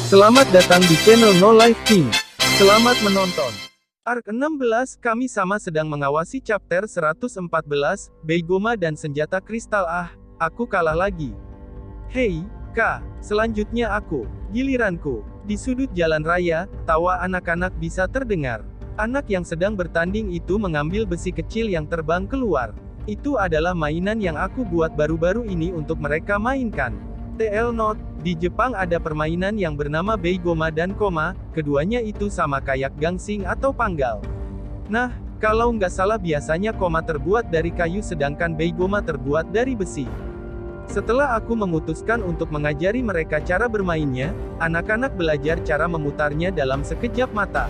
Selamat datang di channel No Life King. Selamat menonton. Arc 16, kami sama sedang mengawasi chapter 114, Beigoma dan senjata kristal. Aku kalah lagi. Hei, Kak, selanjutnya aku. Giliranku. Di sudut jalan raya, tawa anak-anak bisa terdengar. Anak yang sedang bertanding itu mengambil besi kecil yang terbang keluar. Itu adalah mainan yang aku buat baru-baru ini untuk mereka mainkan. TL Note, di Jepang ada permainan yang bernama Beigoma dan Koma, keduanya itu sama kayak gangsing atau panggal. Nah, kalau nggak salah biasanya Koma terbuat dari kayu sedangkan Beigoma terbuat dari besi. Setelah aku memutuskan untuk mengajari mereka cara bermainnya, anak-anak belajar cara memutarnya dalam sekejap mata.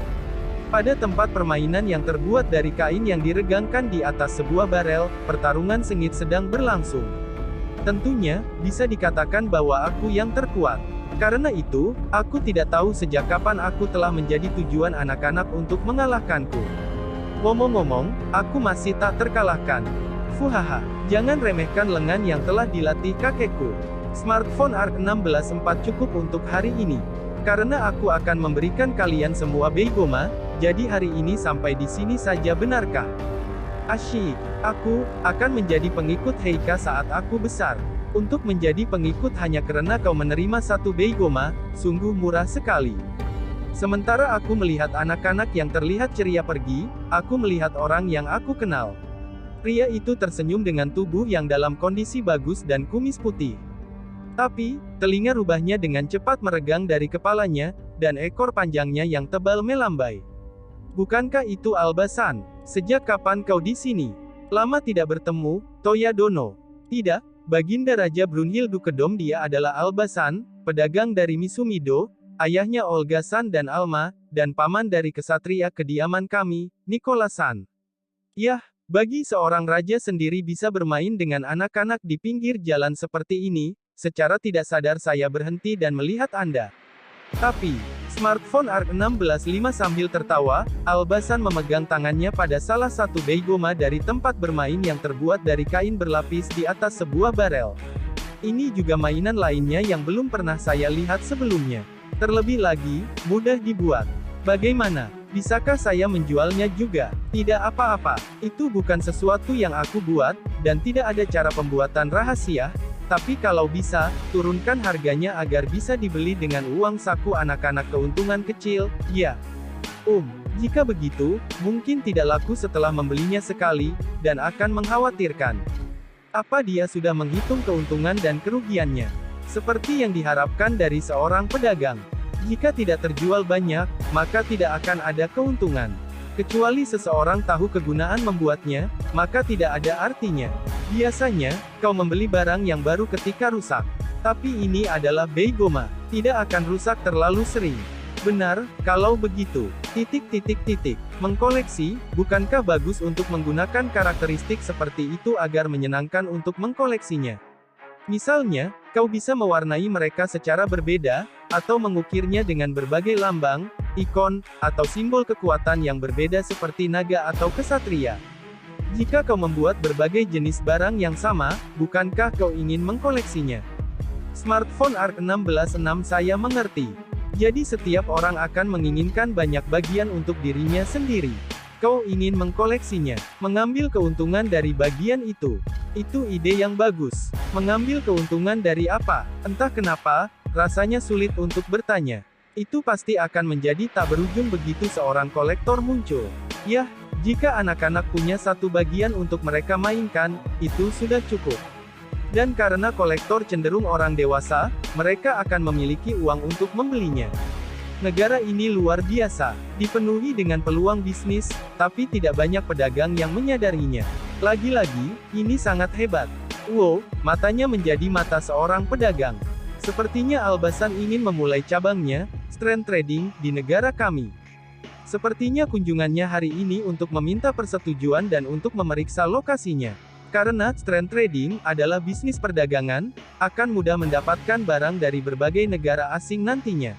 Pada tempat permainan yang terbuat dari kain yang diregangkan di atas sebuah barel, pertarungan sengit sedang berlangsung. Tentunya, bisa dikatakan bahwa aku yang terkuat. Karena itu, aku tidak tahu sejak kapan aku telah menjadi tujuan anak-anak untuk mengalahkanku. Ngomong-ngomong, aku masih tak terkalahkan. Fuhaha, jangan remehkan lengan yang telah dilatih kakekku. Smartphone Arc 16 4 cukup untuk hari ini. Karena aku akan memberikan kalian semua Beigoma, jadi hari ini sampai di sini saja, benarkah? Asyik, aku akan menjadi pengikut Heika saat aku besar. Untuk menjadi pengikut hanya karena kau menerima satu Beigoma, sungguh murah sekali. Sementara aku melihat anak-anak yang terlihat ceria pergi, aku melihat orang yang aku kenal. Pria itu tersenyum dengan tubuh yang dalam kondisi bagus dan kumis putih. Tapi, telinga rubahnya dengan cepat meregang dari kepalanya, dan ekor panjangnya yang tebal melambai. Bukankah itu Albasan? Sejak kapan kau di sini? Lama tidak bertemu, Toya Dono. Tidak, Baginda Raja Brunhilde Kedom, dia adalah Albasan, pedagang dari Misumido, ayahnya Olga-san dan Alma, dan paman dari kesatria kediaman kami, Nicholas-san. Yah, bagi seorang raja sendiri bisa bermain dengan anak-anak di pinggir jalan seperti ini, secara tidak sadar saya berhenti dan melihat Anda. Tapi, smartphone Arc 16 5 sambil tertawa, Albasan memegang tangannya pada salah satu Beigoma dari tempat bermain yang terbuat dari kain berlapis di atas sebuah barel. Ini juga mainan lainnya yang belum pernah saya lihat sebelumnya. Terlebih lagi, mudah dibuat. Bagaimana? Bisakah saya menjualnya juga? Tidak apa-apa, itu bukan sesuatu yang aku buat, dan tidak ada cara pembuatan rahasia. Tapi kalau bisa, turunkan harganya agar bisa dibeli dengan uang saku anak-anak keuntungan kecil, ya. Jika begitu, mungkin tidak laku setelah membelinya sekali, dan akan mengkhawatirkan. Apa dia sudah menghitung keuntungan dan kerugiannya? Seperti yang diharapkan dari seorang pedagang. Jika tidak terjual banyak, maka tidak akan ada keuntungan. Kecuali seseorang tahu kegunaan membuatnya, maka tidak ada artinya. Biasanya, kau membeli barang yang baru ketika rusak. Tapi ini adalah Beigoma, tidak akan rusak terlalu sering. Benar, kalau begitu. Mengkoleksi, bukankah bagus untuk menggunakan karakteristik seperti itu agar menyenangkan untuk mengkoleksinya? Misalnya, kau bisa mewarnai mereka secara berbeda, atau mengukirnya dengan berbagai lambang, ikon, atau simbol kekuatan yang berbeda seperti naga atau kesatria. Jika kau membuat berbagai jenis barang yang sama, bukankah kau ingin mengkoleksinya? Smartphone Arc 16 6 saya mengerti. Jadi setiap orang akan menginginkan banyak bagian untuk dirinya sendiri. Kau ingin mengkoleksinya, mengambil keuntungan dari bagian itu. Itu ide yang bagus. Mengambil keuntungan dari apa? Entah kenapa, rasanya sulit untuk bertanya. Itu pasti akan menjadi tak berujung begitu seorang kolektor muncul. Yah, jika anak-anak punya satu bagian untuk mereka mainkan, itu sudah cukup. Dan karena kolektor cenderung orang dewasa, mereka akan memiliki uang untuk membelinya. Negara ini luar biasa, dipenuhi dengan peluang bisnis, tapi tidak banyak pedagang yang menyadarinya. Lagi-lagi, ini sangat hebat. Wow, matanya menjadi mata seorang pedagang. Sepertinya Albasan ingin memulai cabangnya, Strand Trading, di negara kami. Sepertinya kunjungannya hari ini untuk meminta persetujuan dan untuk memeriksa lokasinya. Karena Strand Trading adalah bisnis perdagangan, akan mudah mendapatkan barang dari berbagai negara asing nantinya.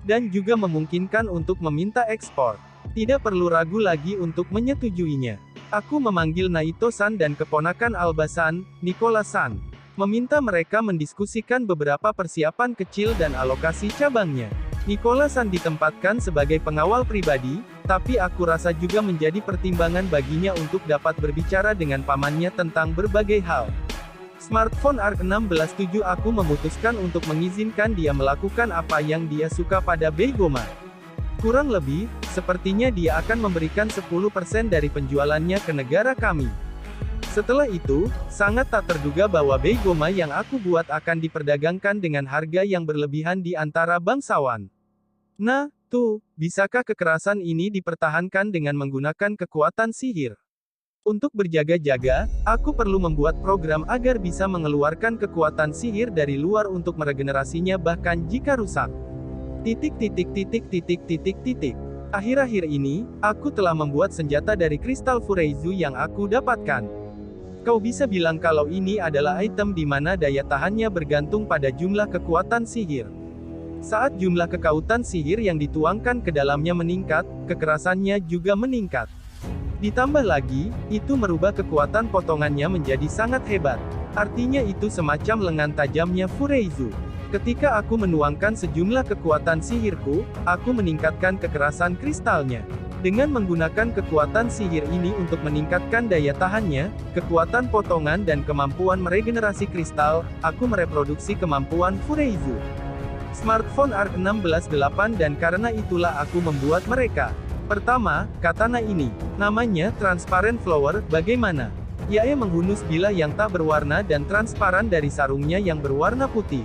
Dan juga memungkinkan untuk meminta ekspor. Tidak perlu ragu lagi untuk menyetujuinya. Aku memanggil Naito-san dan keponakan Albasan, Nicholas-san. Meminta mereka mendiskusikan beberapa persiapan kecil dan alokasi cabangnya. Nicholson ditempatkan sebagai pengawal pribadi, tapi aku rasa juga menjadi pertimbangan baginya untuk dapat berbicara dengan pamannya tentang berbagai hal. Smartphone ARC16 7 Aku memutuskan untuk mengizinkan dia melakukan apa yang dia suka pada Beigoma. Kurang lebih, sepertinya dia akan memberikan 10% dari penjualannya ke negara kami. Setelah itu, sangat tak terduga bahwa Beigoma yang aku buat akan diperdagangkan dengan harga yang berlebihan di antara bangsawan. Nah, tuh, bisakah kekerasan ini dipertahankan dengan menggunakan kekuatan sihir? Untuk berjaga-jaga, aku perlu membuat program agar bisa mengeluarkan kekuatan sihir dari luar untuk meregenerasinya bahkan jika rusak. Akhir-akhir ini, aku telah membuat senjata dari kristal Fureizu yang aku dapatkan. Kau bisa bilang kalau ini adalah item di mana daya tahannya bergantung pada jumlah kekuatan sihir. Saat jumlah kekuatan sihir yang dituangkan ke dalamnya meningkat, kekerasannya juga meningkat. Ditambah lagi, itu merubah kekuatan potongannya menjadi sangat hebat. Artinya itu semacam lengan tajamnya Fureizu. Ketika aku menuangkan sejumlah kekuatan sihirku, aku meningkatkan kekerasan kristalnya. Dengan menggunakan kekuatan sihir ini untuk meningkatkan daya tahannya, kekuatan potongan dan kemampuan meregenerasi kristal, aku mereproduksi kemampuan Fureizu. Smartphone ARC16 8 dan karena itulah aku membuat mereka. Pertama, katana ini. Namanya Transparent Flower, bagaimana? Yae menghunus bilah yang tak berwarna dan transparan dari sarungnya yang berwarna putih.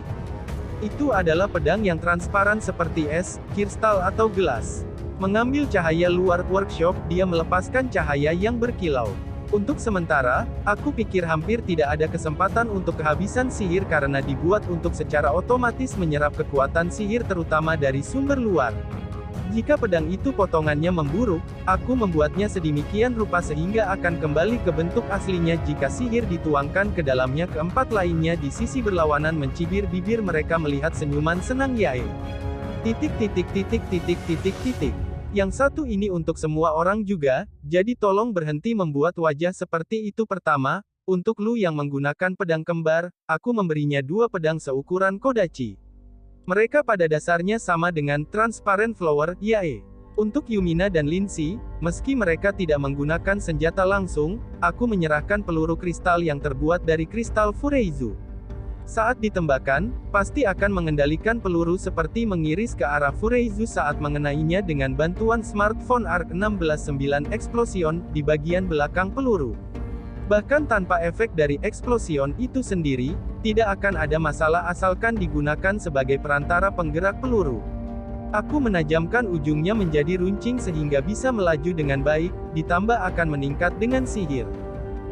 Itu adalah pedang yang transparan seperti es, kristal atau gelas. Mengambil cahaya luar workshop, dia melepaskan cahaya yang berkilau. Untuk sementara, aku pikir hampir tidak ada kesempatan untuk kehabisan sihir karena dibuat untuk secara otomatis menyerap kekuatan sihir terutama dari sumber luar. Jika pedang itu potongannya memburuk, aku membuatnya sedemikian rupa sehingga akan kembali ke bentuk aslinya jika sihir dituangkan ke dalamnya. Keempat lainnya di sisi berlawanan mencibir bibir mereka melihat senyuman senang Yae. Yang satu ini untuk semua orang juga, jadi tolong berhenti membuat wajah seperti itu. Pertama, untuk Lu yang menggunakan pedang kembar, aku memberinya 2 pedang seukuran Kodachi. Mereka pada dasarnya sama dengan Transparent Flower, Yae. Untuk Yumina dan Lindsay, meski mereka tidak menggunakan senjata langsung, aku menyerahkan peluru kristal yang terbuat dari kristal Fureizu. Saat ditembakkan, pasti akan mengendalikan peluru seperti mengiris ke arah Fureizu saat mengenainya dengan bantuan smartphone ARC16 9 Explosion di bagian belakang peluru. Bahkan tanpa efek dari eksplosion itu sendiri, tidak akan ada masalah asalkan digunakan sebagai perantara penggerak peluru. Aku menajamkan ujungnya menjadi runcing sehingga bisa melaju dengan baik, ditambah akan meningkat dengan sihir.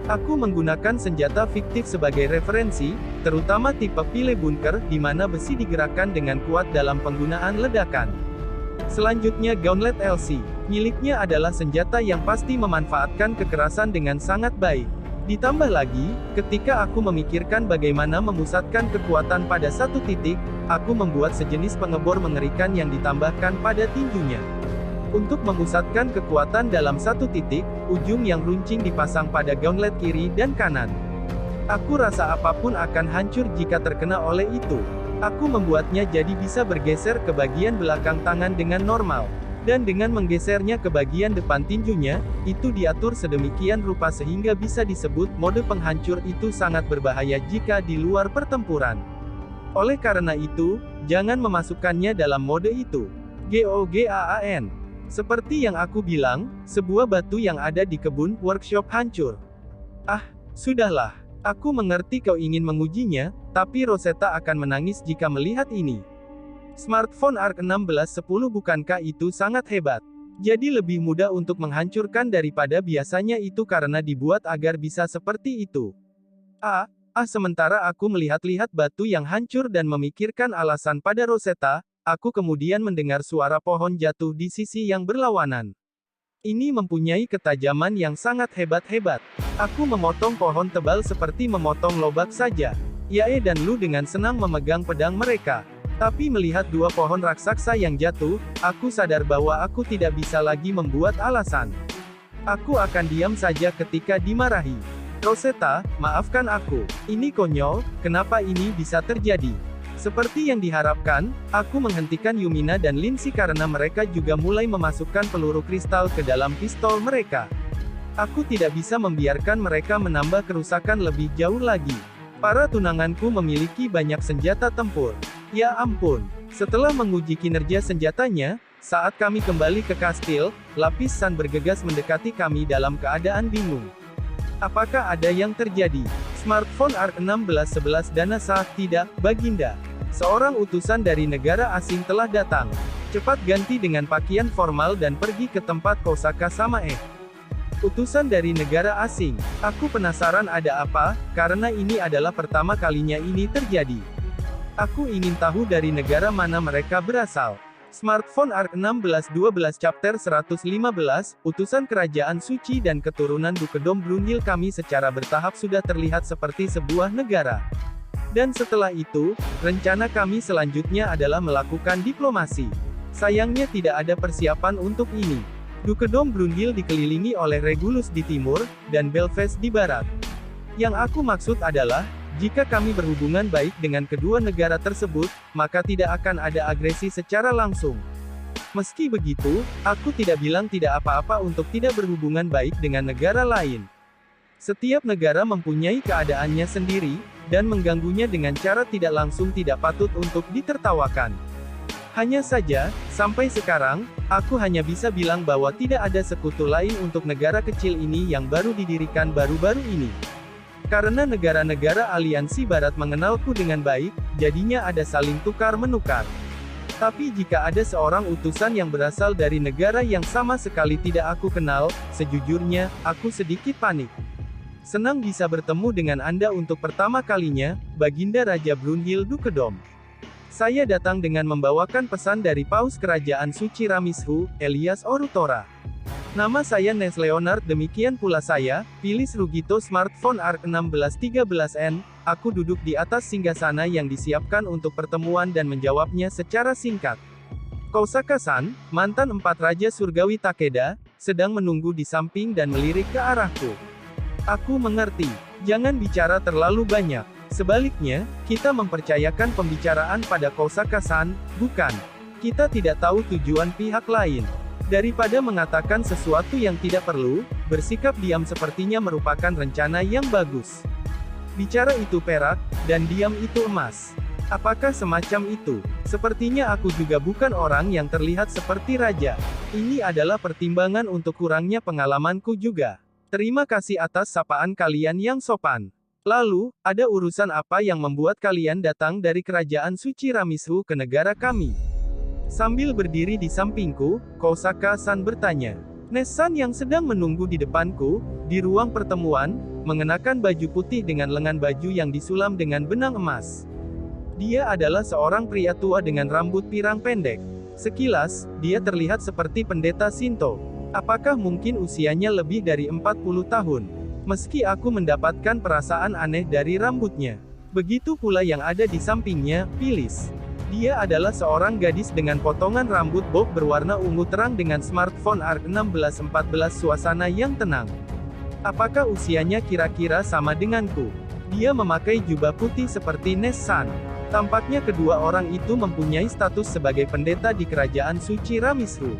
Aku menggunakan senjata fiktif sebagai referensi, terutama tipe Pile Bunker, di mana besi digerakkan dengan kuat dalam penggunaan ledakan. Selanjutnya Gauntlet LC. Miliknya adalah senjata yang pasti memanfaatkan kekerasan dengan sangat baik. Ditambah lagi, ketika aku memikirkan bagaimana memusatkan kekuatan pada satu titik, aku membuat sejenis pengebor mengerikan yang ditambahkan pada tinjunya. Untuk memusatkan kekuatan dalam satu titik, ujung yang runcing dipasang pada gauntlet kiri dan kanan. Aku rasa apapun akan hancur jika terkena oleh itu. Aku membuatnya jadi bisa bergeser ke bagian belakang tangan dengan normal. Dan dengan menggesernya ke bagian depan tinjunya, itu diatur sedemikian rupa sehingga bisa disebut mode penghancur. Itu sangat berbahaya jika di luar pertempuran. Oleh karena itu, jangan memasukkannya dalam mode itu. GOGAAN. Seperti yang aku bilang, sebuah batu yang ada di kebun workshop hancur. Ah, sudahlah. Aku mengerti kau ingin mengujinya, tapi Rosetta akan menangis jika melihat ini. Smartphone ARC16 10 bukankah itu sangat hebat? Jadi lebih mudah untuk menghancurkan daripada biasanya itu karena dibuat agar bisa seperti itu. Sementara aku melihat-lihat batu yang hancur dan memikirkan alasan pada Rosetta, aku kemudian mendengar suara pohon jatuh di sisi yang berlawanan. Ini mempunyai ketajaman yang sangat hebat-hebat. Aku memotong pohon tebal seperti memotong lobak saja. Yae dan Lu dengan senang memegang pedang mereka. Tapi melihat 2 pohon raksasa yang jatuh, aku sadar bahwa aku tidak bisa lagi membuat alasan. Aku akan diam saja ketika dimarahi. Rosetta, maafkan aku. Ini konyol, kenapa ini bisa terjadi? Seperti yang diharapkan, aku menghentikan Yumina dan Lindsay karena mereka juga mulai memasukkan peluru kristal ke dalam pistol mereka. Aku tidak bisa membiarkan mereka menambah kerusakan lebih jauh lagi. Para tunanganku memiliki banyak senjata tempur. Ya ampun. Setelah menguji kinerja senjatanya, saat kami kembali ke kastil, Lapis San bergegas mendekati kami dalam keadaan bingung. Apakah ada yang terjadi? Smartphone ARK 1611 Danasa, tidak, Baginda. Seorang utusan dari negara asing telah datang. Cepat ganti dengan pakaian formal dan pergi ke tempat Kosaka Samae. Utusan dari negara asing. Aku penasaran ada apa, karena ini adalah pertama kalinya ini terjadi. Aku ingin tahu dari negara mana mereka berasal. Smartphone ARK 1612 Chapter 115, Utusan Kerajaan Suci dan Keturunan Dukedom Brunhilde kami secara bertahap sudah terlihat seperti sebuah negara. Dan setelah itu, rencana kami selanjutnya adalah melakukan diplomasi. Sayangnya tidak ada persiapan untuk ini. Dukedom Brunhilde dikelilingi oleh Regulus di timur, dan Belfast di barat. Yang aku maksud adalah, jika kami berhubungan baik dengan kedua negara tersebut, maka tidak akan ada agresi secara langsung. Meski begitu, aku tidak bilang tidak apa-apa untuk tidak berhubungan baik dengan negara lain. Setiap negara mempunyai keadaannya sendiri, dan mengganggunya dengan cara tidak langsung tidak patut untuk ditertawakan. Hanya saja, sampai sekarang, aku hanya bisa bilang bahwa tidak ada sekutu lain untuk negara kecil ini yang baru didirikan baru-baru ini. Karena negara-negara aliansi barat mengenalku dengan baik, jadinya ada saling tukar-menukar. Tapi jika ada seorang utusan yang berasal dari negara yang sama sekali tidak aku kenal, sejujurnya, aku sedikit panik. Senang bisa bertemu dengan Anda untuk pertama kalinya, Baginda Raja Brunhilde Dukedom. Saya datang dengan membawakan pesan dari Paus Kerajaan Suci Ramishu, Elias Orutora. Nama saya Nes Leonard, demikian pula saya, Phyllis Rugito. Smartphone ARK 1613N, aku duduk di atas singgasana yang disiapkan untuk pertemuan dan menjawabnya secara singkat. Kosaka-san, mantan 4 Raja Surgawi Takeda, sedang menunggu di samping dan melirik ke arahku. Aku mengerti, jangan bicara terlalu banyak. Sebaliknya, kita mempercayakan pembicaraan pada Kosaka-san, bukan? Kita tidak tahu tujuan pihak lain. Daripada mengatakan sesuatu yang tidak perlu, bersikap diam sepertinya merupakan rencana yang bagus. Bicara itu perak, dan diam itu emas. Apakah semacam itu? Sepertinya aku juga bukan orang yang terlihat seperti raja. Ini adalah pertimbangan untuk kurangnya pengalamanku juga. Terima kasih atas sapaan kalian yang sopan. Lalu, ada urusan apa yang membuat kalian datang dari Kerajaan Suci Ramishu ke negara kami? Sambil berdiri di sampingku, Kosaka-san bertanya. Nes-san yang sedang menunggu di depanku, di ruang pertemuan, mengenakan baju putih dengan lengan baju yang disulam dengan benang emas. Dia adalah seorang pria tua dengan rambut pirang pendek. Sekilas, dia terlihat seperti pendeta Shinto. Apakah mungkin usianya lebih dari 40 tahun? Meski aku mendapatkan perasaan aneh dari rambutnya. Begitu pula yang ada di sampingnya, Phyllis. Dia adalah seorang gadis dengan potongan rambut bob berwarna ungu terang dengan smartphone ARK 1614 suasana yang tenang. Apakah usianya kira-kira sama denganku? Dia memakai jubah putih seperti Nes-san. Tampaknya kedua orang itu mempunyai status sebagai pendeta di Kerajaan Suci Ramishu.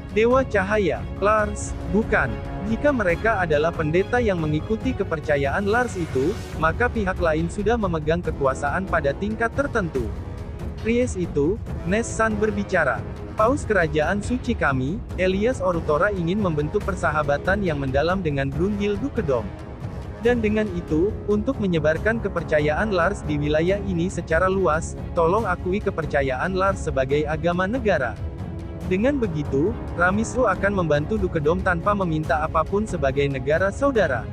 Dewa Cahaya, Lars, bukan. Jika mereka adalah pendeta yang mengikuti kepercayaan Lars itu, maka pihak lain sudah memegang kekuasaan pada tingkat tertentu. Ries itu, Nes-san berbicara. Paus Kerajaan Suci kami, Elias Orutora ingin membentuk persahabatan yang mendalam dengan Brunhilde Dukedom. Dan dengan itu, untuk menyebarkan kepercayaan Lars di wilayah ini secara luas, tolong akui kepercayaan Lars sebagai agama negara. Dengan begitu, Ramishu akan membantu Dukedom tanpa meminta apapun sebagai negara saudara.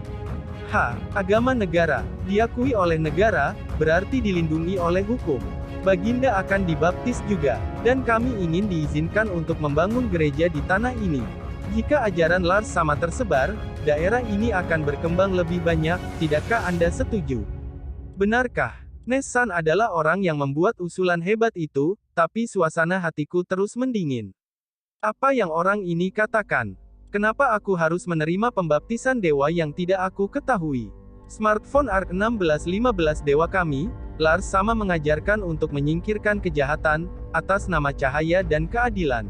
Agama negara, diakui oleh negara, berarti dilindungi oleh hukum. Baginda akan dibaptis juga, dan kami ingin diizinkan untuk membangun gereja di tanah ini. Jika ajaran Lars sama tersebar, daerah ini akan berkembang lebih banyak, tidakkah Anda setuju? Benarkah? Nes-san adalah orang yang membuat usulan hebat itu, tapi suasana hatiku terus mendingin. Apa yang orang ini katakan? Kenapa aku harus menerima pembaptisan dewa yang tidak aku ketahui? Smartphone ARK 1615 dewa kami, Lars sama mengajarkan untuk menyingkirkan kejahatan, atas nama cahaya dan keadilan.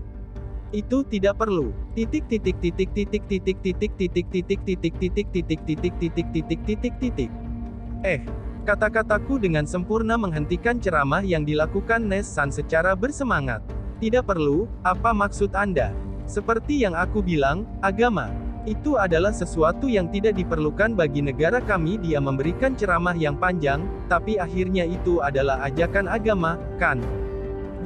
Itu tidak perlu. Titik titik titik titik titik titik titik titik titik titik titik titik titik titik titik titik. Kata-kataku dengan sempurna menghentikan ceramah yang dilakukan Nes-san secara bersemangat. Tidak perlu, apa maksud Anda? Seperti yang aku bilang, agama itu adalah sesuatu yang tidak diperlukan bagi negara kami. Dia memberikan ceramah yang panjang, tapi akhirnya itu adalah ajakan agama, kan?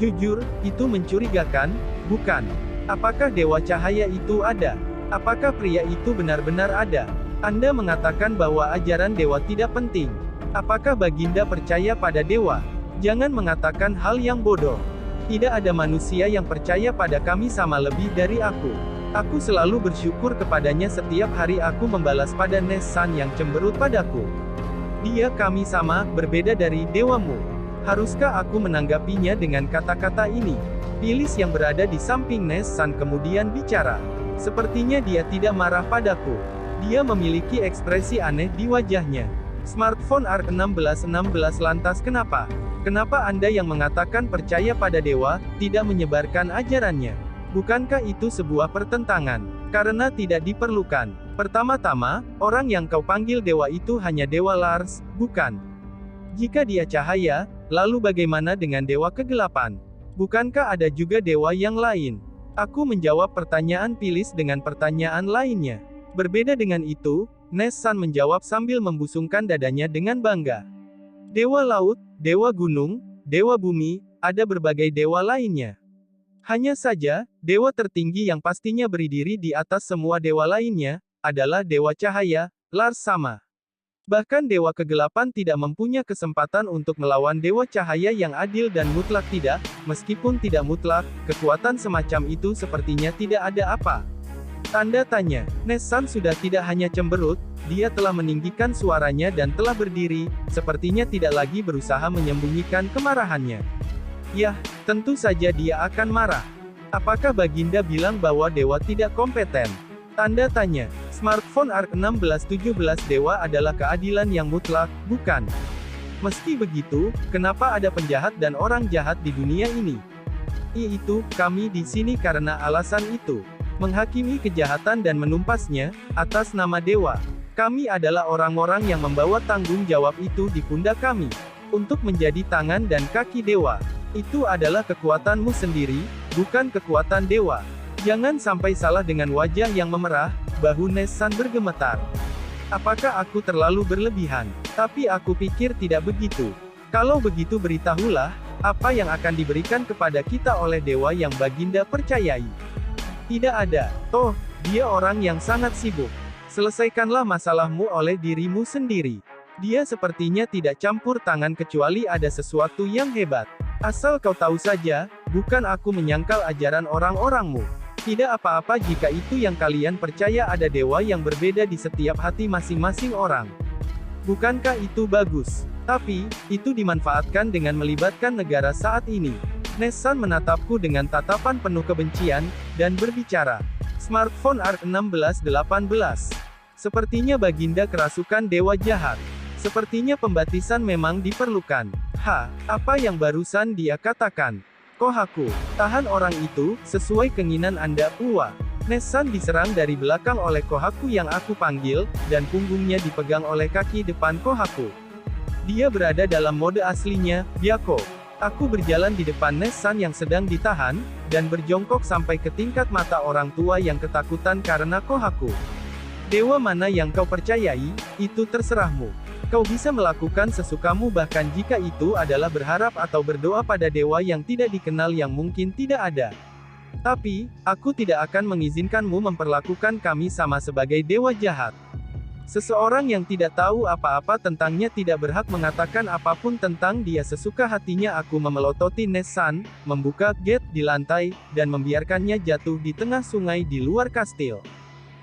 Jujur, itu mencurigakan, bukan? Apakah Dewa Cahaya itu ada? Apakah pria itu benar-benar ada? Anda mengatakan bahwa ajaran dewa tidak penting. Apakah Baginda percaya pada dewa? Jangan mengatakan hal yang bodoh. Tidak ada manusia yang percaya pada kami sama lebih dari aku. Aku selalu bersyukur kepadanya setiap hari. Aku membalas pada Nes-san yang cemberut padaku. Dia kami sama, berbeda dari dewamu. Haruskah aku menanggapinya dengan kata-kata ini? Phyllis yang berada di samping Nes-san kemudian bicara. Sepertinya dia tidak marah padaku. Dia memiliki ekspresi aneh di wajahnya. Smartphone ARK1616 lantas kenapa? Kenapa Anda yang mengatakan percaya pada dewa, tidak menyebarkan ajarannya? Bukankah itu sebuah pertentangan? Karena tidak diperlukan. Pertama-tama, orang yang kau panggil dewa itu hanya Dewa Lars, bukan? Jika dia cahaya, lalu bagaimana dengan dewa kegelapan? Bukankah ada juga dewa yang lain? Aku menjawab pertanyaan Phyllis dengan pertanyaan lainnya. Berbeda dengan itu, Nes-san menjawab sambil membusungkan dadanya dengan bangga. Dewa laut, dewa gunung, dewa bumi, ada berbagai dewa lainnya. Hanya saja, dewa tertinggi yang pastinya berdiri di atas semua dewa lainnya, adalah Dewa Cahaya, Lars sama. Bahkan Dewa Kegelapan tidak mempunyai kesempatan untuk melawan Dewa Cahaya yang adil dan mutlak. Tidak, meskipun tidak mutlak, kekuatan semacam itu sepertinya tidak ada apa. Tanda tanya. Nes-san sudah tidak hanya cemberut, dia telah meninggikan suaranya dan telah berdiri, sepertinya tidak lagi berusaha menyembunyikan kemarahannya. Yah, tentu saja dia akan marah. Apakah Baginda bilang bahwa dewa tidak kompeten? Tanda tanya. Smartphone ARK1617 dewa adalah keadilan yang mutlak, bukan? Meski begitu, kenapa ada penjahat dan orang jahat di dunia ini? Itu, kami di sini karena alasan itu. Menghakimi kejahatan dan menumpasnya, atas nama dewa. Kami adalah orang-orang yang membawa tanggung jawab itu di pundak kami. Untuk menjadi tangan dan kaki dewa. Itu adalah kekuatanmu sendiri, bukan kekuatan dewa. Jangan sampai salah dengan wajah yang memerah, bahu Nes-san bergemetar. Apakah aku terlalu berlebihan? Tapi aku pikir tidak begitu. Kalau begitu beritahulah, apa yang akan diberikan kepada kita oleh dewa yang Baginda percayai. Tidak ada. Toh, dia orang yang sangat sibuk. Selesaikanlah masalahmu oleh dirimu sendiri. Dia sepertinya tidak campur tangan kecuali ada sesuatu yang hebat. Asal kau tahu saja, bukan aku menyangkal ajaran orang-orangmu. Tidak apa-apa jika itu yang kalian percaya ada dewa yang berbeda di setiap hati masing-masing orang. Bukankah itu bagus? Tapi, itu dimanfaatkan dengan melibatkan negara saat ini. Nes-san menatapku dengan tatapan penuh kebencian, dan berbicara. Smartphone ARK1618. Sepertinya Baginda kerasukan dewa jahat. Sepertinya pembatisan memang diperlukan. Apa yang barusan dia katakan? Kohaku, tahan orang itu, sesuai keinginan Anda, Uwa. Nes-san diserang dari belakang oleh Kohaku yang aku panggil, dan punggungnya dipegang oleh kaki depan Kohaku. Dia berada dalam mode aslinya, Byako. Aku berjalan di depan Nes-san yang sedang ditahan, dan berjongkok sampai ke tingkat mata orang tua yang ketakutan karena Kohaku. Dewa mana yang kau percayai, itu terserahmu. Kau bisa melakukan sesukamu bahkan jika itu adalah berharap atau berdoa pada dewa yang tidak dikenal yang mungkin tidak ada. Tapi, aku tidak akan mengizinkanmu memperlakukan kami sama sebagai dewa jahat. Seseorang yang tidak tahu apa-apa tentangnya tidak berhak mengatakan apapun tentang dia sesuka hatinya. Aku memelototi Nes-san, membuka gate di lantai, dan membiarkannya jatuh di tengah sungai di luar kastil.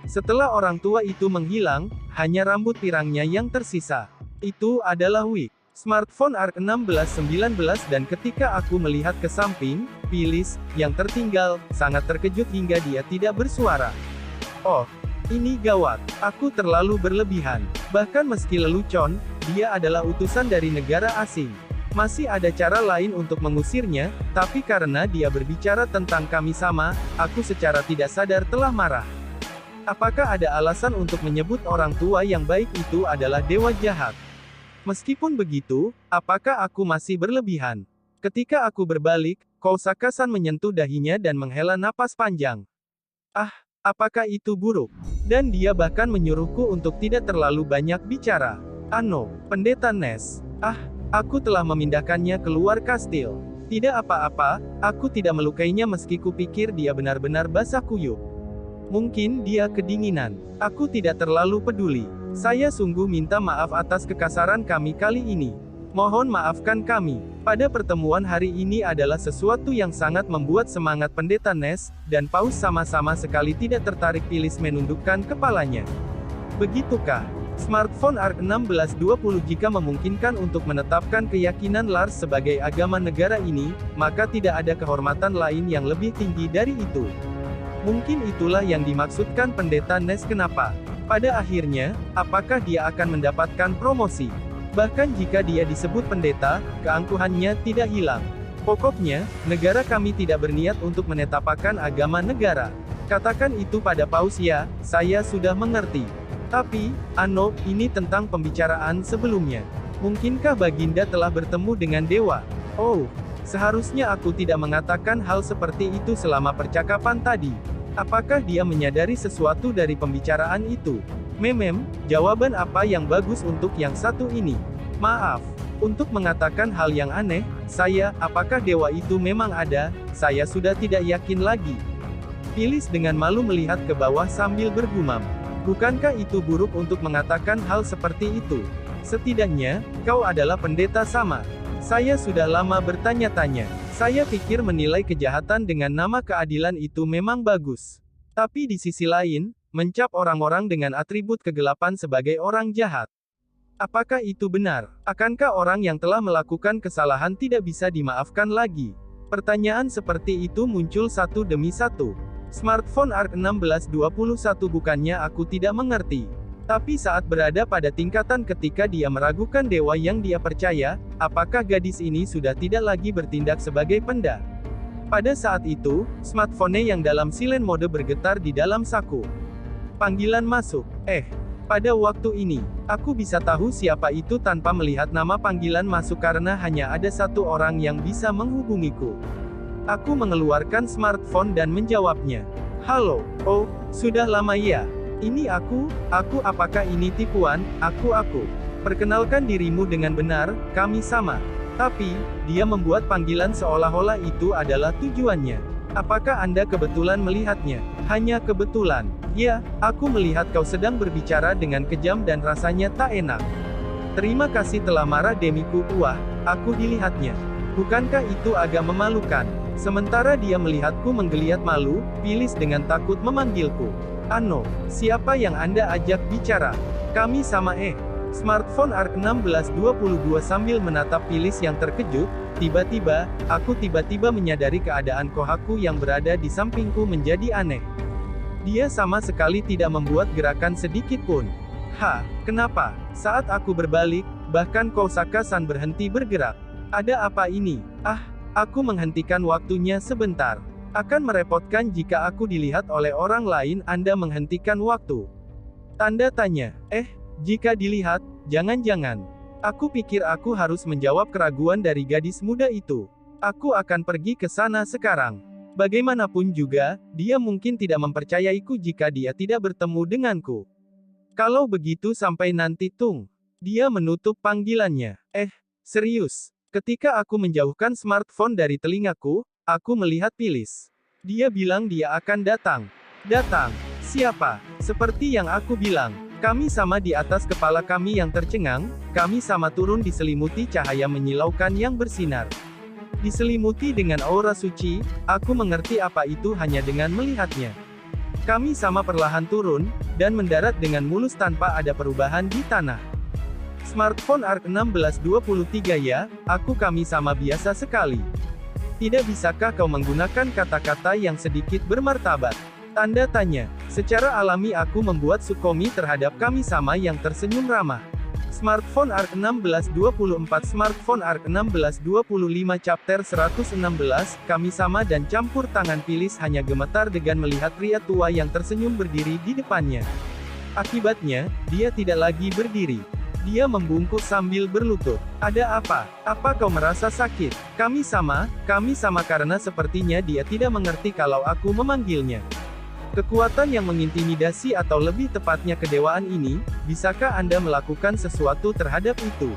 Setelah orang tua itu menghilang, hanya rambut pirangnya yang tersisa. Itu adalah Wig. Smartphone ARK1619 dan ketika aku melihat ke samping, Phyllis, yang tertinggal, sangat terkejut hingga dia tidak bersuara. Oh. Ini gawat. Aku terlalu berlebihan. Bahkan meski lelucon, dia adalah utusan dari negara asing. Masih ada cara lain untuk mengusirnya, tapi karena dia berbicara tentang kami sama, aku secara tidak sadar telah marah. Apakah ada alasan untuk menyebut orang tua yang baik itu adalah dewa jahat? Meskipun begitu, apakah aku masih berlebihan? Ketika aku berbalik, Kousaka-san menyentuh dahinya dan menghela napas panjang. Ah, apakah itu buruk? Dan dia bahkan menyuruhku untuk tidak terlalu banyak bicara. Ano, Pendeta Ness. Ah, aku telah memindahkannya keluar kastil. Tidak apa-apa, aku tidak melukainya meski kupikir dia benar-benar basah kuyup. Mungkin dia kedinginan. Aku tidak terlalu peduli. Saya sungguh minta maaf atas kekasaran kami kali ini. Mohon maafkan kami. Pada pertemuan hari ini adalah sesuatu yang sangat membuat semangat Pendeta Ness dan Paus sama-sama sekali tidak tertarik. Phyllis menundukkan kepalanya. Begitukah? Smartphone ARC 1620 jika memungkinkan untuk menetapkan keyakinan Lars sebagai agama negara ini, maka tidak ada kehormatan lain yang lebih tinggi dari itu. Mungkin itulah yang dimaksudkan Pendeta Ness. Kenapa? Pada akhirnya, apakah dia akan mendapatkan promosi? Bahkan jika dia disebut pendeta, keangkuhannya tidak hilang. Pokoknya, negara kami tidak berniat untuk menetapkan agama negara. Katakan itu pada Paus ya, saya sudah mengerti. Tapi, Ano, ini tentang pembicaraan sebelumnya. Mungkinkah Baginda telah bertemu dengan dewa? Oh, seharusnya aku tidak mengatakan hal seperti itu selama percakapan tadi. Apakah dia menyadari sesuatu dari pembicaraan itu? Jawaban apa yang bagus untuk yang satu ini? Maaf, untuk mengatakan hal yang aneh, apakah dewa itu memang ada, saya sudah tidak yakin lagi. Phyllis dengan malu melihat ke bawah sambil bergumam. Bukankah itu buruk untuk mengatakan hal seperti itu? Setidaknya, kau adalah pendeta sama. Saya sudah lama bertanya-tanya. Saya pikir menilai kejahatan dengan nama keadilan itu memang bagus. Tapi di sisi lain, mencap orang-orang dengan atribut kegelapan sebagai orang jahat. Apakah itu benar? Akankah orang yang telah melakukan kesalahan tidak bisa dimaafkan lagi? Pertanyaan seperti itu muncul satu demi satu. Smartphone ARC 1621 bukannya aku tidak mengerti. Tapi saat berada pada tingkatan ketika dia meragukan dewa yang dia percaya, apakah gadis ini sudah tidak lagi bertindak sebagai penda? Pada saat itu, smartphone yang dalam silent mode bergetar di dalam saku. Panggilan masuk. Pada waktu ini, aku bisa tahu siapa itu tanpa melihat nama panggilan masuk karena hanya ada satu orang yang bisa menghubungiku. Aku mengeluarkan smartphone dan menjawabnya. Halo, oh, sudah lama ya. Ini aku, apakah ini tipuan, aku. Perkenalkan dirimu dengan benar, kami sama. Tapi, dia membuat panggilan seolah-olah itu adalah tujuannya. Apakah Anda kebetulan melihatnya? Hanya kebetulan. Ya, aku melihat kau sedang berbicara dengan kejam dan rasanya tak enak. Terima kasih telah marah demiku. Wah, aku dilihatnya. Bukankah itu agak memalukan? Sementara dia melihatku menggeliat malu, Phyllis dengan takut memanggilku. Ano, siapa yang Anda ajak bicara? Kami sama Smartphone ARC 1622 sambil menatap Phyllis yang terkejut, aku tiba-tiba menyadari keadaan Kohaku yang berada di sampingku menjadi aneh. Dia sama sekali tidak membuat gerakan sedikit pun. Kenapa? Saat aku berbalik, bahkan Kousaka-san berhenti bergerak. Ada apa ini? Aku menghentikan waktunya sebentar. Akan merepotkan jika aku dilihat oleh orang lain. Anda menghentikan waktu. Tanda tanya. Jika dilihat, jangan-jangan. Aku pikir aku harus menjawab keraguan dari gadis muda itu. Aku akan pergi ke sana sekarang. Bagaimanapun juga, dia mungkin tidak mempercayaiku jika dia tidak bertemu denganku. Kalau begitu sampai nanti Tung. Dia menutup panggilannya. Serius. Ketika aku menjauhkan smartphone dari telingaku, aku melihat Phyllis. Dia bilang dia akan datang. Datang. Siapa? Seperti yang aku bilang. Kami sama di atas kepala kami yang tercengang, kami sama turun diselimuti cahaya menyilaukan yang bersinar. Diselimuti dengan aura suci, aku mengerti apa itu hanya dengan melihatnya. Kami sama perlahan turun, dan mendarat dengan mulus tanpa ada perubahan di tanah. Smartphone ARC 1623 ya, kami sama biasa sekali. Tidak bisakah kau menggunakan kata-kata yang sedikit bermartabat? Tanda tanya. Secara alami aku membuat Sukomi terhadap kami sama yang tersenyum ramah. Smartphone ARC 1624 Smartphone ARC 1625 Chapter 116, kami sama dan campur tangan Phyllis hanya gemetar degan melihat pria tua yang tersenyum berdiri di depannya. Akibatnya, dia tidak lagi berdiri. Dia membungkuk sambil berlutut. Ada apa? Apa kau merasa sakit? Kami sama karena sepertinya dia tidak mengerti kalau aku memanggilnya. Kekuatan yang mengintimidasi atau lebih tepatnya kedewaan ini, bisakah Anda melakukan sesuatu terhadap itu?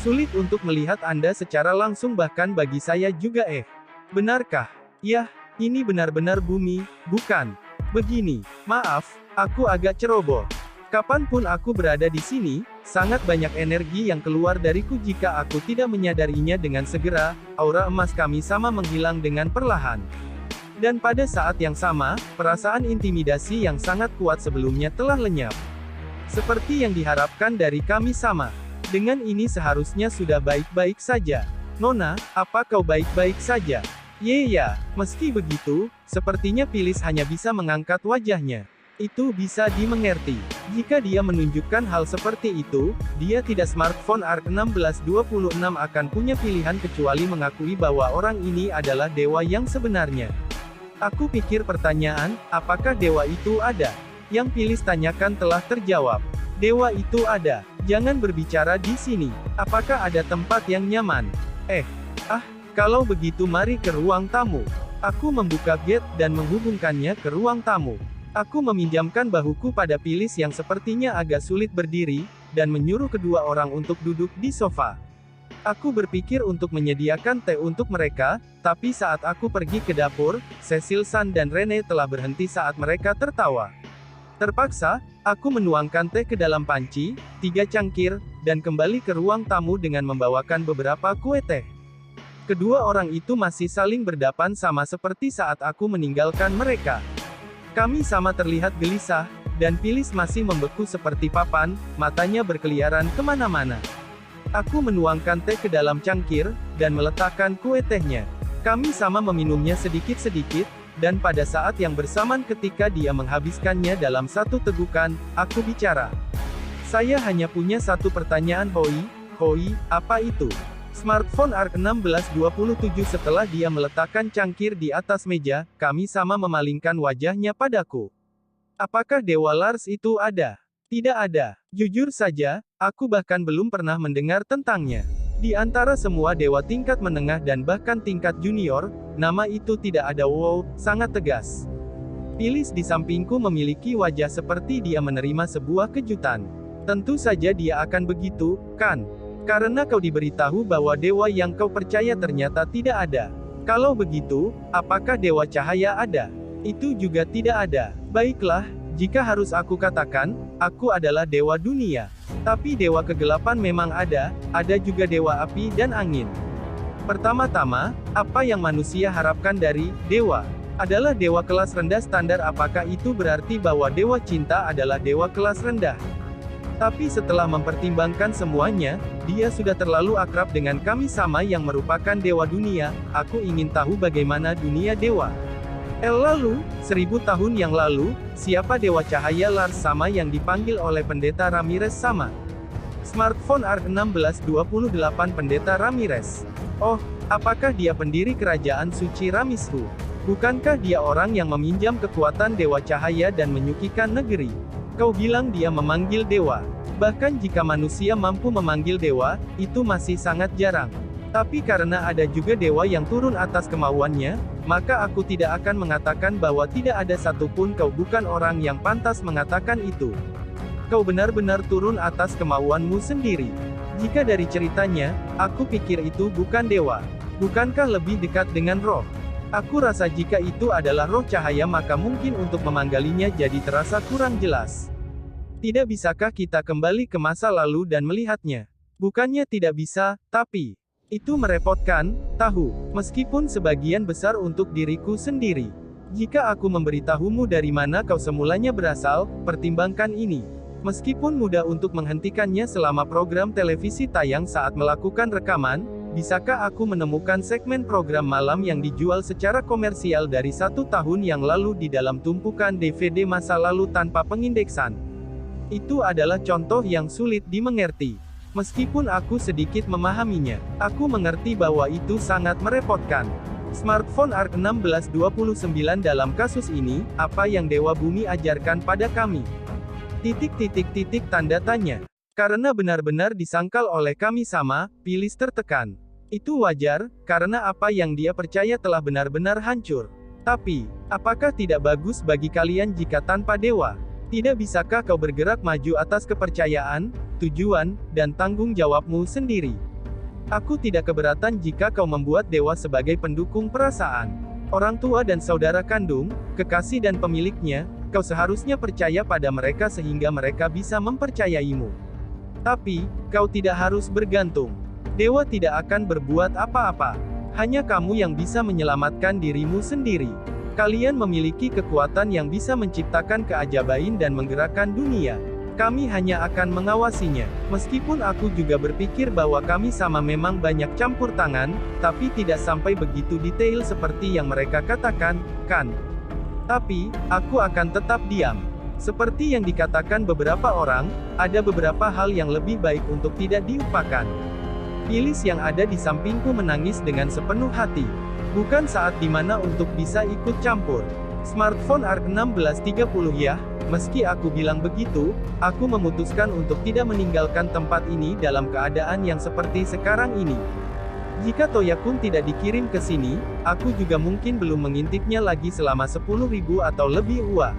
Sulit untuk melihat Anda secara langsung bahkan bagi saya juga Benarkah? Yah, ini benar-benar bumi, bukan? Begini, maaf, aku agak ceroboh. Kapanpun aku berada di sini, sangat banyak energi yang keluar dariku jika aku tidak menyadarinya dengan segera, aura emas kami sama menghilang dengan perlahan. Dan pada saat yang sama, perasaan intimidasi yang sangat kuat sebelumnya telah lenyap. Seperti yang diharapkan dari kami sama. Dengan ini seharusnya sudah baik-baik saja. Nona, apa kau baik-baik saja? Ya, meski begitu, sepertinya Phyllis hanya bisa mengangkat wajahnya. Itu bisa dimengerti. Jika dia menunjukkan hal seperti itu, dia tidak Smartphone ARC 1626 akan punya pilihan kecuali mengakui bahwa orang ini adalah dewa yang sebenarnya. Aku pikir pertanyaan, apakah dewa itu ada? Yang Phyllis tanyakan telah terjawab. Dewa itu ada. Jangan berbicara di sini. Apakah ada tempat yang nyaman? Kalau begitu mari ke ruang tamu. Aku membuka gate dan menghubungkannya ke ruang tamu. Aku meminjamkan bahuku pada Phyllis yang sepertinya agak sulit berdiri, dan menyuruh kedua orang untuk duduk di sofa. Aku berpikir untuk menyediakan teh untuk mereka, tapi saat aku pergi ke dapur, Cecil San dan Rene telah berhenti saat mereka tertawa. Terpaksa, aku menuangkan teh ke dalam panci, 3 cangkir, dan kembali ke ruang tamu dengan membawakan beberapa kue teh. Kedua orang itu masih saling berdepan sama seperti saat aku meninggalkan mereka. Kami sama terlihat gelisah, dan Phyllis masih membeku seperti papan, matanya berkeliaran kemana-mana. Aku menuangkan teh ke dalam cangkir, dan meletakkan kue tehnya. Kami sama meminumnya sedikit-sedikit, dan pada saat yang bersamaan ketika dia menghabiskannya dalam satu tegukan, aku bicara. Saya hanya punya satu pertanyaan Hoi, apa itu? Smartphone ARC 1627 Setelah dia meletakkan cangkir di atas meja, kami sama memalingkan wajahnya padaku. Apakah Dewa Lars itu ada? Tidak ada. Jujur saja, aku bahkan belum pernah mendengar tentangnya. Di antara semua dewa tingkat menengah dan bahkan tingkat junior, nama itu tidak ada. Wow, sangat tegas. Phyllis di sampingku memiliki wajah seperti dia menerima sebuah kejutan. Tentu saja dia akan begitu, kan? Karena kau diberitahu bahwa dewa yang kau percaya ternyata tidak ada. Kalau begitu, apakah dewa cahaya ada? Itu juga tidak ada. Baiklah, jika harus aku katakan, aku adalah dewa dunia. Tapi dewa kegelapan memang ada juga dewa api dan angin. Pertama-tama, apa yang manusia harapkan dari dewa? Adalah dewa kelas rendah standar. Apakah itu berarti bahwa dewa cinta adalah dewa kelas rendah? Tapi setelah mempertimbangkan semuanya, dia sudah terlalu akrab dengan kami sama yang merupakan dewa dunia. Aku ingin tahu bagaimana dunia dewa. Lalu, 1000 tahun yang lalu, siapa dewa cahaya Lars sama yang dipanggil oleh pendeta Ramirez sama? Smartphone ARC 1628 Pendeta Ramirez. Oh, apakah dia pendiri kerajaan suci Ramishu? Bukankah dia orang yang meminjam kekuatan dewa cahaya dan menyucikan negeri? Kau bilang dia memanggil dewa. Bahkan jika manusia mampu memanggil dewa, itu masih sangat jarang. Tapi karena ada juga dewa yang turun atas kemauannya, maka aku tidak akan mengatakan bahwa tidak ada satupun. Kau bukan orang yang pantas mengatakan itu. Kau benar-benar turun atas kemauanmu sendiri. Jika dari ceritanya, aku pikir itu bukan dewa. Bukankah lebih dekat dengan roh? Aku rasa jika itu adalah roh cahaya maka mungkin untuk memanggalinya jadi terasa kurang jelas. Tidak bisakah kita kembali ke masa lalu dan melihatnya? Bukannya tidak bisa, tapi itu merepotkan, tahu, meskipun sebagian besar untuk diriku sendiri. Jika aku memberitahumu dari mana kau semulanya berasal, pertimbangkan ini. Meskipun mudah untuk menghentikannya selama program televisi tayang saat melakukan rekaman, bisakah aku menemukan segmen program malam yang dijual secara komersial dari 1 tahun yang lalu di dalam tumpukan DVD masa lalu tanpa pengindeksan? Itu adalah contoh yang sulit dimengerti. Meskipun aku sedikit memahaminya, aku mengerti bahwa itu sangat merepotkan. Smartphone ARC 1629 dalam kasus ini, apa yang Dewa Bumi ajarkan pada kami? Tanda tanya. Karena benar-benar disangkal oleh kami sama, Phyllis tertekan. Itu wajar, karena apa yang dia percaya telah benar-benar hancur. Tapi, apakah tidak bagus bagi kalian jika tanpa dewa? Tidak bisakah kau bergerak maju atas kepercayaan, tujuan, dan tanggung jawabmu sendiri? Aku tidak keberatan jika kau membuat dewa sebagai pendukung perasaan. Orang tua dan saudara kandung, kekasih dan pemiliknya, kau seharusnya percaya pada mereka sehingga mereka bisa mempercayaimu. Tapi, kau tidak harus bergantung. Dewa tidak akan berbuat apa-apa. Hanya kamu yang bisa menyelamatkan dirimu sendiri. Kalian memiliki kekuatan yang bisa menciptakan keajaiban dan menggerakkan dunia. Kami hanya akan mengawasinya. Meskipun aku juga berpikir bahwa kami sama memang banyak campur tangan, tapi tidak sampai begitu detail seperti yang mereka katakan, kan? Tapi, aku akan tetap diam. Seperti yang dikatakan beberapa orang, ada beberapa hal yang lebih baik untuk tidak dilupakan. Phyllis yang ada di sampingku menangis dengan sepenuh hati. Bukan saat dimana untuk bisa ikut campur. Smartphone ARC 1630 ya, meski aku bilang begitu, aku memutuskan untuk tidak meninggalkan tempat ini dalam keadaan yang seperti sekarang ini. Jika Toyakun tidak dikirim ke sini, aku juga mungkin belum mengintipnya lagi selama 10.000 atau lebih UA.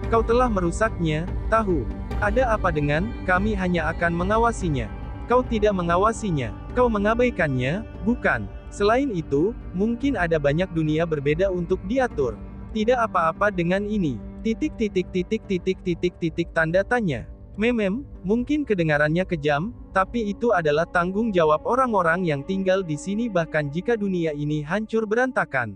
Kau telah merusaknya, tahu. Ada apa dengan, kami hanya akan mengawasinya. Kau tidak mengawasinya, kau mengabaikannya, bukan. Selain itu, mungkin ada banyak dunia berbeda untuk diatur. Tidak apa-apa dengan ini. Tanda tanya. Mungkin kedengarannya kejam, tapi itu adalah tanggung jawab orang-orang yang tinggal di sini bahkan jika dunia ini hancur berantakan.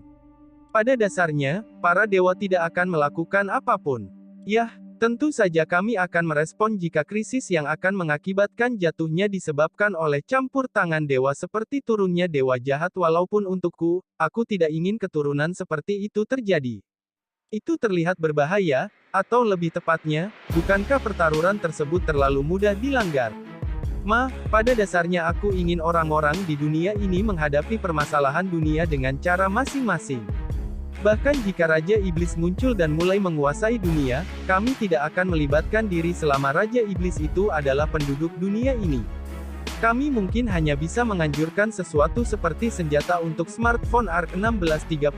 Pada dasarnya, para dewa tidak akan melakukan apapun. Yah, tentu saja kami akan merespon jika krisis yang akan mengakibatkan jatuhnya disebabkan oleh campur tangan dewa seperti turunnya dewa jahat walaupun untukku, aku tidak ingin keturunan seperti itu terjadi. Itu terlihat berbahaya, atau lebih tepatnya, bukankah pertaruhan tersebut terlalu mudah dilanggar? Pada dasarnya aku ingin orang-orang di dunia ini menghadapi permasalahan dunia dengan cara masing-masing. Bahkan jika Raja Iblis muncul dan mulai menguasai dunia, kami tidak akan melibatkan diri selama Raja Iblis itu adalah penduduk dunia ini. Kami mungkin hanya bisa menganjurkan sesuatu seperti senjata untuk smartphone ARC 1631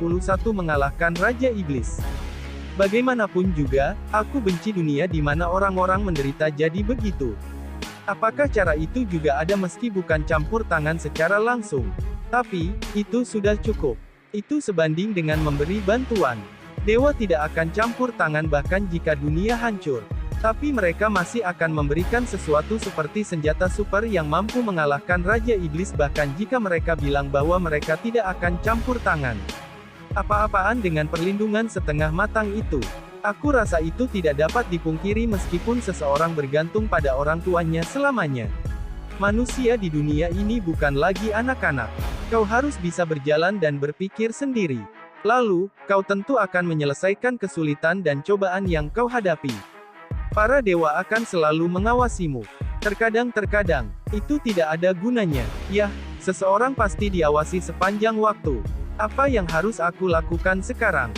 mengalahkan Raja Iblis. Bagaimanapun juga, aku benci dunia di mana orang-orang menderita jadi begitu. Apakah cara itu juga ada meski bukan campur tangan secara langsung? Tapi, itu sudah cukup. Itu sebanding dengan memberi bantuan. Dewa tidak akan campur tangan bahkan jika dunia hancur. Tapi mereka masih akan memberikan sesuatu seperti senjata super yang mampu mengalahkan Raja Iblis bahkan jika mereka bilang bahwa mereka tidak akan campur tangan. Apa-apaan dengan perlindungan setengah matang itu? Aku rasa itu tidak dapat dipungkiri meskipun seseorang bergantung pada orang tuanya selamanya. Manusia di dunia ini bukan lagi anak-anak. Kau harus bisa berjalan dan berpikir sendiri. Lalu, kau tentu akan menyelesaikan kesulitan dan cobaan yang kau hadapi. Para dewa akan selalu mengawasimu. Terkadang, itu tidak ada gunanya. Yah, seseorang pasti diawasi sepanjang waktu. Apa yang harus aku lakukan sekarang?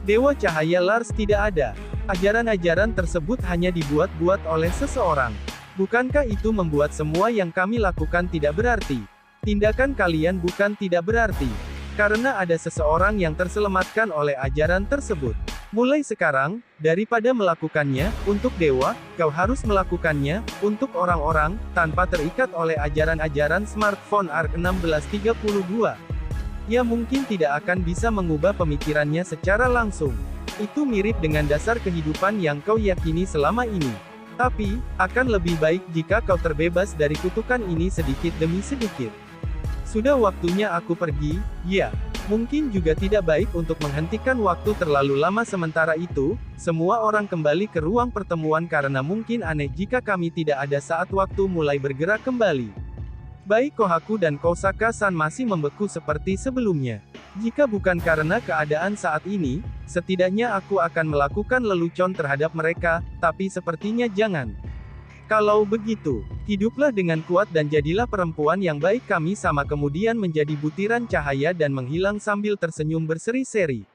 Dewa Cahaya Lars tidak ada. Ajaran-ajaran tersebut hanya dibuat-buat oleh seseorang. Bukankah itu membuat semua yang kami lakukan tidak berarti? Tindakan kalian bukan tidak berarti. Karena ada seseorang yang terselamatkan oleh ajaran tersebut. Mulai sekarang, daripada melakukannya, untuk dewa, kau harus melakukannya, untuk orang-orang, tanpa terikat oleh ajaran-ajaran smartphone ARC 1632. Ya mungkin tidak akan bisa mengubah pemikirannya secara langsung. Itu mirip dengan dasar kehidupan yang kau yakini selama ini. Tapi, akan lebih baik jika kau terbebas dari kutukan ini sedikit demi sedikit. Sudah waktunya aku pergi, ya. Mungkin juga tidak baik untuk menghentikan waktu terlalu lama sementara itu, semua orang kembali ke ruang pertemuan karena mungkin aneh jika kami tidak ada saat waktu mulai bergerak kembali. Baik Kohaku dan Kosaka-san masih membeku seperti sebelumnya. Jika bukan karena keadaan saat ini, setidaknya aku akan melakukan lelucon terhadap mereka, tapi sepertinya jangan. Kalau begitu, hiduplah dengan kuat dan jadilah perempuan yang baik. Kami sama kemudian menjadi butiran cahaya dan menghilang sambil tersenyum berseri-seri.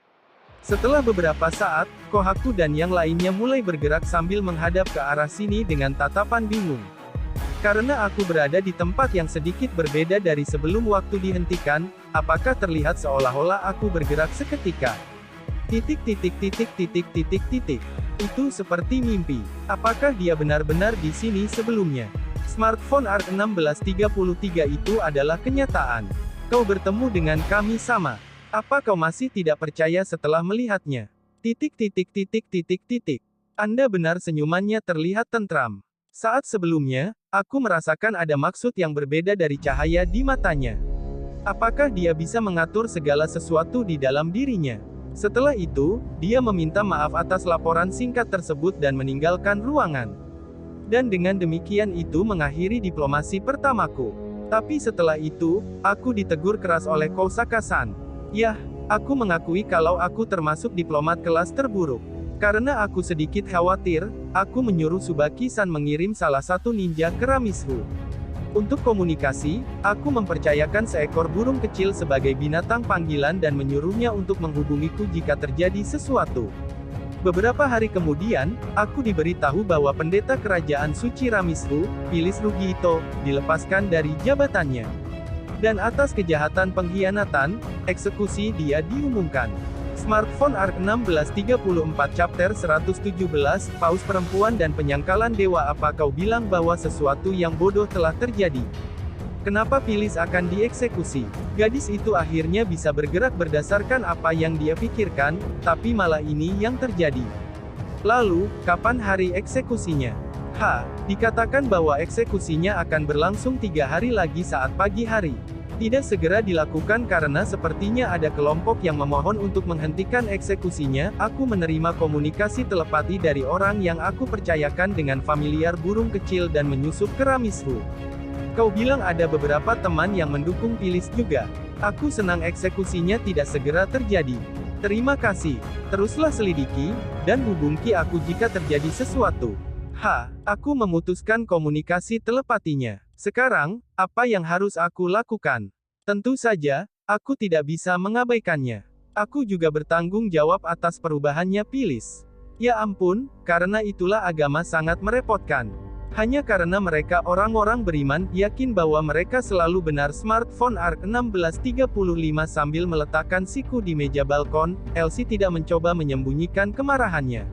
Setelah beberapa saat, Kohaku dan yang lainnya mulai bergerak sambil menghadap ke arah sini dengan tatapan bingung. Karena aku berada di tempat yang sedikit berbeda dari sebelum waktu dihentikan, apakah terlihat seolah-olah aku bergerak seketika? Titik titik titik titik titik titik. Itu seperti mimpi. Apakah dia benar-benar di sini sebelumnya? Smartphone ARC1633 itu adalah kenyataan. Kau bertemu dengan kami sama. Apa kau masih tidak percaya setelah melihatnya? Titik titik titik titik titik. Anda benar, senyumannya terlihat tentram. Saat sebelumnya, aku merasakan ada maksud yang berbeda dari cahaya di matanya. Apakah dia bisa mengatur segala sesuatu di dalam dirinya? Setelah itu, dia meminta maaf atas laporan singkat tersebut dan meninggalkan ruangan. Dan dengan demikian itu mengakhiri diplomasi pertamaku. Tapi setelah itu, aku ditegur keras oleh Kousaka-san. Yah, aku mengakui kalau aku termasuk diplomat kelas terburuk. Karena aku sedikit khawatir, aku menyuruh Tsubaki-san mengirim salah satu ninja ke Ramishu. Untuk komunikasi, aku mempercayakan seekor burung kecil sebagai binatang panggilan dan menyuruhnya untuk menghubungiku jika terjadi sesuatu. Beberapa hari kemudian, aku diberitahu bahwa pendeta kerajaan suci Ramishu, Phyllis Rugito, dilepaskan dari jabatannya. Dan atas kejahatan pengkhianatan, eksekusi dia diumumkan. Smartphone ARC1634 Chapter 117, Paus Perempuan dan Penyangkalan Dewa. Apa kau bilang bahwa sesuatu yang bodoh telah terjadi? Kenapa Phyllis akan dieksekusi? Gadis itu akhirnya bisa bergerak berdasarkan apa yang dia pikirkan, tapi malah ini yang terjadi. Lalu, kapan hari eksekusinya? Dikatakan bahwa eksekusinya akan berlangsung 3 hari lagi saat pagi hari. Tidak segera dilakukan karena sepertinya ada kelompok yang memohon untuk menghentikan eksekusinya. Aku menerima komunikasi telepati dari orang yang aku percayakan dengan familiar burung kecil dan menyusup ke Ramishu. Kau bilang ada beberapa teman yang mendukung Phyllis juga. Aku senang eksekusinya tidak segera terjadi. Terima kasih. Teruslah selidiki, dan hubungi aku jika terjadi sesuatu. Aku memutuskan komunikasi telepatinya. Sekarang, apa yang harus aku lakukan? Tentu saja, aku tidak bisa mengabaikannya. Aku juga bertanggung jawab atas perubahannya Phyllis. Ya ampun, karena itulah agama sangat merepotkan. Hanya karena mereka orang-orang beriman, yakin bahwa mereka selalu benar. Smartphone ARC1635 sambil meletakkan siku di meja balkon, Elsie tidak mencoba menyembunyikan kemarahannya.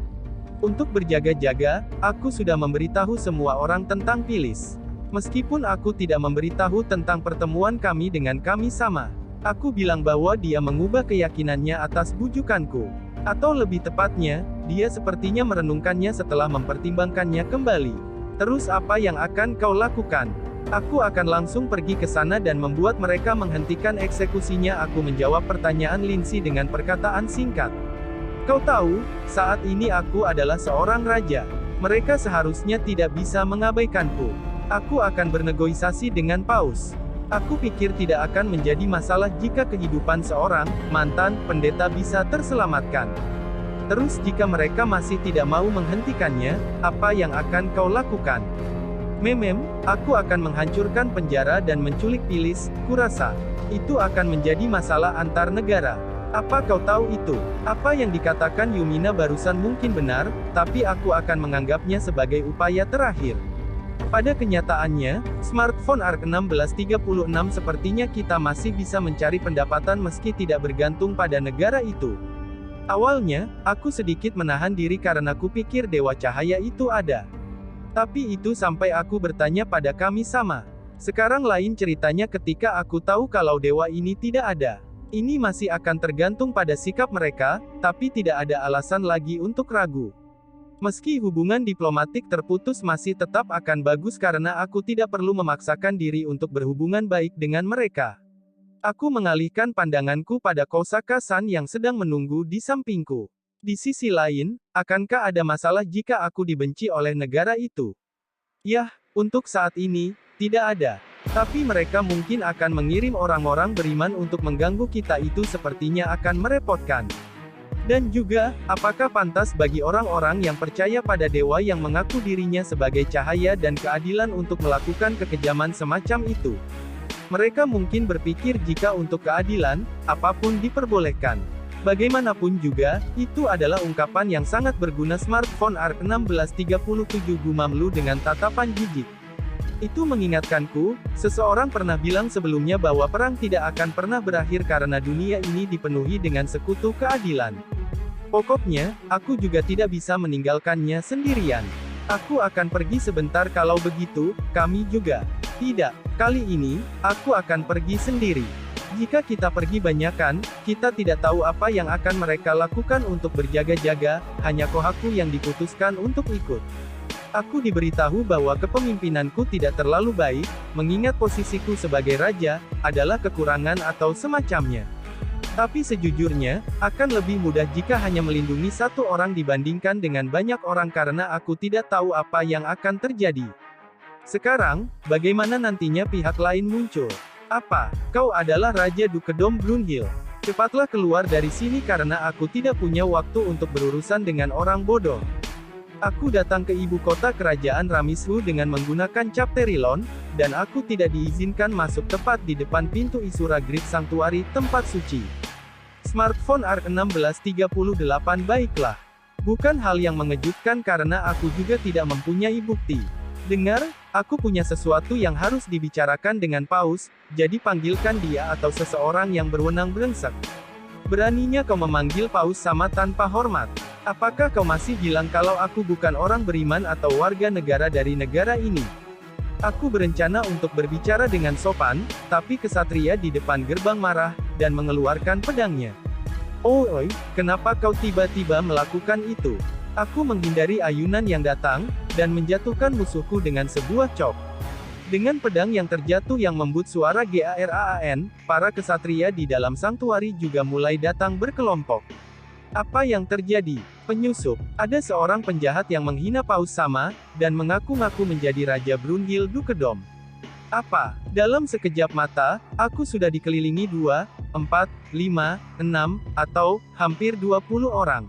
Untuk berjaga-jaga, aku sudah memberitahu semua orang tentang Phyllis. Meskipun aku tidak memberitahu tentang pertemuan kami dengan kami sama. Aku bilang bahwa dia mengubah keyakinannya atas bujukanku. Atau lebih tepatnya, dia sepertinya merenungkannya setelah mempertimbangkannya kembali. Terus apa yang akan kau lakukan? Aku akan langsung pergi ke sana dan membuat mereka menghentikan eksekusinya. Aku menjawab pertanyaan Lindsay dengan perkataan singkat. Kau tahu, saat ini aku adalah seorang raja. Mereka seharusnya tidak bisa mengabaikanku. Aku akan bernegosiasi dengan Paus. Aku pikir tidak akan menjadi masalah jika kehidupan seorang mantan pendeta bisa terselamatkan. Terus jika mereka masih tidak mau menghentikannya, apa yang akan kau lakukan? Aku akan menghancurkan penjara dan menculik Phyllis. Kurasa itu akan menjadi masalah antar negara. Apa kau tahu itu? Apa yang dikatakan Yumina barusan mungkin benar, tapi aku akan menganggapnya sebagai upaya terakhir. Pada kenyataannya, smartphone ARC1636 sepertinya kita masih bisa mencari pendapatan meski tidak bergantung pada negara itu. Awalnya, aku sedikit menahan diri karena kupikir dewa cahaya itu ada. Tapi itu sampai aku bertanya pada kami sama. Sekarang lain ceritanya ketika aku tahu kalau dewa ini tidak ada. Ini masih akan tergantung pada sikap mereka, tapi tidak ada alasan lagi untuk ragu. Meski hubungan diplomatik terputus masih tetap akan bagus karena aku tidak perlu memaksakan diri untuk berhubungan baik dengan mereka. Aku mengalihkan pandanganku pada Kousaka-san yang sedang menunggu di sampingku. Di sisi lain, akankah ada masalah jika aku dibenci oleh negara itu? Yah, untuk saat ini, tidak ada. Tapi mereka mungkin akan mengirim orang-orang beriman untuk mengganggu kita, itu sepertinya akan merepotkan. Dan juga, apakah pantas bagi orang-orang yang percaya pada dewa yang mengaku dirinya sebagai cahaya dan keadilan untuk melakukan kekejaman semacam itu? Mereka mungkin berpikir jika untuk keadilan, apapun diperbolehkan. Bagaimanapun juga, itu adalah ungkapan yang sangat berguna. Smartphone ARC 1637 gumam Lu dengan tatapan jijik. Itu mengingatkanku, seseorang pernah bilang sebelumnya bahwa perang tidak akan pernah berakhir karena dunia ini dipenuhi dengan sekutu keadilan. Pokoknya, aku juga tidak bisa meninggalkannya sendirian. Aku akan pergi sebentar. Kalau begitu, kami juga. Tidak, kali ini, aku akan pergi sendiri. Jika kita pergi banyakan, kita tidak tahu apa yang akan mereka lakukan untuk berjaga-jaga, hanya Kohaku yang diputuskan untuk ikut. Aku diberitahu bahwa kepemimpinanku tidak terlalu baik, mengingat posisiku sebagai raja, adalah kekurangan atau semacamnya. Tapi sejujurnya, akan lebih mudah jika hanya melindungi satu orang dibandingkan dengan banyak orang karena aku tidak tahu apa yang akan terjadi. Sekarang, bagaimana nantinya pihak lain muncul? Apa? Kau adalah Raja Dukedom Brunhild. Cepatlah keluar dari sini karena aku tidak punya waktu untuk berurusan dengan orang bodoh. Aku datang ke ibu kota kerajaan Ramishu dengan menggunakan Chapterilon, dan aku tidak diizinkan masuk tepat di depan pintu Isura Great Sanctuary, tempat suci. Smartphone ARC 1638. Baiklah. Bukan hal yang mengejutkan karena aku juga tidak mempunyai bukti. Dengar, aku punya sesuatu yang harus dibicarakan dengan Paus, jadi panggilkan dia atau seseorang yang berwenang brengsek. Beraninya kau memanggil Paus sama tanpa hormat? Apakah kau masih bilang kalau aku bukan orang beriman atau warga negara dari negara ini? Aku berencana untuk berbicara dengan sopan, tapi kesatria di depan gerbang marah, dan mengeluarkan pedangnya. Oi, kenapa kau tiba-tiba melakukan itu? Aku menghindari ayunan yang datang, dan menjatuhkan musuhku dengan sebuah chop. Dengan pedang yang terjatuh yang membuat suara GARAAN, para kesatria di dalam sanktuari juga mulai datang berkelompok. Apa yang terjadi? Penyusup. Ada seorang penjahat yang menghina Paus sama, dan mengaku-ngaku menjadi Raja Brunhild Dukedom. Apa? Dalam sekejap mata, aku sudah dikelilingi 2, 4, 5, 6, atau, hampir 20 orang.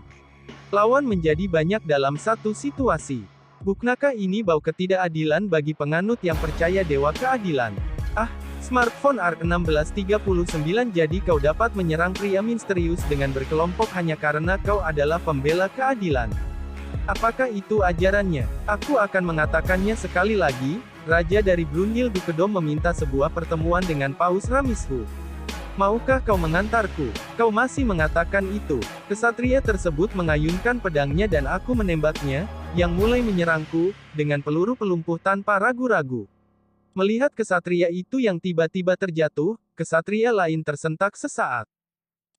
Lawan menjadi banyak dalam satu situasi. Bukanlah ini bau ketidakadilan bagi penganut yang percaya dewa keadilan? Smartphone ARC 1639. Jadi kau dapat menyerang pria misterius dengan berkelompok hanya karena kau adalah pembela keadilan. Apakah itu ajarannya? Aku akan mengatakannya sekali lagi, Raja dari Brunhild Dukedom meminta sebuah pertemuan dengan Paus Ramishu. Maukah kau mengantarku? Kau masih mengatakan itu. Kesatria tersebut mengayunkan pedangnya dan aku menembaknya, yang mulai menyerangku, dengan peluru pelumpuh tanpa ragu-ragu. Melihat kesatria itu yang tiba-tiba terjatuh, kesatria lain tersentak sesaat.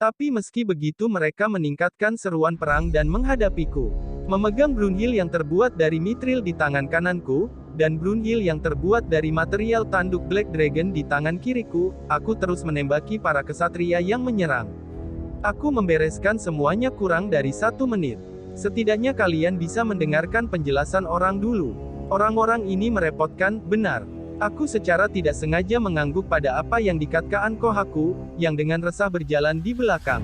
Tapi meski begitu mereka meningkatkan seruan perang dan menghadapiku. Memegang Brunhild yang terbuat dari mithril di tangan kananku, dan Brunhild yang terbuat dari material tanduk Black Dragon di tangan kiriku, aku terus menembaki para kesatria yang menyerang. Aku membereskan semuanya kurang dari 1 menit. Setidaknya kalian bisa mendengarkan penjelasan orang dulu. Orang-orang ini merepotkan, benar. Aku secara tidak sengaja mengangguk pada apa yang dikatakan Kohaku, yang dengan resah berjalan di belakang.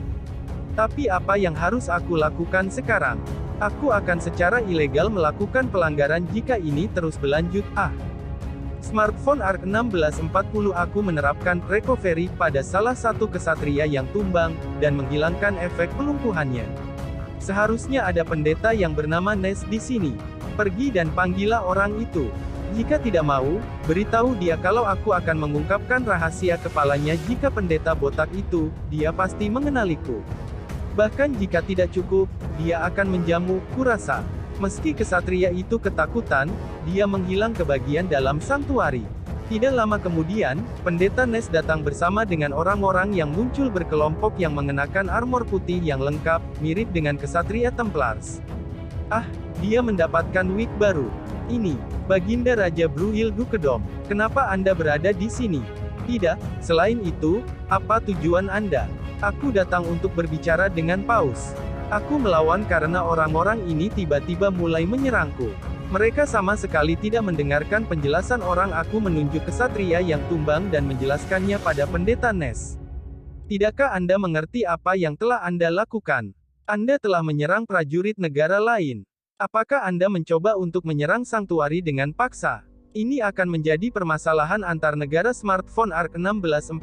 Tapi apa yang harus aku lakukan sekarang? Aku akan secara ilegal melakukan pelanggaran jika ini terus berlanjut. Smartphone ARC 1640. Aku menerapkan recovery pada salah satu kesatria yang tumbang, dan menghilangkan efek pelumpuhannya. Seharusnya ada pendeta yang bernama Nes di sini. Pergi dan panggillah orang itu. Jika tidak mau, beritahu dia kalau aku akan mengungkapkan rahasia kepalanya. Jika pendeta botak itu, dia pasti mengenaliku. Bahkan jika tidak cukup, dia akan menjamu, kurasa. Meski kesatria itu ketakutan, dia menghilang ke bagian dalam sanktuari. Tidak lama kemudian, pendeta Nes datang bersama dengan orang-orang yang muncul berkelompok yang mengenakan armor putih yang lengkap, mirip dengan kesatria Templars. Dia mendapatkan wig baru. Ini, Baginda Raja Brunhild Dukedom. Kenapa Anda berada di sini? Tidak, selain itu, apa tujuan Anda? Aku datang untuk berbicara dengan Paus. Aku melawan karena orang-orang ini tiba-tiba mulai menyerangku. Mereka sama sekali tidak mendengarkan penjelasan orang. Aku menunjuk kesatria yang tumbang dan menjelaskannya pada pendeta Nes. Tidakkah Anda mengerti apa yang telah Anda lakukan? Anda telah menyerang prajurit negara lain. Apakah Anda mencoba untuk menyerang Sanctuary dengan paksa? Ini akan menjadi permasalahan antar negara. Smartphone ARK 1641.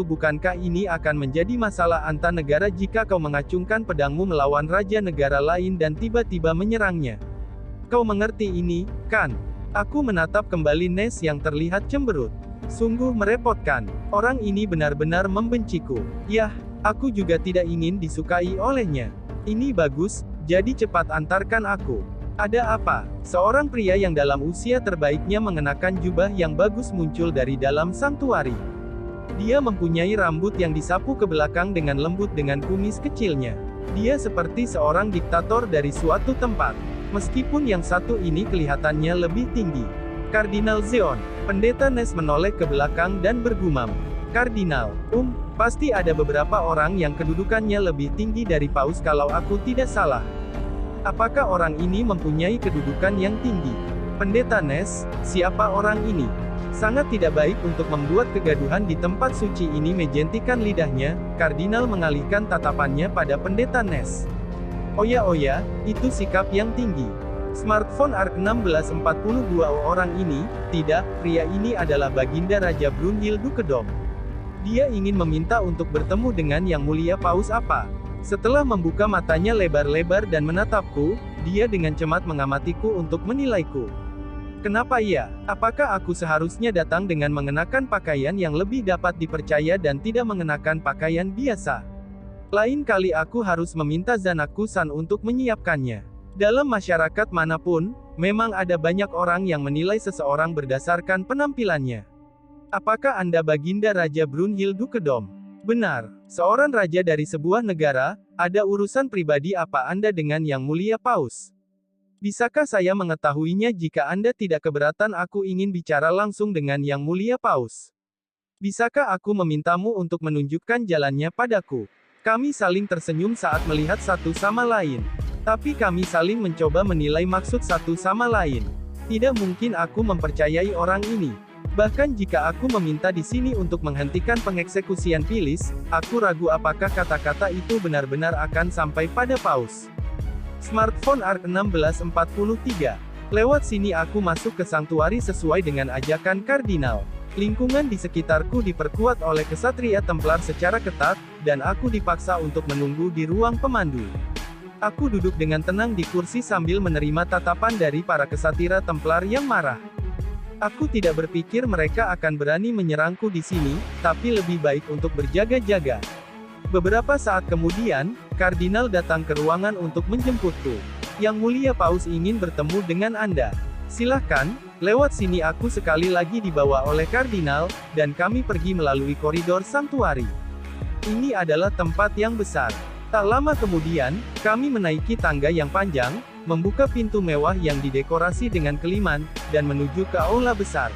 Bukankah ini akan menjadi masalah antar negara jika kau mengacungkan pedangmu melawan raja negara lain dan tiba-tiba menyerangnya? Kau mengerti ini, kan? Aku menatap kembali Nes yang terlihat cemberut. Sungguh merepotkan. Orang ini benar-benar membenciku. Yah, aku juga tidak ingin disukai olehnya. Ini bagus, jadi cepat antarkan aku. Ada apa? Seorang pria yang dalam usia terbaiknya mengenakan jubah yang bagus muncul dari dalam Sanctuary. Dia mempunyai rambut yang disapu ke belakang dengan lembut dengan kumis kecilnya. Dia seperti seorang diktator dari suatu tempat. Meskipun yang satu ini kelihatannya lebih tinggi. Kardinal Zeon. Pendeta Nes menoleh ke belakang dan bergumam. Kardinal, pasti ada beberapa orang yang kedudukannya lebih tinggi dari Paus kalau aku tidak salah. Apakah orang ini mempunyai kedudukan yang tinggi? Pendeta Nes, siapa orang ini? Sangat tidak baik untuk membuat kegaduhan di tempat suci ini. Menjentikan lidahnya, Kardinal mengalihkan tatapannya pada pendeta Nes. Oya, itu sikap yang tinggi. Smartphone ARK 1642. Orang ini, tidak, pria ini adalah Baginda Raja Brunhild Dukedom. Dia ingin meminta untuk bertemu dengan Yang Mulia Paus. Apa? Setelah membuka matanya lebar-lebar dan menatapku, dia dengan cermat mengamatiku untuk menilaiku. Kenapa ya? Apakah aku seharusnya datang dengan mengenakan pakaian yang lebih dapat dipercaya dan tidak mengenakan pakaian biasa? Lain kali aku harus meminta Zanaku-san untuk menyiapkannya. Dalam masyarakat manapun, memang ada banyak orang yang menilai seseorang berdasarkan penampilannya. Apakah Anda Baginda Raja Brunhild Dukedom? Benar, seorang raja dari sebuah negara. Ada urusan pribadi apa Anda dengan Yang Mulia Paus? Bisakah saya mengetahuinya jika Anda tidak keberatan? Aku ingin bicara langsung dengan Yang Mulia Paus. Bisakah aku memintamu untuk menunjukkan jalannya padaku? Kami saling tersenyum saat melihat satu sama lain. Tapi kami saling mencoba menilai maksud satu sama lain. Tidak mungkin aku mempercayai orang ini. Bahkan jika aku meminta di sini untuk menghentikan pengeksekusian Phyllis, aku ragu apakah kata-kata itu benar-benar akan sampai pada Paus. Smartphone ARK 1643. Lewat sini aku masuk ke Sanctuary sesuai dengan ajakan Kardinal. Lingkungan di sekitarku diperkuat oleh kesatria Templar secara ketat, dan aku dipaksa untuk menunggu di ruang pemandu. Aku duduk dengan tenang di kursi sambil menerima tatapan dari para kesatria Templar yang marah. Aku tidak berpikir mereka akan berani menyerangku di sini, tapi lebih baik untuk berjaga-jaga. Beberapa saat kemudian, Kardinal datang ke ruangan untuk menjemputku. Yang Mulia Paus ingin bertemu dengan Anda. Silahkan, lewat sini. Aku sekali lagi dibawa oleh Kardinal, dan kami pergi melalui koridor Sanctuary. Ini adalah tempat yang besar. Tak lama kemudian, kami menaiki tangga yang panjang, membuka pintu mewah yang didekorasi dengan keliman, dan menuju ke aula besar.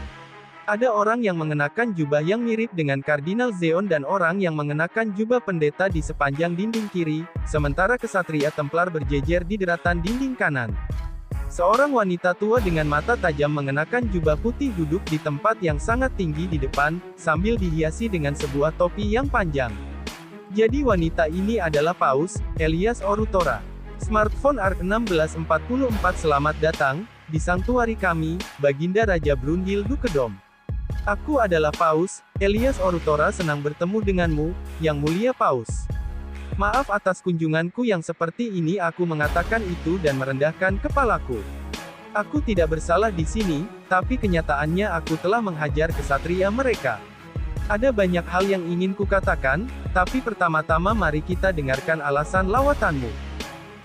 Ada orang yang mengenakan jubah yang mirip dengan Kardinal Zeon dan orang yang mengenakan jubah pendeta di sepanjang dinding kiri, sementara kesatria Templar berjejer di deratan dinding kanan. Seorang wanita tua dengan mata tajam mengenakan jubah putih duduk di tempat yang sangat tinggi di depan, sambil dihiasi dengan sebuah topi yang panjang. Jadi wanita ini adalah Paus Elias Orutora. Smartphone ARK 1644. Selamat datang di Sanctuary kami, Baginda Raja Brunhild Dukedom. Aku adalah Paus Elias Orutora. Senang bertemu denganmu, Yang Mulia Paus. Maaf atas kunjunganku yang seperti ini. Aku mengatakan itu dan merendahkan kepalaku. Aku tidak bersalah di sini, tapi kenyataannya aku telah menghajar kesatria mereka. Ada banyak hal yang ingin kukatakan, tapi pertama-tama mari kita dengarkan alasan lawatanmu.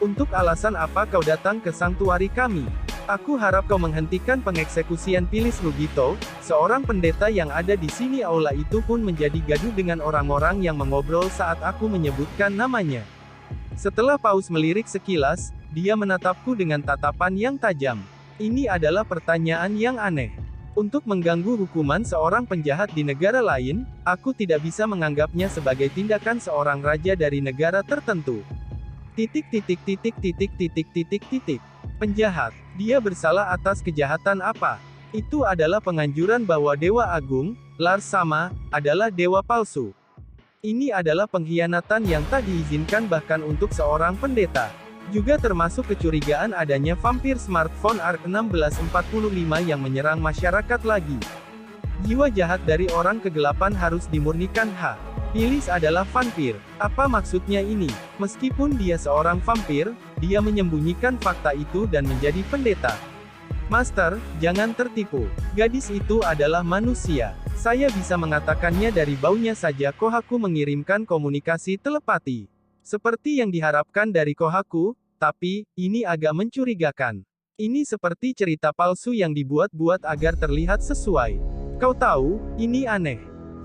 Untuk alasan apa kau datang ke Sanctuary kami? Aku harap kau menghentikan pengeksekusian Phyllis Rugito, seorang pendeta yang ada di sini. Aula itu pun menjadi gaduh dengan orang-orang yang mengobrol saat aku menyebutkan namanya. Setelah Paus melirik sekilas, dia menatapku dengan tatapan yang tajam. Ini adalah pertanyaan yang aneh. Untuk mengganggu hukuman seorang penjahat di negara lain, aku tidak bisa menganggapnya sebagai tindakan seorang raja dari negara tertentu. Penjahat. Dia bersalah atas kejahatan apa? Itu adalah penganjuran bahwa Dewa Agung, Lars Sama, adalah dewa palsu. Ini adalah pengkhianatan yang tak diizinkan bahkan untuk seorang pendeta. Juga termasuk kecurigaan adanya vampir smartphone ARK-1645 yang menyerang masyarakat lagi. Jiwa jahat dari orang kegelapan harus dimurnikan. Phyllis adalah vampir. Apa maksudnya ini? Meskipun dia seorang vampir, dia menyembunyikan fakta itu dan menjadi pendeta. Master, jangan tertipu. Gadis itu adalah manusia. Saya bisa mengatakannya dari baunya saja. Kohaku mengirimkan komunikasi telepati. Seperti yang diharapkan dari Kohaku, tapi, ini agak mencurigakan. Ini seperti cerita palsu yang dibuat-buat agar terlihat sesuai. Kau tahu, ini aneh.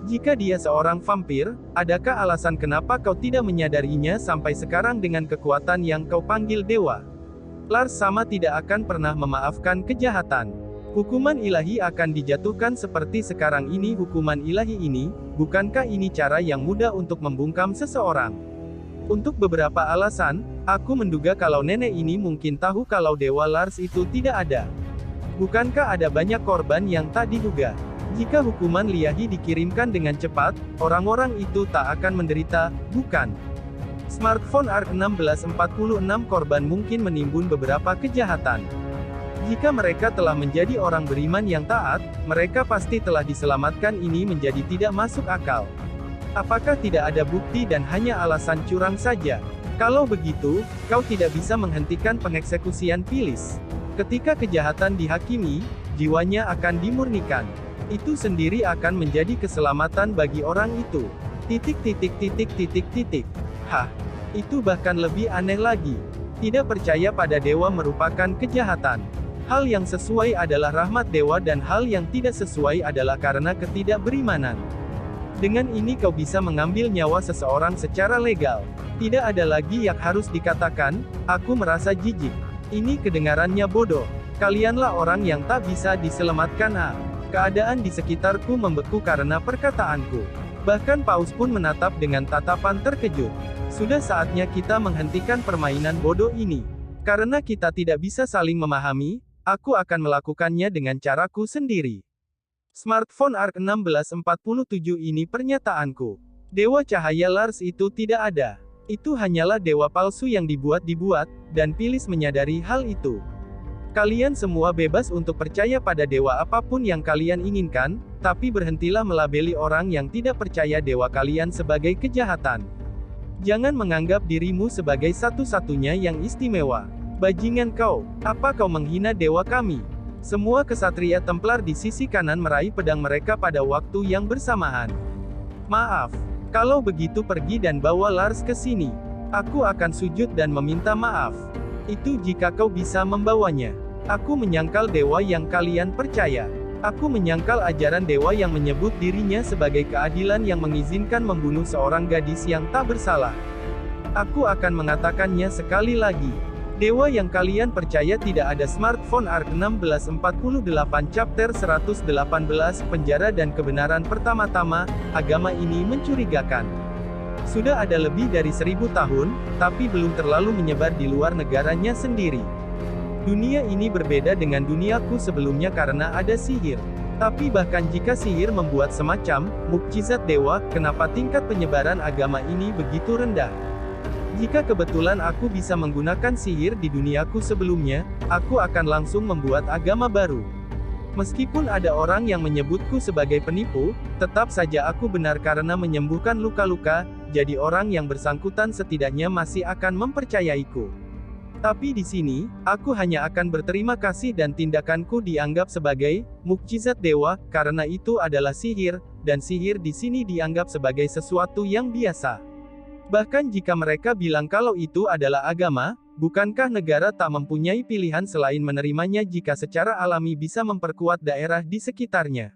Jika dia seorang vampir, adakah alasan kenapa kau tidak menyadarinya sampai sekarang dengan kekuatan yang kau panggil dewa? Lars Sama tidak akan pernah memaafkan kejahatan. Hukuman ilahi akan dijatuhkan seperti sekarang ini. Hukuman ilahi ini, bukankah ini cara yang mudah untuk membungkam seseorang? Untuk beberapa alasan, aku menduga kalau nenek ini mungkin tahu kalau Dewa Lars itu tidak ada. Bukankah ada banyak korban yang tak diduga? Jika hukuman ilahi dikirimkan dengan cepat, orang-orang itu tak akan menderita, bukan? Smartphone ARK-1646 korban mungkin menimbun beberapa kejahatan. Jika mereka telah menjadi orang beriman yang taat, mereka pasti telah diselamatkan. Ini menjadi tidak masuk akal. Apakah tidak ada bukti dan hanya alasan curang saja? Kalau begitu, kau tidak bisa menghentikan pengeksekusian Phyllis. Ketika kejahatan dihakimi, jiwanya akan dimurnikan. Itu sendiri akan menjadi keselamatan bagi orang itu. Itu bahkan lebih aneh lagi. Tidak percaya pada dewa merupakan kejahatan. Hal yang sesuai adalah rahmat dewa dan hal yang tidak sesuai adalah karena ketidakberimanan. Dengan ini kau bisa mengambil nyawa seseorang secara legal. Tidak ada lagi yang harus dikatakan, aku merasa jijik. Ini kedengarannya bodoh. Kalianlah orang yang tak bisa diselamatkan. Keadaan di sekitarku membeku karena perkataanku. Bahkan Paus pun menatap dengan tatapan terkejut. Sudah saatnya kita menghentikan permainan bodoh ini. Karena kita tidak bisa saling memahami, aku akan melakukannya dengan caraku sendiri. Smartphone ARK-1647 ini pernyataanku. Dewa cahaya Lars itu tidak ada. Itu hanyalah dewa palsu yang dibuat-dibuat, dan Phyllis menyadari hal itu. Kalian semua bebas untuk percaya pada dewa apapun yang kalian inginkan, tapi berhentilah melabeli orang yang tidak percaya dewa kalian sebagai kejahatan. Jangan menganggap dirimu sebagai satu-satunya yang istimewa. Bajingan kau, apa kau menghina dewa kami? Semua kesatria Templar di sisi kanan meraih pedang mereka pada waktu yang bersamaan. Maaf. Kalau begitu pergi dan bawa Lars ke sini. Aku akan sujud dan meminta maaf. Itu jika kau bisa membawanya. Aku menyangkal dewa yang kalian percaya. Aku menyangkal ajaran dewa yang menyebut dirinya sebagai keadilan yang mengizinkan membunuh seorang gadis yang tak bersalah. Aku akan mengatakannya sekali lagi. Dewa yang kalian percaya tidak ada. Smartphone ARK-1648 Chapter 118 Penjara dan Kebenaran. Pertama-tama, agama ini mencurigakan. Sudah ada lebih dari 1000 tahun, tapi belum terlalu menyebar di luar negaranya sendiri. Dunia ini berbeda dengan duniaku sebelumnya karena ada sihir. Tapi bahkan jika sihir membuat semacam mukjizat dewa, kenapa tingkat penyebaran agama ini begitu rendah? Jika kebetulan aku bisa menggunakan sihir di duniaku sebelumnya, aku akan langsung membuat agama baru. Meskipun ada orang yang menyebutku sebagai penipu, tetap saja aku benar karena menyembuhkan luka-luka, jadi orang yang bersangkutan setidaknya masih akan mempercayaiku. Tapi di sini, aku hanya akan berterima kasih dan tindakanku dianggap sebagai mukjizat dewa, karena itu adalah sihir, dan sihir di sini dianggap sebagai sesuatu yang biasa. Bahkan jika mereka bilang kalau itu adalah agama, bukankah negara tak mempunyai pilihan selain menerimanya jika secara alami bisa memperkuat daerah di sekitarnya?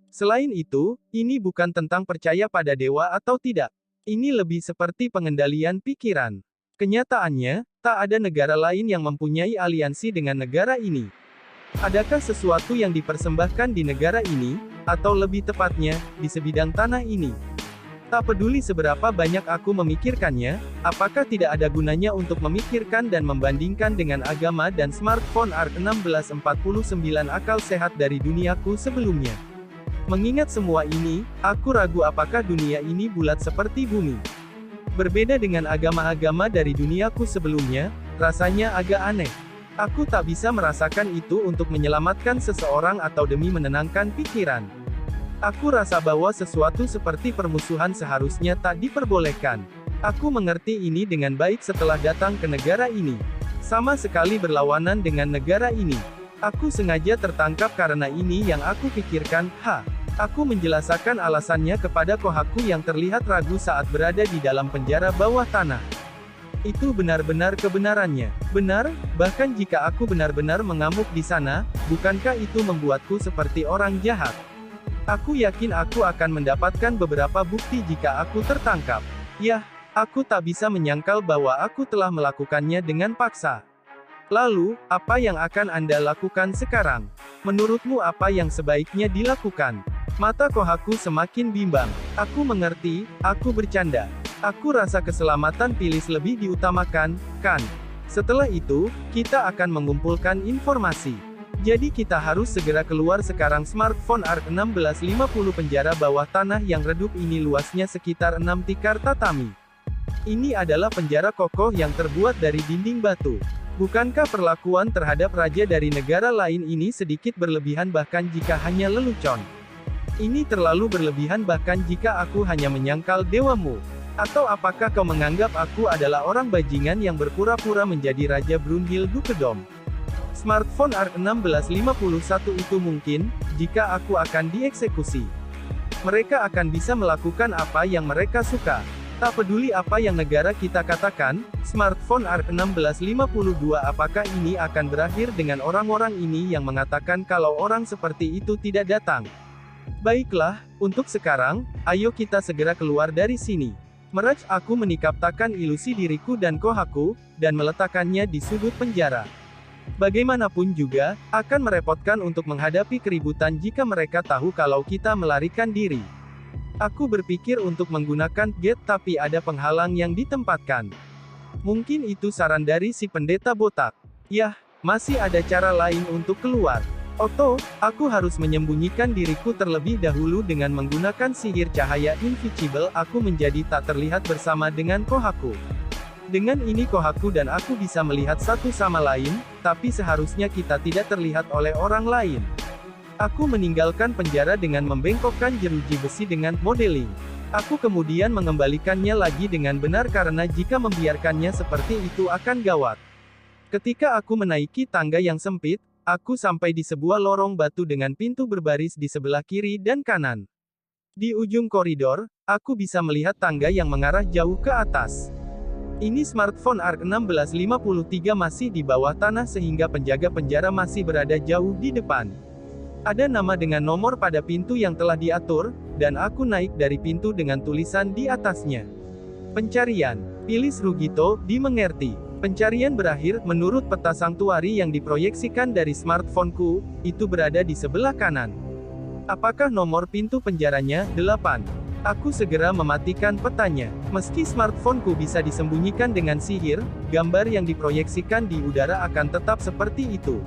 Selain itu, ini bukan tentang percaya pada dewa atau tidak. Ini lebih seperti pengendalian pikiran. Kenyataannya, tak ada negara lain yang mempunyai aliansi dengan negara ini. Adakah sesuatu yang dipersembahkan di negara ini, atau lebih tepatnya, di sebidang tanah ini? Tak peduli seberapa banyak aku memikirkannya, apakah tidak ada gunanya untuk memikirkan dan membandingkan dengan agama dan smartphone ARK 1649 akal sehat dari duniaku sebelumnya. Mengingat semua ini, aku ragu apakah dunia ini bulat seperti bumi. Berbeda dengan agama-agama dari duniaku sebelumnya, rasanya agak aneh. Aku tak bisa merasakan itu untuk menyelamatkan seseorang atau demi menenangkan pikiran. Aku rasa bahwa sesuatu seperti permusuhan seharusnya tak diperbolehkan. Aku mengerti ini dengan baik setelah datang ke negara ini. Sama sekali berlawanan dengan negara ini. Aku sengaja tertangkap karena ini yang aku pikirkan. Aku menjelaskan alasannya kepada Kohaku yang terlihat ragu saat berada di dalam penjara bawah tanah. Itu benar-benar kebenarannya. Benar, bahkan jika aku benar-benar mengamuk di sana, bukankah itu membuatku seperti orang jahat? Aku yakin aku akan mendapatkan beberapa bukti jika aku tertangkap. Yah, aku tak bisa menyangkal bahwa aku telah melakukannya dengan paksa. Lalu, apa yang akan Anda lakukan sekarang? Menurutmu apa yang sebaiknya dilakukan? Mata Kohaku semakin bimbang. Aku mengerti, aku bercanda. Aku rasa keselamatan Phyllis lebih diutamakan, kan? Setelah itu, kita akan mengumpulkan informasi. Jadi kita harus segera keluar sekarang. Smartphone ARK 1650 penjara bawah tanah yang redup ini luasnya sekitar 6 tikar tatami. Ini adalah penjara kokoh yang terbuat dari dinding batu. Bukankah perlakuan terhadap raja dari negara lain ini sedikit berlebihan bahkan jika hanya lelucon? Ini terlalu berlebihan bahkan jika aku hanya menyangkal dewamu. Atau apakah kau menganggap aku adalah orang bajingan yang berpura-pura menjadi Raja Brundil Dukedom? Smartphone ARK 1651 itu mungkin, jika aku akan dieksekusi. Mereka akan bisa melakukan apa yang mereka suka. Tak peduli apa yang negara kita katakan, smartphone ARK 1652 apakah ini akan berakhir dengan orang-orang ini yang mengatakan kalau orang seperti itu tidak datang. Baiklah, untuk sekarang, ayo kita segera keluar dari sini. Meraj aku menikaptakan ilusi diriku dan Kohaku, dan meletakkannya di sudut penjara. Bagaimanapun juga, akan merepotkan untuk menghadapi keributan jika mereka tahu kalau kita melarikan diri. Aku berpikir untuk menggunakan gate tapi ada penghalang yang ditempatkan. Mungkin itu saran dari si pendeta botak. Yah, masih ada cara lain untuk keluar. Otto, aku harus menyembunyikan diriku terlebih dahulu dengan menggunakan sihir cahaya invisible. Aku menjadi tak terlihat bersama dengan Kohaku. Dengan ini Kohaku dan aku bisa melihat satu sama lain, tapi seharusnya kita tidak terlihat oleh orang lain. Aku meninggalkan penjara dengan membengkokkan jeruji besi dengan modeling. Aku kemudian mengembalikannya lagi dengan benar karena jika membiarkannya seperti itu akan gawat. Ketika aku menaiki tangga yang sempit, aku sampai di sebuah lorong batu dengan pintu berbaris di sebelah kiri dan kanan. Di ujung koridor, aku bisa melihat tangga yang mengarah jauh ke atas. Ini smartphone ARK 1653 masih di bawah tanah sehingga penjaga penjara masih berada jauh di depan. Ada nama dengan nomor pada pintu yang telah diatur, dan aku naik dari pintu dengan tulisan di atasnya. Pencarian. Phyllis Rugito, dimengerti. Pencarian berakhir, menurut peta sanktuari yang diproyeksikan dari smartphoneku, itu berada di sebelah kanan. Apakah nomor pintu penjaranya? 8. Aku segera mematikan petanya. Meski smartphoneku bisa disembunyikan dengan sihir, gambar yang diproyeksikan di udara akan tetap seperti itu.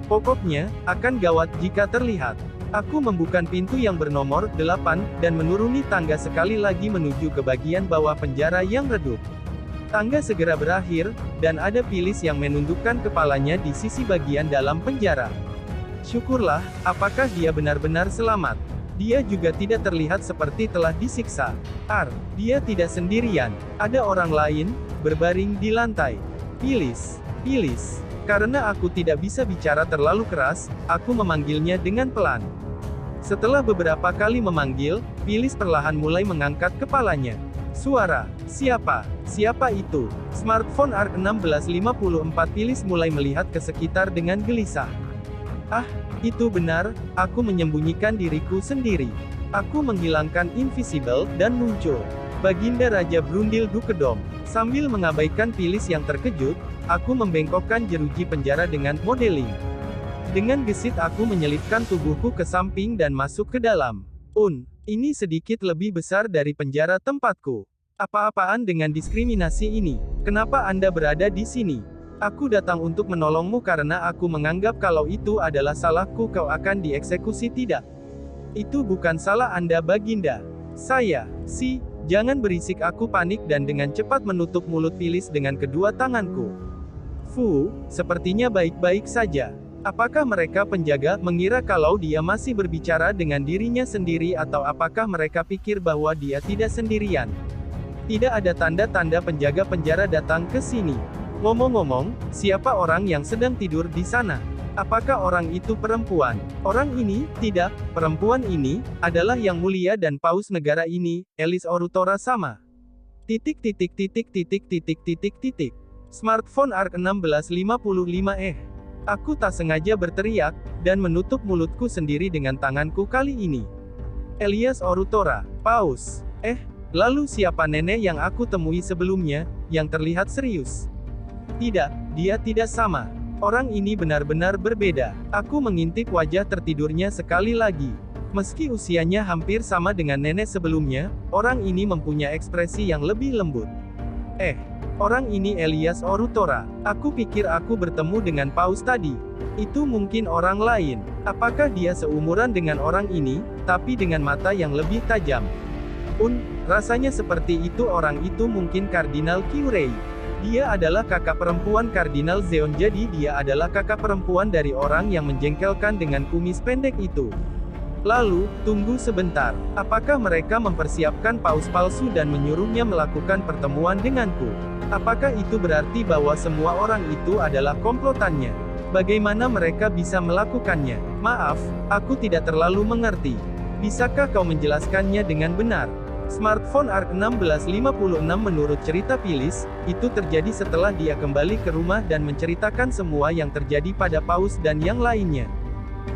Pokoknya, akan gawat jika terlihat. Aku membuka pintu yang bernomor 8, dan menuruni tangga sekali lagi menuju ke bagian bawah penjara yang redup. Tangga segera berakhir, dan ada Phyllis yang menundukkan kepalanya di sisi bagian dalam penjara. Syukurlah, apakah dia benar-benar selamat? Dia juga tidak terlihat seperti telah disiksa. Dia tidak sendirian. Ada orang lain, berbaring di lantai. Phyllis. Karena aku tidak bisa bicara terlalu keras, aku memanggilnya dengan pelan. Setelah beberapa kali memanggil, Phyllis perlahan mulai mengangkat kepalanya. Suara. Siapa? Siapa itu? Smartphone ARK 1654. Phyllis mulai melihat ke sekitar dengan gelisah. Itu benar, aku menyembunyikan diriku sendiri. Aku menghilangkan invisible, dan muncul. Baginda Raja Brundil Dukedom. Sambil mengabaikan Phyllis yang terkejut, aku membengkokkan jeruji penjara dengan modeling. Dengan gesit aku menyelipkan tubuhku ke samping dan masuk ke dalam. Ini sedikit lebih besar dari penjara tempatku. Apa-apaan dengan diskriminasi ini? Kenapa Anda berada di sini? Aku datang untuk menolongmu karena aku menganggap kalau itu adalah salahku kau akan dieksekusi tidak. Itu bukan salah Anda Baginda. Jangan berisik aku panik dan dengan cepat menutup mulut Phyllis dengan kedua tanganku. Sepertinya baik-baik saja. Apakah mereka penjaga mengira kalau dia masih berbicara dengan dirinya sendiri atau apakah mereka pikir bahwa dia tidak sendirian? Tidak ada tanda-tanda penjaga penjara datang ke sini. Ngomong-ngomong, siapa orang yang sedang tidur di sana? Apakah orang itu perempuan? Orang ini, tidak, perempuan ini, adalah yang mulia dan paus negara ini, Elis Orutora sama. Smartphone ARC 1655 Aku tak sengaja berteriak, dan menutup mulutku sendiri dengan tanganku kali ini. Elias Orutora, paus. Lalu siapa nenek yang aku temui sebelumnya, yang terlihat serius? Tidak, dia tidak sama. Orang ini benar-benar berbeda. Aku mengintip wajah tertidurnya sekali lagi. Meski usianya hampir sama dengan nenek sebelumnya, orang ini mempunyai ekspresi yang lebih lembut. Orang ini Elias Orutora. Aku pikir aku bertemu dengan paus tadi. Itu mungkin orang lain. Apakah dia seumuran dengan orang ini, tapi dengan mata yang lebih tajam? Rasanya seperti itu. Orang itu mungkin Kardinal Kyurei. Dia adalah kakak perempuan Kardinal Zeon, jadi dia adalah kakak perempuan dari orang yang menjengkelkan dengan kumis pendek itu. Lalu, tunggu sebentar. Apakah mereka mempersiapkan paus palsu dan menyuruhnya melakukan pertemuan denganku? Apakah itu berarti bahwa semua orang itu adalah komplotannya? Bagaimana mereka bisa melakukannya? Maaf, aku tidak terlalu mengerti. Bisakah kau menjelaskannya dengan benar? Smartphone ARC 1656 menurut cerita Phyllis, itu terjadi setelah dia kembali ke rumah dan menceritakan semua yang terjadi pada paus dan yang lainnya.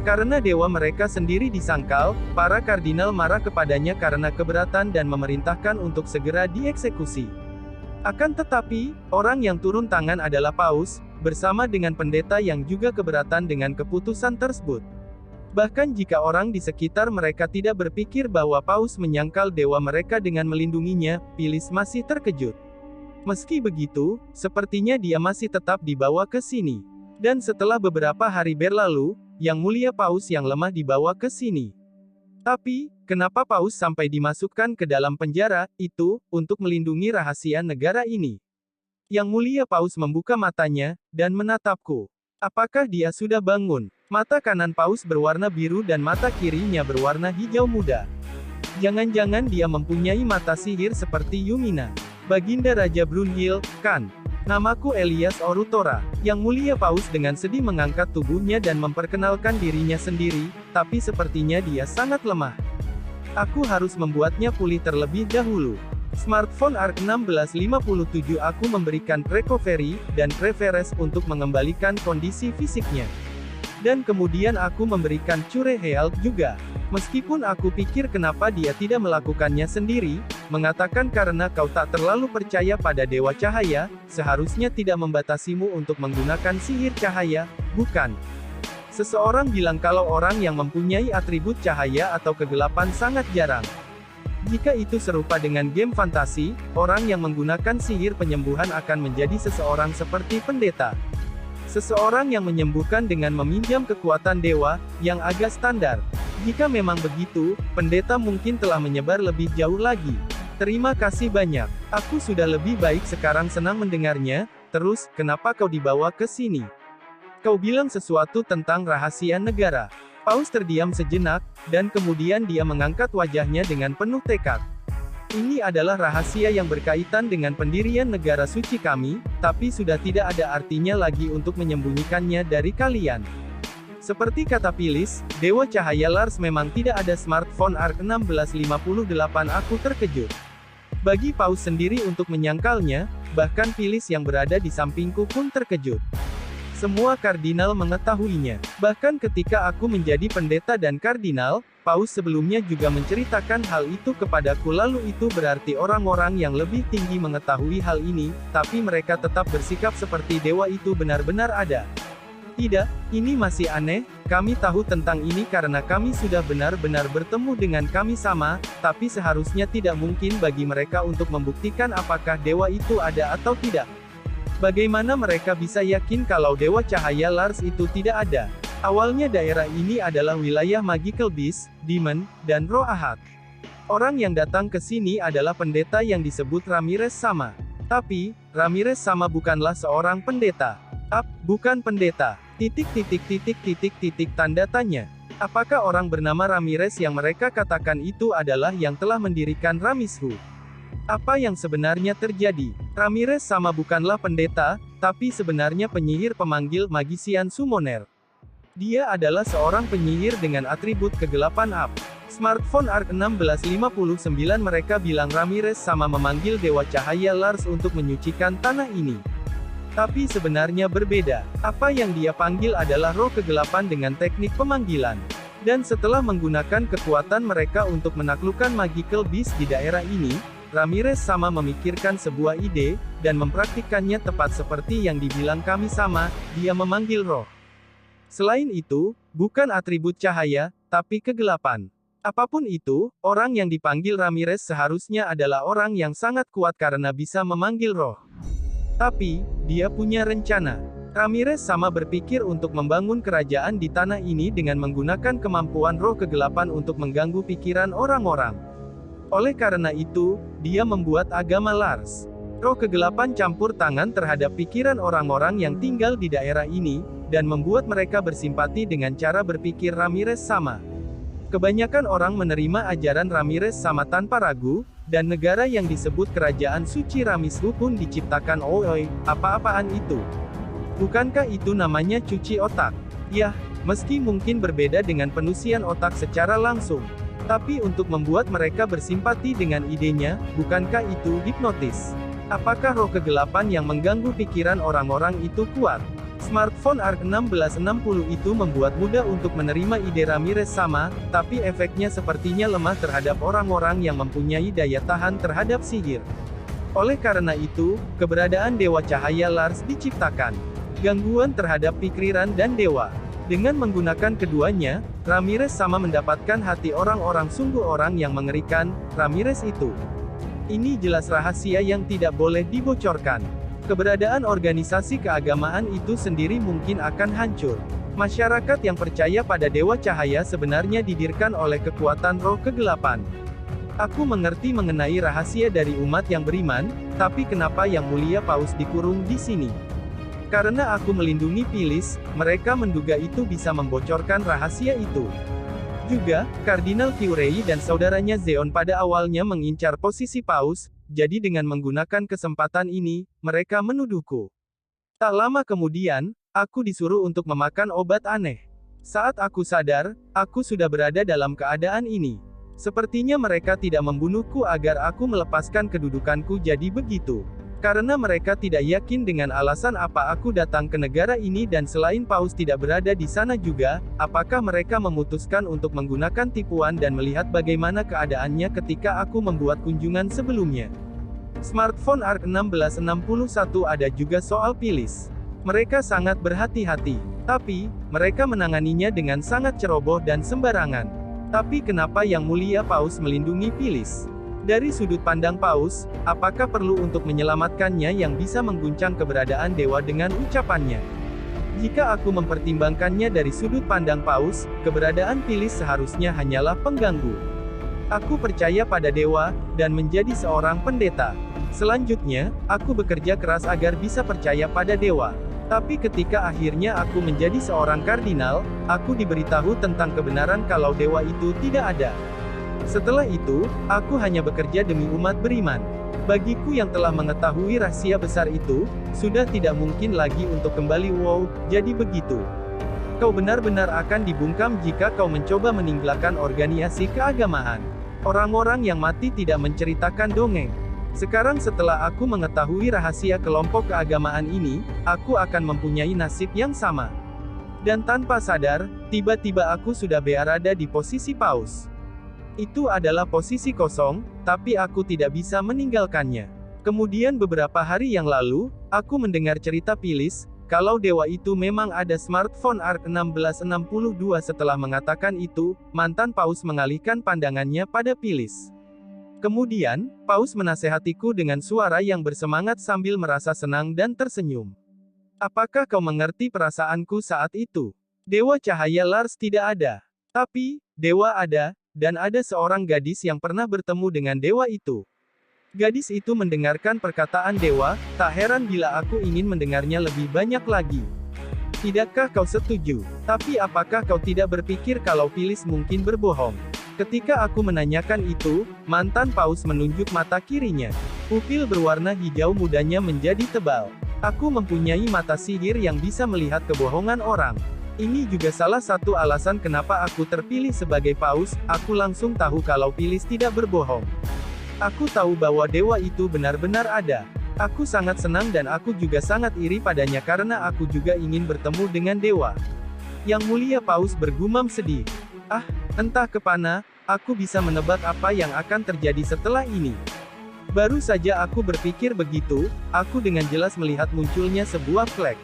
Karena dewa mereka sendiri disangkal, para kardinal marah kepadanya karena keberatan dan memerintahkan untuk segera dieksekusi. Akan tetapi, orang yang turun tangan adalah paus, bersama dengan pendeta yang juga keberatan dengan keputusan tersebut. Bahkan jika orang di sekitar mereka tidak berpikir bahwa paus menyangkal dewa mereka dengan melindunginya, Phyllis masih terkejut. Meski begitu, sepertinya dia masih tetap dibawa ke sini. Dan setelah beberapa hari berlalu, Yang Mulia Paus yang lemah dibawa ke sini. Tapi, kenapa Paus sampai dimasukkan ke dalam penjara, itu, untuk melindungi rahasia negara ini. Yang Mulia Paus membuka matanya, dan menatapku. Apakah dia sudah bangun? Mata kanan Paus berwarna biru dan mata kirinya berwarna hijau muda. Jangan-jangan dia mempunyai mata sihir seperti Yumina. Baginda Raja Brunhild, kan? Namaku Elias Orutora. Yang Mulia Paus dengan sedih mengangkat tubuhnya dan memperkenalkan dirinya sendiri, tapi sepertinya dia sangat lemah. Aku harus membuatnya pulih terlebih dahulu. Smartphone ARC 1657 aku memberikan recovery, dan preference untuk mengembalikan kondisi fisiknya. Dan kemudian aku memberikan cure health juga. Meskipun aku pikir kenapa dia tidak melakukannya sendiri, mengatakan karena kau tak terlalu percaya pada Dewa Cahaya, seharusnya tidak membatasimu untuk menggunakan sihir cahaya, bukan? Seseorang bilang kalau orang yang mempunyai atribut cahaya atau kegelapan sangat jarang. Jika itu serupa dengan game fantasi, orang yang menggunakan sihir penyembuhan akan menjadi seseorang seperti pendeta. Seseorang yang menyembuhkan dengan meminjam kekuatan dewa, yang agak standar. Jika memang begitu, pendeta mungkin telah menyebar lebih jauh lagi. Terima kasih banyak. Aku sudah lebih baik sekarang, senang mendengarnya. Terus, kenapa kau dibawa ke sini? Kau bilang sesuatu tentang rahasia negara. Paus terdiam sejenak, dan kemudian dia mengangkat wajahnya dengan penuh tekad. Ini adalah rahasia yang berkaitan dengan pendirian negara suci kami, tapi sudah tidak ada artinya lagi untuk menyembunyikannya dari kalian. Seperti kata Phyllis, Dewa Cahaya Lars memang tidak ada. Smartphone ARC 1658 aku terkejut. Bagi Paus sendiri untuk menyangkalnya, bahkan Phyllis yang berada di sampingku pun terkejut. Semua kardinal mengetahuinya. Bahkan ketika aku menjadi pendeta dan kardinal, Paus sebelumnya juga menceritakan hal itu kepadaku, lalu itu berarti orang-orang yang lebih tinggi mengetahui hal ini, tapi mereka tetap bersikap seperti dewa itu benar-benar ada. Tidak, ini masih aneh, kami tahu tentang ini karena kami sudah benar-benar bertemu dengan kami sama, tapi seharusnya tidak mungkin bagi mereka untuk membuktikan apakah dewa itu ada atau tidak. Bagaimana mereka bisa yakin kalau dewa cahaya Lars itu tidak ada? Awalnya daerah ini adalah wilayah Magical Beast, Demon, dan Roh Ahad. Orang yang datang ke sini adalah pendeta yang disebut Ramirez Sama. Tapi, Ramirez Sama bukanlah seorang pendeta. Bukan pendeta. Tanda tanya. Apakah orang bernama Ramirez yang mereka katakan itu adalah yang telah mendirikan Ramizhu? Apa yang sebenarnya terjadi? Ramirez Sama bukanlah pendeta, tapi sebenarnya penyihir pemanggil magician summoner. Dia adalah seorang penyihir dengan atribut kegelapan Smartphone ARK 1659 mereka bilang Ramirez Sama memanggil Dewa Cahaya Lars untuk menyucikan tanah ini. Tapi sebenarnya berbeda. Apa yang dia panggil adalah roh kegelapan dengan teknik pemanggilan. Dan setelah menggunakan kekuatan mereka untuk menaklukkan Magical Beast di daerah ini, Ramirez Sama memikirkan sebuah ide, dan mempraktikkannya tepat seperti yang dibilang kami sama, dia memanggil roh. Selain itu, bukan atribut cahaya, tapi kegelapan. Apapun itu, orang yang dipanggil Ramirez seharusnya adalah orang yang sangat kuat karena bisa memanggil roh. Tapi, dia punya rencana. Ramirez Sama berpikir untuk membangun kerajaan di tanah ini dengan menggunakan kemampuan roh kegelapan untuk mengganggu pikiran orang-orang. Oleh karena itu, dia membuat agama Lars. Roh kegelapan campur tangan terhadap pikiran orang-orang yang tinggal di daerah ini, dan membuat mereka bersimpati dengan cara berpikir Ramirez Sama. Kebanyakan orang menerima ajaran Ramirez Sama tanpa ragu, dan negara yang disebut Kerajaan Suci Ramizhu pun diciptakan. Apa-apaan itu? Bukankah itu namanya cuci otak? Yah, meski mungkin berbeda dengan penusian otak secara langsung. Tapi untuk membuat mereka bersimpati dengan idenya, bukankah itu hipnotis? Apakah roh kegelapan yang mengganggu pikiran orang-orang itu kuat? Smartphone ARK 1660 itu membuat mudah untuk menerima ide Ramirez Sama, tapi efeknya sepertinya lemah terhadap orang-orang yang mempunyai daya tahan terhadap sihir. Oleh karena itu, keberadaan Dewa Cahaya Lars diciptakan. Gangguan terhadap pikiran dan dewa. Dengan menggunakan keduanya, Ramirez Sama mendapatkan hati orang-orang sungguh orang yang mengerikan, Ramirez itu. Ini jelas rahasia yang tidak boleh dibocorkan. Keberadaan organisasi keagamaan itu sendiri mungkin akan hancur. Masyarakat yang percaya pada Dewa Cahaya sebenarnya didirikan oleh kekuatan roh kegelapan. Aku mengerti mengenai rahasia dari umat yang beriman, tapi kenapa Yang Mulia Paus dikurung di sini? Karena aku melindungi Pilis, mereka menduga itu bisa membocorkan rahasia itu. Juga, Kardinal Kyurei dan saudaranya Zeon pada awalnya mengincar posisi Paus, jadi dengan menggunakan kesempatan ini, mereka menuduhku. Tak lama kemudian, aku disuruh untuk memakan obat aneh. Saat aku sadar, aku sudah berada dalam keadaan ini. Sepertinya mereka tidak membunuhku agar aku melepaskan kedudukanku jadi begitu. Karena mereka tidak yakin dengan alasan apa aku datang ke negara ini dan selain Paus tidak berada di sana juga, apakah mereka memutuskan untuk menggunakan tipuan dan melihat bagaimana keadaannya ketika aku membuat kunjungan sebelumnya. Smartphone ARK 1661 ada juga soal Pilis. Mereka sangat berhati-hati. Tapi, mereka menanganinya dengan sangat ceroboh dan sembarangan. Tapi kenapa Yang Mulia Paus melindungi Pilis? Dari sudut pandang Paus, apakah perlu untuk menyelamatkannya yang bisa mengguncang keberadaan dewa dengan ucapannya? Jika aku mempertimbangkannya dari sudut pandang Paus, keberadaan Pilis seharusnya hanyalah pengganggu. Aku percaya pada dewa, dan menjadi seorang pendeta. Selanjutnya, aku bekerja keras agar bisa percaya pada dewa. Tapi ketika akhirnya aku menjadi seorang kardinal, aku diberitahu tentang kebenaran kalau dewa itu tidak ada. Setelah itu, aku hanya bekerja demi umat beriman. Bagiku yang telah mengetahui rahasia besar itu, sudah tidak mungkin lagi untuk kembali. Jadi begitu. Kau benar-benar akan dibungkam jika kau mencoba meninggalkan organisasi keagamaan. Orang-orang yang mati tidak menceritakan dongeng. Sekarang setelah aku mengetahui rahasia kelompok keagamaan ini, aku akan mempunyai nasib yang sama. Dan tanpa sadar, tiba-tiba aku sudah berada di posisi Paus. Itu adalah posisi kosong, tapi aku tidak bisa meninggalkannya. Kemudian beberapa hari yang lalu, aku mendengar cerita Pilis, kalau dewa itu memang ada. Smartphone Arc 1662. Setelah mengatakan itu, mantan paus mengalihkan pandangannya pada Phyllis. Kemudian, paus menasehatiku dengan suara yang bersemangat sambil merasa senang dan tersenyum. Apakah kau mengerti perasaanku saat itu? Dewa cahaya Lars tidak ada. Tapi, dewa ada, dan ada seorang gadis yang pernah bertemu dengan dewa itu. Gadis itu mendengarkan perkataan dewa, tak heran bila aku ingin mendengarnya lebih banyak lagi. Tidakkah kau setuju? Tapi apakah kau tidak berpikir kalau Phyllis mungkin berbohong? Ketika aku menanyakan itu, mantan paus menunjuk mata kirinya. Pupil berwarna hijau mudanya menjadi tebal. Aku mempunyai mata sihir yang bisa melihat kebohongan orang. Ini juga salah satu alasan kenapa aku terpilih sebagai paus. Aku langsung tahu kalau Phyllis tidak berbohong. Aku tahu bahwa dewa itu benar-benar ada. Aku sangat senang dan aku juga sangat iri padanya karena aku juga ingin bertemu dengan dewa. Yang mulia paus bergumam sedih. Ah, entah kemana, aku bisa menebak apa yang akan terjadi setelah ini. Baru saja aku berpikir begitu, aku dengan jelas melihat munculnya sebuah flek.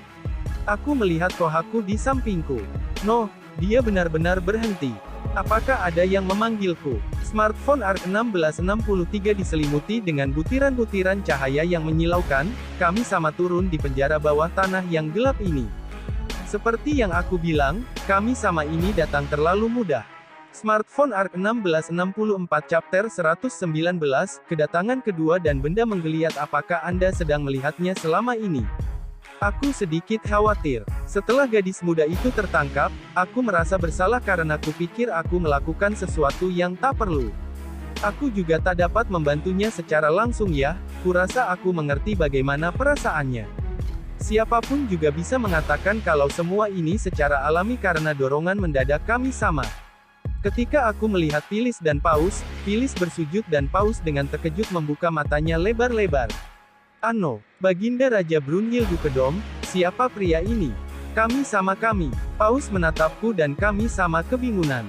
Aku melihat Kohaku di sampingku. No, dia benar-benar berhenti. Apakah ada yang memanggilku? Smartphone Arc 1663 diselimuti dengan butiran-butiran cahaya yang menyilaukan. Kami sama turun di penjara bawah tanah yang gelap ini. Seperti yang aku bilang, kami sama ini datang terlalu mudah. Smartphone Arc 1664 Chapter 119, kedatangan kedua dan benda menggeliat. Apakah Anda sedang melihatnya selama ini? Aku sedikit khawatir. Setelah gadis muda itu tertangkap, aku merasa bersalah karena kupikir aku melakukan sesuatu yang tak perlu. Aku juga tak dapat membantunya secara langsung ya, kurasa aku mengerti bagaimana perasaannya. Siapapun juga bisa mengatakan kalau semua ini secara alami karena dorongan mendadak kami sama. Ketika aku melihat Phyllis dan Paus, Phyllis bersujud dan Paus dengan terkejut membuka matanya lebar-lebar. Ano, Baginda Raja Brunhilde Kedom, siapa pria ini? Kami sama kami. Paus menatapku dan kami sama kebingungan.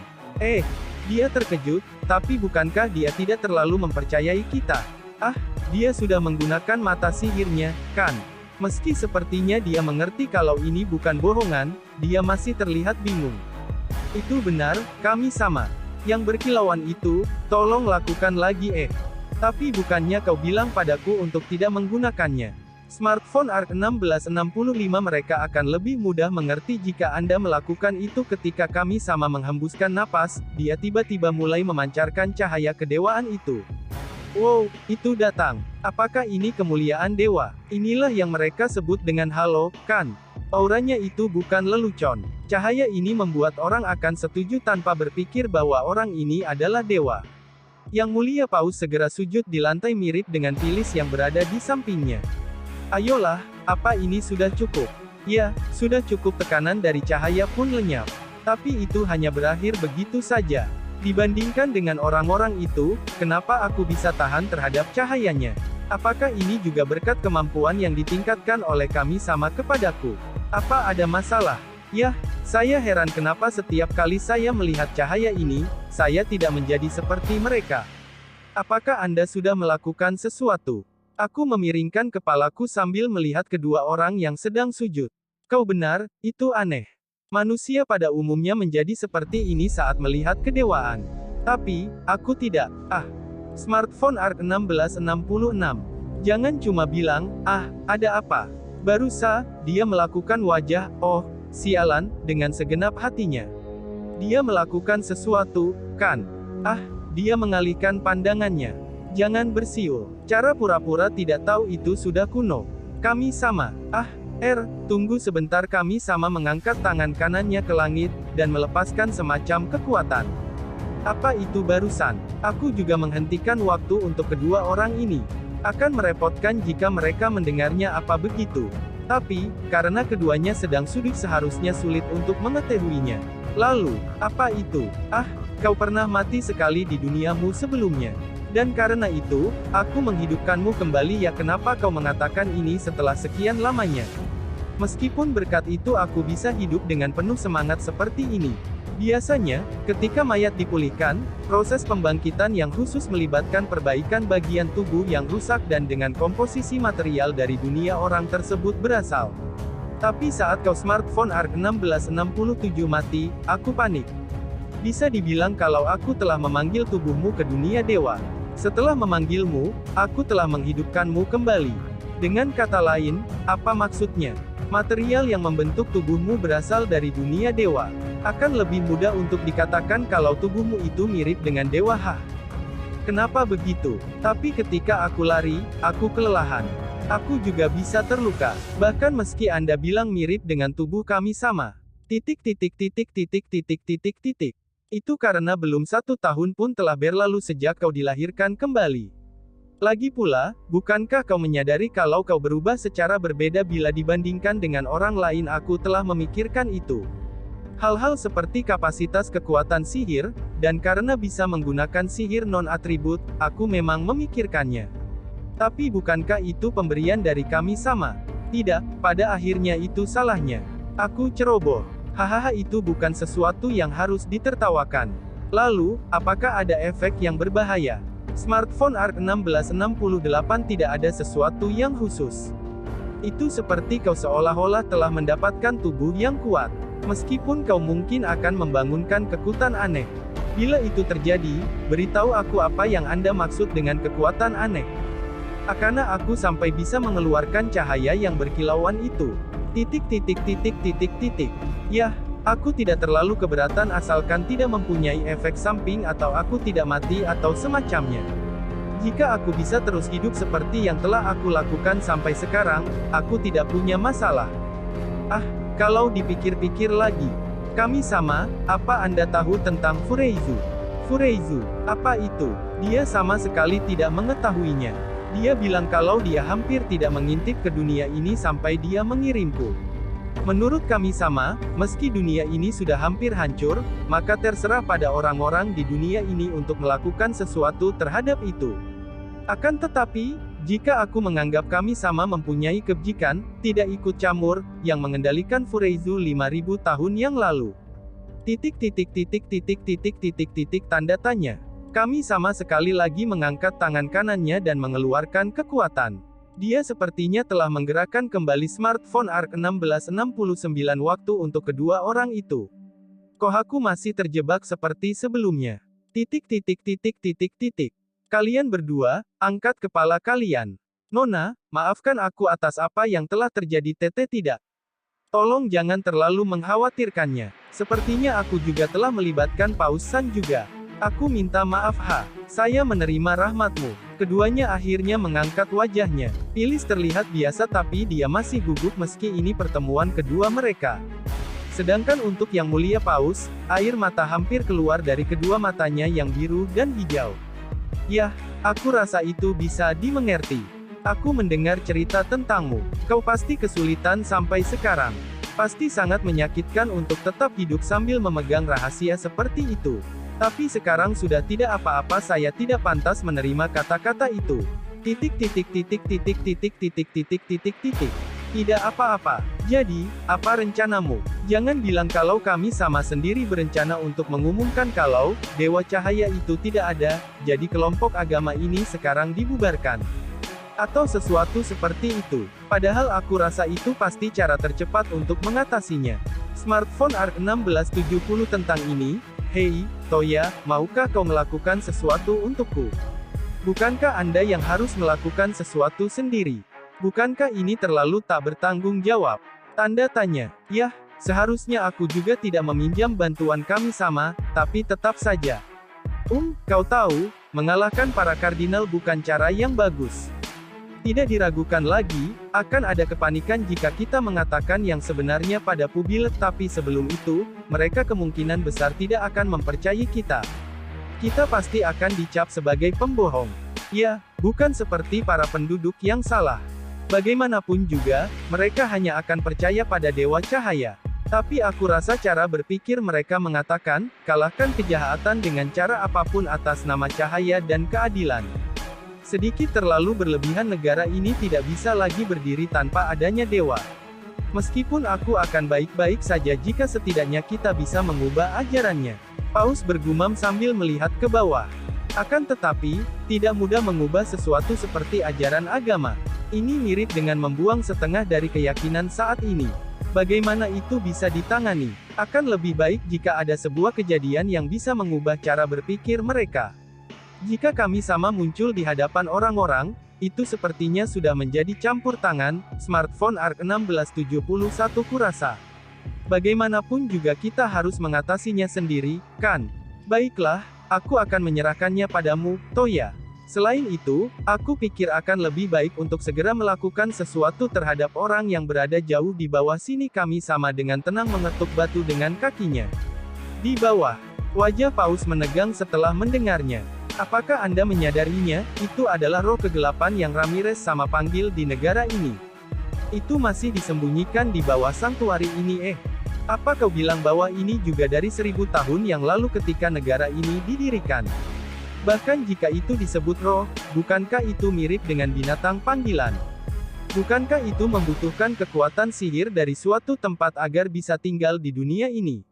Dia terkejut, tapi bukankah dia tidak terlalu mempercayai kita? Ah, dia sudah menggunakan mata sihirnya, kan? Meski sepertinya dia mengerti kalau ini bukan bohongan, dia masih terlihat bingung. Itu benar, kami sama. Yang berkilauan itu, tolong lakukan lagi Tapi bukannya kau bilang padaku untuk tidak menggunakannya. Smartphone Arc 1665 mereka akan lebih mudah mengerti jika Anda melakukan itu. Ketika kami sama menghembuskan napas, dia tiba-tiba mulai memancarkan cahaya kedewaan itu. Wow, itu datang. Apakah ini kemuliaan dewa? Inilah yang mereka sebut dengan halo, kan? Auranya itu bukan lelucon. Cahaya ini membuat orang akan setuju tanpa berpikir bahwa orang ini adalah dewa. Yang mulia Paus segera sujud di lantai mirip dengan Phyllis yang berada di sampingnya. Ayolah, apa ini sudah cukup? Ya, sudah cukup. Tekanan dari cahaya pun lenyap. Tapi itu hanya berakhir begitu saja. Dibandingkan dengan orang-orang itu, kenapa aku bisa tahan terhadap cahayanya? Apakah ini juga berkat kemampuan yang ditingkatkan oleh kami sama kepadaku? Apa ada masalah? Yah, saya heran kenapa setiap kali saya melihat cahaya ini, saya tidak menjadi seperti mereka. Apakah Anda sudah melakukan sesuatu? Aku memiringkan kepalaku sambil melihat kedua orang yang sedang sujud. Kau benar, itu aneh. Manusia pada umumnya menjadi seperti ini saat melihat kedewaan. Tapi, aku tidak. Smartphone Arc 1666. Jangan cuma bilang, ada apa? Barusan, dia melakukan wajah, oh, sialan, dengan segenap hatinya. Dia melakukan sesuatu, kan? Dia mengalihkan pandangannya. Jangan bersiul. Cara pura-pura tidak tahu itu sudah kuno. Kami sama. Tunggu sebentar. Kami sama mengangkat tangan kanannya ke langit, dan melepaskan semacam kekuatan. Apa itu barusan? Aku juga menghentikan waktu untuk kedua orang ini. Akan merepotkan jika mereka mendengarnya apa begitu. Tapi, karena keduanya sedang sudut seharusnya sulit untuk mengetahuinya. Lalu, apa itu? Kau pernah mati sekali di duniamu sebelumnya. Dan karena itu, aku menghidupkanmu kembali. Ya, kenapa kau mengatakan ini setelah sekian lamanya? Meskipun berkat itu aku bisa hidup dengan penuh semangat seperti ini. Biasanya, ketika mayat dipulihkan, proses pembangkitan yang khusus melibatkan perbaikan bagian tubuh yang rusak dan dengan komposisi material dari dunia orang tersebut berasal. Tapi saat kau smartphone ARK 1667 mati, aku panik. Bisa dibilang kalau aku telah memanggil tubuhmu ke dunia dewa. Setelah memanggilmu, aku telah menghidupkanmu kembali. Dengan kata lain, apa maksudnya? Material yang membentuk tubuhmu berasal dari dunia dewa. Akan lebih mudah untuk dikatakan kalau tubuhmu itu mirip dengan dewa. Kenapa begitu? Tapi ketika aku lari, aku kelelahan. Aku juga bisa terluka. Bahkan meski Anda bilang mirip dengan tubuh kami sama. Itu karena belum 1 tahun pun telah berlalu sejak kau dilahirkan kembali. Lagi pula, bukankah kau menyadari kalau kau berubah secara berbeda bila dibandingkan dengan orang lain? Aku telah memikirkan itu. Hal-hal seperti kapasitas kekuatan sihir, dan karena bisa menggunakan sihir non-atribut, aku memang memikirkannya. Tapi bukankah itu pemberian dari kami sama? Tidak, pada akhirnya itu salahnya. Aku ceroboh. Hahaha, itu bukan sesuatu yang harus ditertawakan. Lalu, apakah ada efek yang berbahaya? Smartphone ARK 1668 tidak ada sesuatu yang khusus. Itu seperti kau seolah-olah telah mendapatkan tubuh yang kuat. Meskipun kau mungkin akan membangunkan kekuatan aneh. Bila itu terjadi, beritahu aku apa yang Anda maksud dengan kekuatan aneh. Akana aku sampai bisa mengeluarkan cahaya yang berkilauan itu. Yah, aku tidak terlalu keberatan asalkan tidak mempunyai efek samping atau aku tidak mati atau semacamnya. Jika aku bisa terus hidup seperti yang telah aku lakukan sampai sekarang, aku tidak punya masalah. Kalau dipikir-pikir lagi, kami sama, apa Anda tahu tentang Fureizu? Fureizu, apa itu? Dia sama sekali tidak mengetahuinya. Dia bilang kalau dia hampir tidak mengintip ke dunia ini sampai dia mengirimku. Menurut kami sama, meski dunia ini sudah hampir hancur, maka terserah pada orang-orang di dunia ini untuk melakukan sesuatu terhadap itu. Akan tetapi, jika aku menganggap kami sama mempunyai kebijakan, tidak ikut campur, yang mengendalikan Fureizu 5000 tahun yang lalu. Tanda tanya. Kami sama sekali lagi mengangkat tangan kanannya dan mengeluarkan kekuatan. Dia sepertinya telah menggerakkan kembali smartphone ARK 1669 waktu untuk kedua orang itu. Kohaku masih terjebak seperti sebelumnya. Kalian berdua, angkat kepala kalian. Nona, maafkan aku atas apa yang telah terjadi. Tidak. Tolong jangan terlalu mengkhawatirkannya. Sepertinya aku juga telah melibatkan Paus San juga. Aku minta maaf. Saya menerima rahmatmu. Keduanya akhirnya mengangkat wajahnya. Phyllis terlihat biasa tapi dia masih gugup meski ini pertemuan kedua mereka. Sedangkan untuk Yang Mulia Paus, air mata hampir keluar dari kedua matanya yang biru dan hijau. Yah, aku rasa itu bisa dimengerti. Aku mendengar cerita tentangmu. Kau pasti kesulitan sampai sekarang. Pasti sangat menyakitkan untuk tetap hidup sambil memegang rahasia seperti itu. Tapi sekarang sudah tidak apa-apa, saya tidak pantas menerima kata-kata itu. Tidak apa-apa. Jadi, apa rencanamu? Jangan bilang kalau kami sama sendiri berencana untuk mengumumkan kalau Dewa Cahaya itu tidak ada, jadi kelompok agama ini sekarang dibubarkan. Atau sesuatu seperti itu. Padahal aku rasa itu pasti cara tercepat untuk mengatasinya. Smartphone ARK 1670 tentang ini. Hei, Toya, maukah kau melakukan sesuatu untukku? Bukankah Anda yang harus melakukan sesuatu sendiri? Bukankah ini terlalu tak bertanggung jawab? Tanda tanya. Yah, seharusnya aku juga tidak meminjam bantuan kami sama, tapi tetap saja. Kau tahu, mengalahkan para kardinal bukan cara yang bagus. Tidak diragukan lagi, akan ada kepanikan jika kita mengatakan yang sebenarnya pada publik, tapi sebelum itu, mereka kemungkinan besar tidak akan mempercayai kita. Kita pasti akan dicap sebagai pembohong. Ya, bukan seperti para penduduk yang salah. Bagaimanapun juga, mereka hanya akan percaya pada Dewa Cahaya. Tapi aku rasa cara berpikir mereka mengatakan, kalahkan kejahatan dengan cara apapun atas nama cahaya dan keadilan. Sedikit terlalu berlebihan, negara ini tidak bisa lagi berdiri tanpa adanya dewa. Meskipun aku akan baik-baik saja jika setidaknya kita bisa mengubah ajarannya. Paus bergumam sambil melihat ke bawah. Akan tetapi, tidak mudah mengubah sesuatu seperti ajaran agama. Ini mirip dengan membuang setengah dari keyakinan saat ini. Bagaimana itu bisa ditangani? Akan lebih baik jika ada sebuah kejadian yang bisa mengubah cara berpikir mereka. Jika kami sama muncul di hadapan orang-orang, itu sepertinya sudah menjadi campur tangan, smartphone ARK 1671 kurasa. Bagaimanapun juga kita harus mengatasinya sendiri, kan? Baiklah, aku akan menyerahkannya padamu, Toya. Selain itu, aku pikir akan lebih baik untuk segera melakukan sesuatu terhadap orang yang berada jauh di bawah sini. Kami sama dengan tenang mengetuk batu dengan kakinya. Di bawah, wajah Paus menegang setelah mendengarnya. Apakah Anda menyadarinya? Itu adalah roh kegelapan yang Ramirez sama panggil di negara ini. Itu masih disembunyikan di bawah santuari ini. Apa kau bilang bahwa ini juga dari 1000 tahun yang lalu ketika negara ini didirikan? Bahkan jika itu disebut roh, bukankah itu mirip dengan binatang panggilan? Bukankah itu membutuhkan kekuatan sihir dari suatu tempat agar bisa tinggal di dunia ini?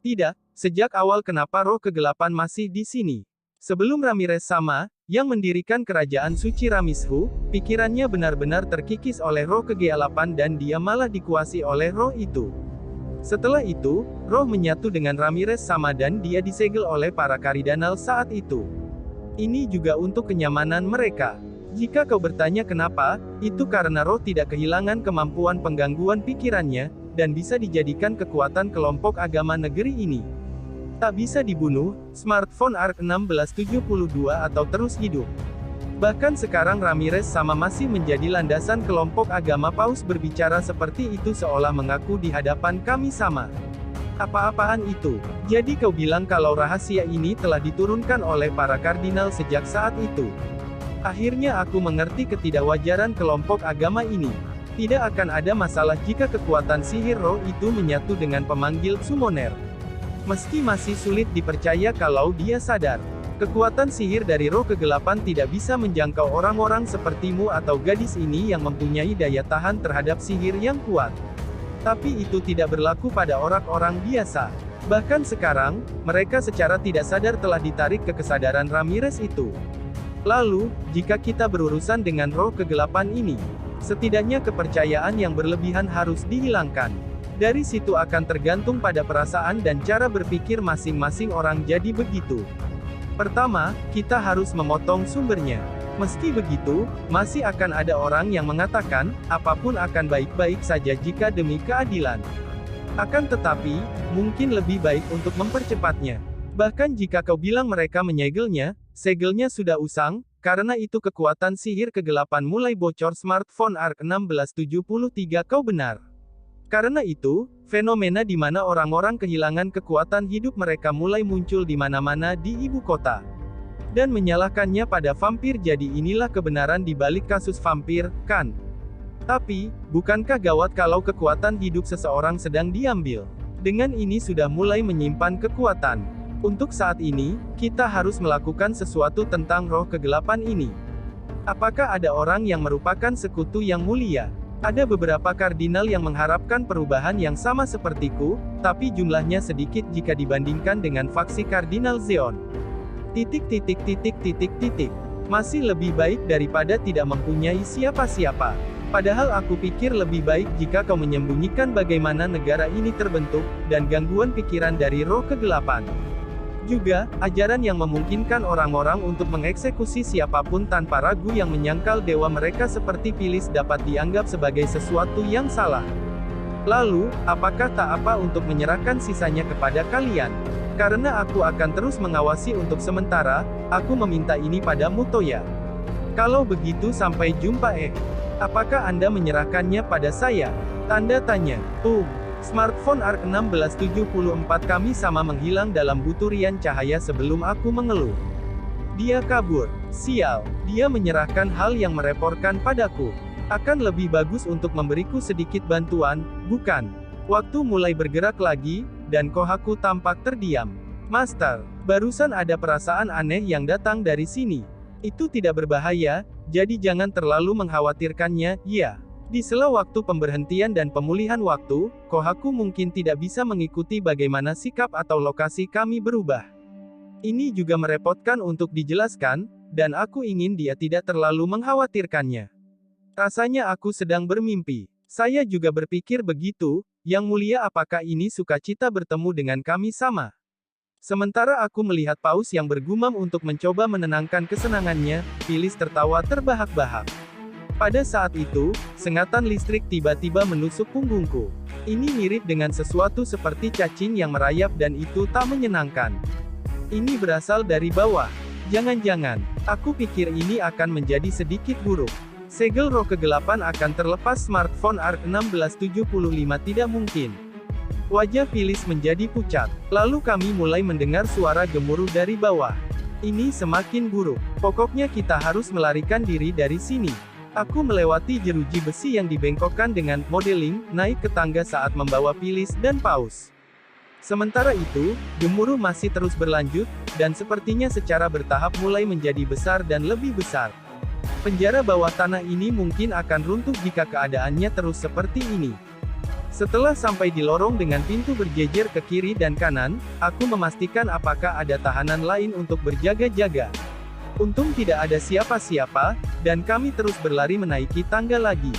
Tidak, sejak awal kenapa roh kegelapan masih di sini? Sebelum Ramirez sama, yang mendirikan kerajaan suci Ramishu, pikirannya benar-benar terkikis oleh roh kegelapan dan dia malah dikuasai oleh roh itu. Setelah itu, roh menyatu dengan Ramirez sama dan dia disegel oleh para Karidanal saat itu. Ini juga untuk kenyamanan mereka. Jika kau bertanya kenapa, itu karena roh tidak kehilangan kemampuan penggangguan pikirannya, dan bisa dijadikan kekuatan kelompok agama negeri ini. Tak bisa dibunuh, smartphone ARK 1672 atau terus hidup. Bahkan sekarang Ramirez sama masih menjadi landasan kelompok agama. Paus berbicara seperti itu seolah mengaku di hadapan kami sama. Apa-apaan itu? Jadi kau bilang kalau rahasia ini telah diturunkan oleh para kardinal sejak saat itu. Akhirnya aku mengerti ketidakwajaran kelompok agama ini. Tidak akan ada masalah jika kekuatan sihir roh itu menyatu dengan pemanggil summoner. Meski masih sulit dipercaya kalau dia sadar. Kekuatan sihir dari roh kegelapan tidak bisa menjangkau orang-orang sepertimu atau gadis ini yang mempunyai daya tahan terhadap sihir yang kuat. Tapi itu tidak berlaku pada orang-orang biasa. Bahkan sekarang, mereka secara tidak sadar telah ditarik ke kesadaran Ramirez itu. Lalu, jika kita berurusan dengan roh kegelapan ini, setidaknya kepercayaan yang berlebihan harus dihilangkan. Dari situ akan tergantung pada perasaan dan cara berpikir masing-masing orang. Jadi begitu. Pertama, kita harus memotong sumbernya. Meski begitu, masih akan ada orang yang mengatakan, apapun akan baik-baik saja jika demi keadilan. Akan tetapi, mungkin lebih baik untuk mempercepatnya. Bahkan jika kau bilang mereka menyegelnya, segelnya sudah usang, karena itu kekuatan sihir kegelapan mulai bocor. Smartphone ARK 1673 kau benar. Karena itu, fenomena di mana orang-orang kehilangan kekuatan hidup mereka mulai muncul di mana-mana di ibu kota. Dan menyalahkannya pada vampir. Jadi inilah kebenaran di balik kasus vampir, kan? Tapi, bukankah gawat kalau kekuatan hidup seseorang sedang diambil? Dengan ini sudah mulai menyimpan kekuatan. Untuk saat ini, kita harus melakukan sesuatu tentang roh kegelapan ini. Apakah ada orang yang merupakan sekutu yang mulia? Ada beberapa kardinal yang mengharapkan perubahan yang sama sepertiku, tapi jumlahnya sedikit jika dibandingkan dengan faksi Kardinal Zeon. Masih lebih baik daripada tidak mempunyai siapa-siapa. Padahal aku pikir lebih baik jika kau menyembunyikan bagaimana negara ini terbentuk, dan gangguan pikiran dari roh kegelapan. Juga, ajaran yang memungkinkan orang-orang untuk mengeksekusi siapapun tanpa ragu yang menyangkal dewa mereka seperti Pilis dapat dianggap sebagai sesuatu yang salah. Lalu, apakah tak apa untuk menyerahkan sisanya kepada kalian? Karena aku akan terus mengawasi untuk sementara, aku meminta ini padamu Toya. Kalau begitu sampai jumpa. Apakah Anda menyerahkannya pada saya? Tanda tanya. Smartphone ARK 1674 kami sama menghilang dalam buturian cahaya sebelum aku mengeluh. Dia kabur. Sial, dia menyerahkan hal yang merepotkan padaku. Akan lebih bagus untuk memberiku sedikit bantuan, bukan? Waktu mulai bergerak lagi, dan Kohaku tampak terdiam. Master, barusan ada perasaan aneh yang datang dari sini. Itu tidak berbahaya, jadi jangan terlalu mengkhawatirkannya, ya. Di sela waktu pemberhentian dan pemulihan waktu, Kohaku mungkin tidak bisa mengikuti bagaimana sikap atau lokasi kami berubah. Ini juga merepotkan untuk dijelaskan, dan aku ingin dia tidak terlalu mengkhawatirkannya. Rasanya aku sedang bermimpi. Saya juga berpikir begitu, Yang mulia, apakah ini sukacita bertemu dengan kami sama? Sementara aku melihat Paus yang bergumam untuk mencoba menenangkan kesenangannya, Phyllis tertawa terbahak-bahak. Pada saat itu, sengatan listrik tiba-tiba menusuk punggungku. Ini mirip dengan sesuatu seperti cacing yang merayap dan itu tak menyenangkan. Ini berasal dari bawah. Jangan-jangan, aku pikir ini akan menjadi sedikit buruk. Segel roh kegelapan akan terlepas. Smartphone ARC 1675 tidak mungkin. Wajah Phyllis menjadi pucat. Lalu kami mulai mendengar suara gemuruh dari bawah. Ini semakin buruk. Pokoknya kita harus melarikan diri dari sini. Aku melewati jeruji besi yang dibengkokkan dengan modeling, naik ke tangga saat membawa Phyllis dan Paus. Sementara itu, gemuruh masih terus berlanjut, dan sepertinya secara bertahap mulai menjadi besar dan lebih besar. Penjara bawah tanah ini mungkin akan runtuh jika keadaannya terus seperti ini. Setelah sampai di lorong dengan pintu berjejer ke kiri dan kanan, aku memastikan apakah ada tahanan lain untuk berjaga-jaga. Untung tidak ada siapa-siapa, dan kami terus berlari menaiki tangga lagi.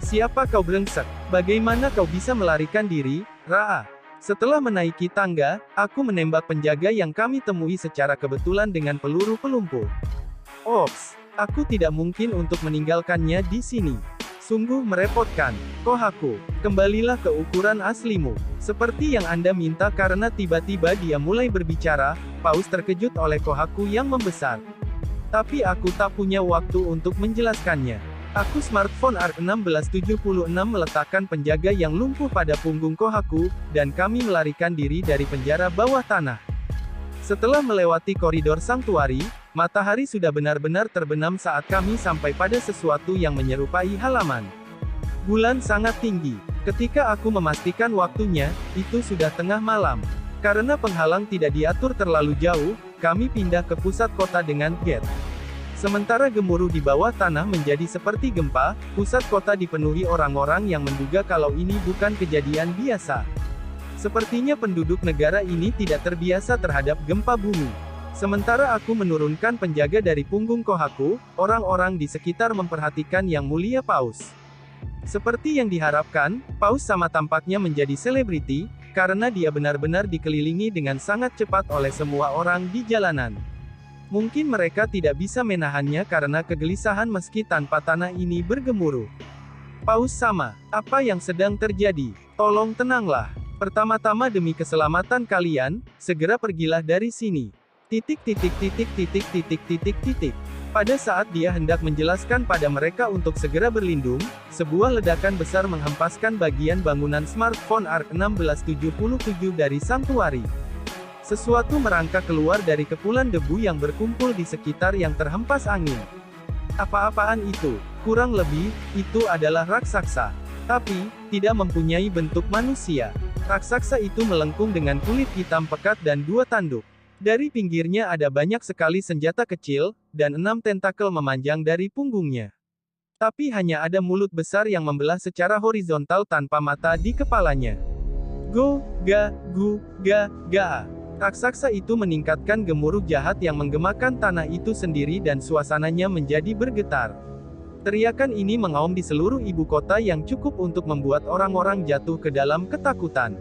Siapa kau, brengsek? Bagaimana kau bisa melarikan diri, Raa? Setelah menaiki tangga, aku menembak penjaga yang kami temui secara kebetulan dengan peluru pelumpuh. Ops, aku tidak mungkin untuk meninggalkannya di sini. Sungguh merepotkan. Kohaku, kembalilah ke ukuran aslimu. Seperti yang Anda minta. Karena tiba-tiba dia mulai berbicara, Paus terkejut oleh Kohaku yang membesar. Tapi aku tak punya waktu untuk menjelaskannya. Aku smartphone ARC 1676 meletakkan penjaga yang lumpuh pada punggung Kohaku, dan kami melarikan diri dari penjara bawah tanah. Setelah melewati koridor sanktuari, matahari sudah benar-benar terbenam saat kami sampai pada sesuatu yang menyerupai halaman. Bulan sangat tinggi. Ketika aku memastikan waktunya, itu sudah tengah malam. Karena penghalang tidak diatur terlalu jauh, kami pindah ke pusat kota dengan gate. Sementara gemuruh di bawah tanah menjadi seperti gempa, pusat kota dipenuhi orang-orang yang menduga kalau ini bukan kejadian biasa. Sepertinya penduduk negara ini tidak terbiasa terhadap gempa bumi. Sementara aku menurunkan penjaga dari punggung Kohaku, orang-orang di sekitar memperhatikan Yang Mulia Paus. Seperti yang diharapkan, Paus sama tampaknya menjadi selebriti, karena dia benar-benar dikelilingi dengan sangat cepat oleh semua orang di jalanan. Mungkin mereka tidak bisa menahannya karena kegelisahan meski tanpa tanah ini bergemuruh. Paus sama, apa yang sedang terjadi? Tolong tenanglah. Pertama-tama demi keselamatan kalian, segera pergilah dari sini. Pada saat dia hendak menjelaskan pada mereka untuk segera berlindung, sebuah ledakan besar menghempaskan bagian bangunan smartphone ARC 1677 dari sanktuari. Sesuatu merangkak keluar dari kepulan debu yang berkumpul di sekitar yang terhempas angin. Apa-apaan itu? Kurang lebih, itu adalah raksasa. Tapi, tidak mempunyai bentuk manusia. Raksasa itu melengkung dengan kulit hitam pekat dan 2 tanduk. Dari pinggirnya ada banyak sekali senjata kecil, dan 6 tentakel memanjang dari punggungnya. Tapi hanya ada mulut besar yang membelah secara horizontal tanpa mata di kepalanya. Go, ga, gu, ga, ga. Raksasa itu meningkatkan gemuruh jahat yang menggemakan tanah itu sendiri dan suasananya menjadi bergetar. Teriakan ini mengaum di seluruh ibu kota yang cukup untuk membuat orang-orang jatuh ke dalam ketakutan.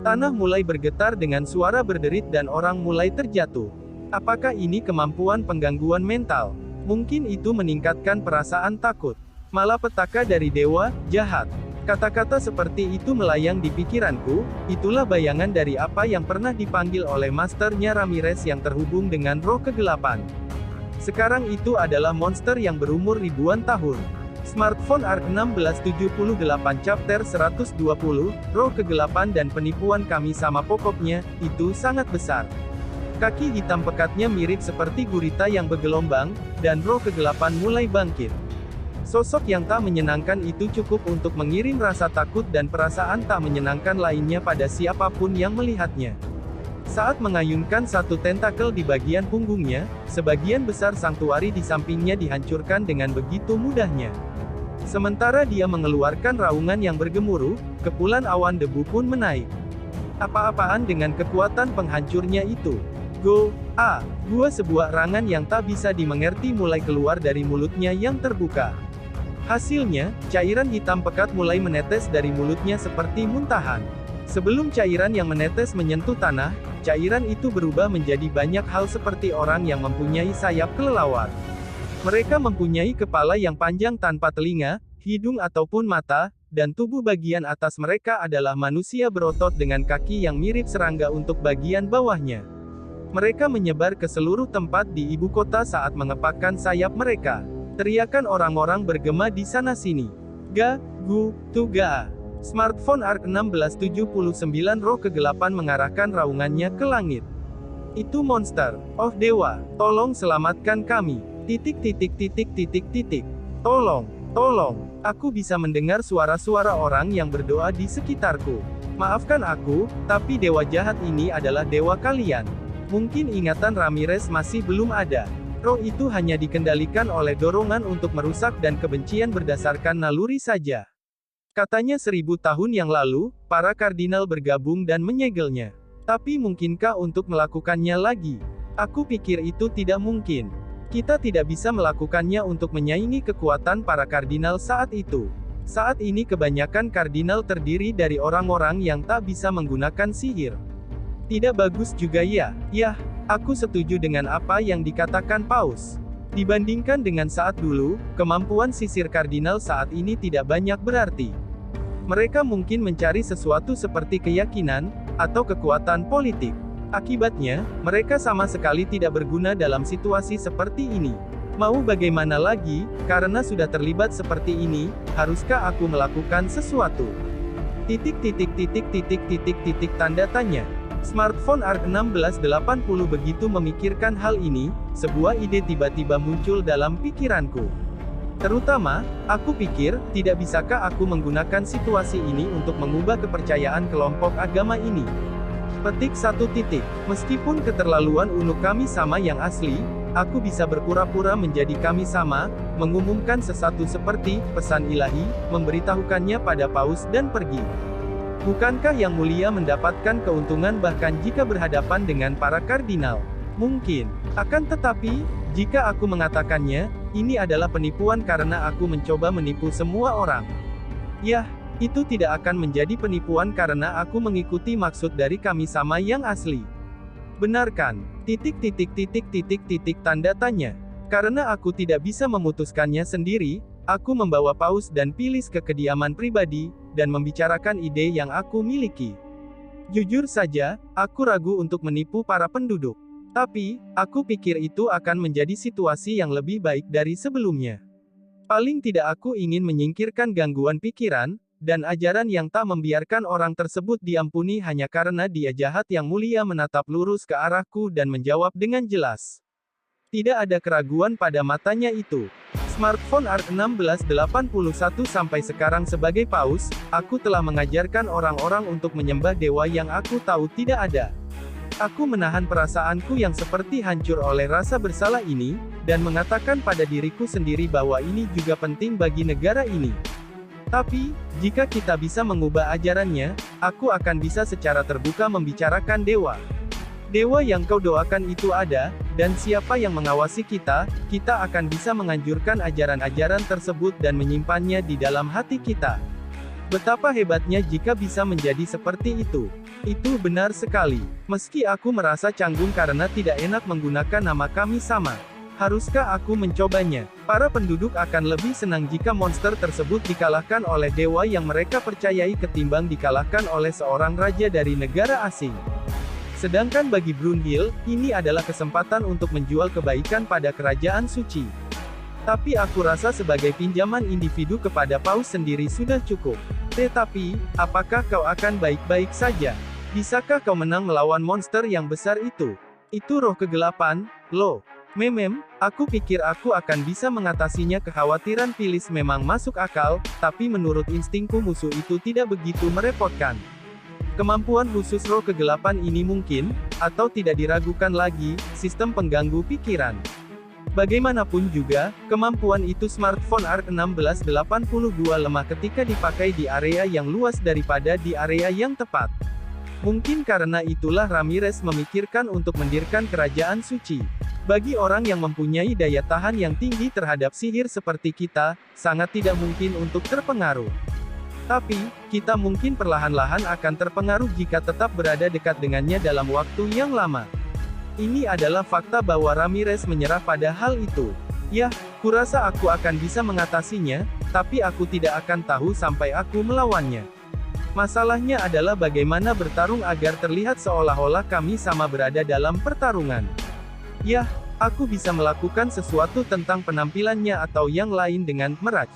Tanah mulai bergetar dengan suara berderit dan orang mulai terjatuh. Apakah ini kemampuan penggangguan mental? Mungkin itu meningkatkan perasaan takut. Malapetaka dari dewa jahat. Kata-kata seperti itu melayang di pikiranku, itulah bayangan dari apa yang pernah dipanggil oleh masternya Ramirez yang terhubung dengan roh kegelapan. Sekarang itu adalah monster yang berumur ribuan tahun. Smartphone ARC 1678 Chapter 120, Roh Kegelapan dan Penipuan Kami sama pokoknya, itu sangat besar. Kaki hitam pekatnya mirip seperti gurita yang bergelombang, dan roh kegelapan mulai bangkit. Sosok yang tak menyenangkan itu cukup untuk mengirim rasa takut dan perasaan tak menyenangkan lainnya pada siapapun yang melihatnya. Saat mengayunkan satu tentakel di bagian punggungnya, sebagian besar sanktuari di sampingnya dihancurkan dengan begitu mudahnya. Sementara dia mengeluarkan raungan yang bergemuruh, kepulan awan debu pun menaik. Apa-apaan dengan kekuatan penghancurnya itu? Go, gua sebuah erangan yang tak bisa dimengerti mulai keluar dari mulutnya yang terbuka. Hasilnya, cairan hitam pekat mulai menetes dari mulutnya seperti muntahan. Sebelum cairan yang menetes menyentuh tanah, cairan itu berubah menjadi banyak hal seperti orang yang mempunyai sayap kelelawar. Mereka mempunyai kepala yang panjang tanpa telinga, hidung ataupun mata, dan tubuh bagian atas mereka adalah manusia berotot dengan kaki yang mirip serangga untuk bagian bawahnya. Mereka menyebar ke seluruh tempat di ibu kota saat mengepakkan sayap mereka. Teriakan orang-orang bergema di sana-sini. Ga, gu, tu ga. Smartphone ARC 1679 roh kegelapan mengarahkan raungannya ke langit. Itu monster. Oh dewa, tolong selamatkan kami. Tolong, tolong. Aku bisa mendengar suara-suara orang yang berdoa di sekitarku. Maafkan aku, tapi dewa jahat ini adalah dewa kalian. Mungkin ingatan Ramirez masih belum ada. Roh itu hanya dikendalikan oleh dorongan untuk merusak dan kebencian berdasarkan naluri saja. Katanya 1000 tahun yang lalu, para kardinal bergabung dan menyegelnya. Tapi mungkinkah untuk melakukannya lagi? Aku pikir itu tidak mungkin. Kita tidak bisa melakukannya untuk menyaingi kekuatan para kardinal saat itu. Saat ini kebanyakan kardinal terdiri dari orang-orang yang tak bisa menggunakan sihir. Tidak bagus juga ya? Yah, aku setuju dengan apa yang dikatakan Paus. Dibandingkan dengan saat dulu, kemampuan sisir kardinal saat ini tidak banyak berarti. Mereka mungkin mencari sesuatu seperti keyakinan, atau kekuatan politik. Akibatnya, mereka sama sekali tidak berguna dalam situasi seperti ini. Mau bagaimana lagi, karena sudah terlibat seperti ini, haruskah aku melakukan sesuatu? Tanda tanya. Smartphone ARC 1680 begitu memikirkan hal ini, sebuah ide tiba-tiba muncul dalam pikiranku. Terutama, aku pikir, tidak bisakah aku menggunakan situasi ini untuk mengubah kepercayaan kelompok agama ini? Petik 1. Meskipun keterlaluan unuk kami sama yang asli, aku bisa berpura-pura menjadi kami sama, mengumumkan sesuatu seperti pesan ilahi, memberitahukannya pada Paus dan pergi. Bukankah Yang Mulia mendapatkan keuntungan bahkan jika berhadapan dengan para kardinal? Mungkin. Akan tetapi, jika aku mengatakannya, ini adalah penipuan karena aku mencoba menipu semua orang. Yah, itu tidak akan menjadi penipuan karena aku mengikuti maksud dari kami sama yang asli. Benarkan? Tanda tanya. Karena aku tidak bisa memutuskannya sendiri, aku membawa Paus dan Pilis ke kediaman pribadi, dan membicarakan ide yang aku miliki. Jujur saja, aku ragu untuk menipu para penduduk. Tapi, aku pikir itu akan menjadi situasi yang lebih baik dari sebelumnya. Paling tidak aku ingin menyingkirkan gangguan pikiran, dan ajaran yang tak membiarkan orang tersebut diampuni hanya karena dia jahat. Yang Mulia menatap lurus ke arahku dan menjawab dengan jelas. Tidak ada keraguan pada matanya itu. Smartphone ARC 1681 sampai sekarang sebagai Paus, aku telah mengajarkan orang-orang untuk menyembah dewa yang aku tahu tidak ada. Aku menahan perasaanku yang seperti hancur oleh rasa bersalah ini, dan mengatakan pada diriku sendiri bahwa ini juga penting bagi negara ini. Tapi, jika kita bisa mengubah ajarannya, aku akan bisa secara terbuka membicarakan dewa. Dewa yang kau doakan itu ada, dan siapa yang mengawasi kita, kita akan bisa menganjurkan ajaran-ajaran tersebut dan menyimpannya di dalam hati kita. Betapa hebatnya jika bisa menjadi seperti itu. Itu benar sekali. Meski aku merasa canggung karena tidak enak menggunakan nama kami sama. Haruskah aku mencobanya? Para penduduk akan lebih senang jika monster tersebut dikalahkan oleh dewa yang mereka percayai ketimbang dikalahkan oleh seorang raja dari negara asing. Sedangkan bagi Brunhild, ini adalah kesempatan untuk menjual kebaikan pada kerajaan suci. Tapi aku rasa sebagai pinjaman individu kepada Paus sendiri sudah cukup. Tetapi, apakah kau akan baik-baik saja? Bisakah kau menang melawan monster yang besar itu? Itu roh kegelapan, loh. Aku pikir aku akan bisa mengatasinya. Kekhawatiran Pilis memang masuk akal, tapi menurut instingku musuh itu tidak begitu merepotkan. Kemampuan khusus roh kegelapan ini mungkin, atau tidak diragukan lagi, sistem pengganggu pikiran. Bagaimanapun juga, kemampuan itu smartphone ARC 1682 lemah ketika dipakai di area yang luas daripada di area yang tepat. Mungkin karena itulah Ramirez memikirkan untuk mendirikan kerajaan suci. Bagi orang yang mempunyai daya tahan yang tinggi terhadap sihir seperti kita, sangat tidak mungkin untuk terpengaruh. Tapi, kita mungkin perlahan-lahan akan terpengaruh jika tetap berada dekat dengannya dalam waktu yang lama. Ini adalah fakta bahwa Ramirez menyerah pada hal itu. Yah, kurasa aku akan bisa mengatasinya, tapi aku tidak akan tahu sampai aku melawannya. Masalahnya adalah bagaimana bertarung agar terlihat seolah-olah kami sama berada dalam pertarungan. Yah, aku bisa melakukan sesuatu tentang penampilannya atau yang lain dengan Mirage.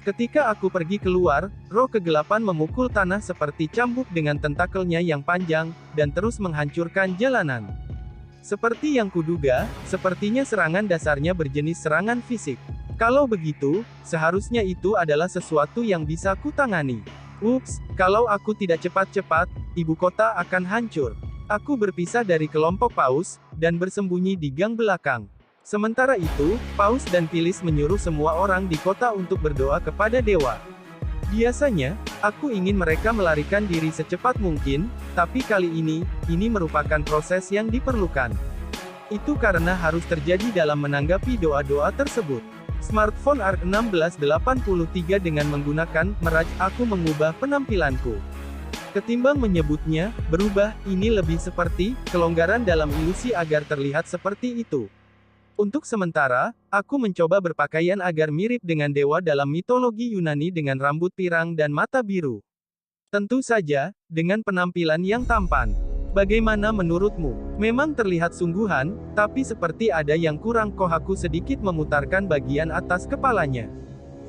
Ketika aku pergi keluar, roh kegelapan memukul tanah seperti cambuk dengan tentakelnya yang panjang, dan terus menghancurkan jalanan. Seperti yang kuduga, sepertinya serangan dasarnya berjenis serangan fisik. Kalau begitu, seharusnya itu adalah sesuatu yang bisa kutangani. Ups, kalau aku tidak cepat-cepat, ibu kota akan hancur. Aku berpisah dari kelompok Paus, dan bersembunyi di gang belakang. Sementara itu, Paus dan Phyllis menyuruh semua orang di kota untuk berdoa kepada dewa. Biasanya, aku ingin mereka melarikan diri secepat mungkin, tapi kali ini merupakan proses yang diperlukan. Itu karena harus terjadi dalam menanggapi doa-doa tersebut. Smartphone ARC 1683 dengan menggunakan Mirage, aku mengubah penampilanku. Ketimbang menyebutnya berubah, ini lebih seperti kelonggaran dalam ilusi agar terlihat seperti itu. Untuk sementara, aku mencoba berpakaian agar mirip dengan dewa dalam mitologi Yunani dengan rambut pirang dan mata biru. Tentu saja, dengan penampilan yang tampan. Bagaimana menurutmu? Memang terlihat sungguhan, tapi seperti ada yang kurang. Kohaku sedikit memutarkan bagian atas kepalanya.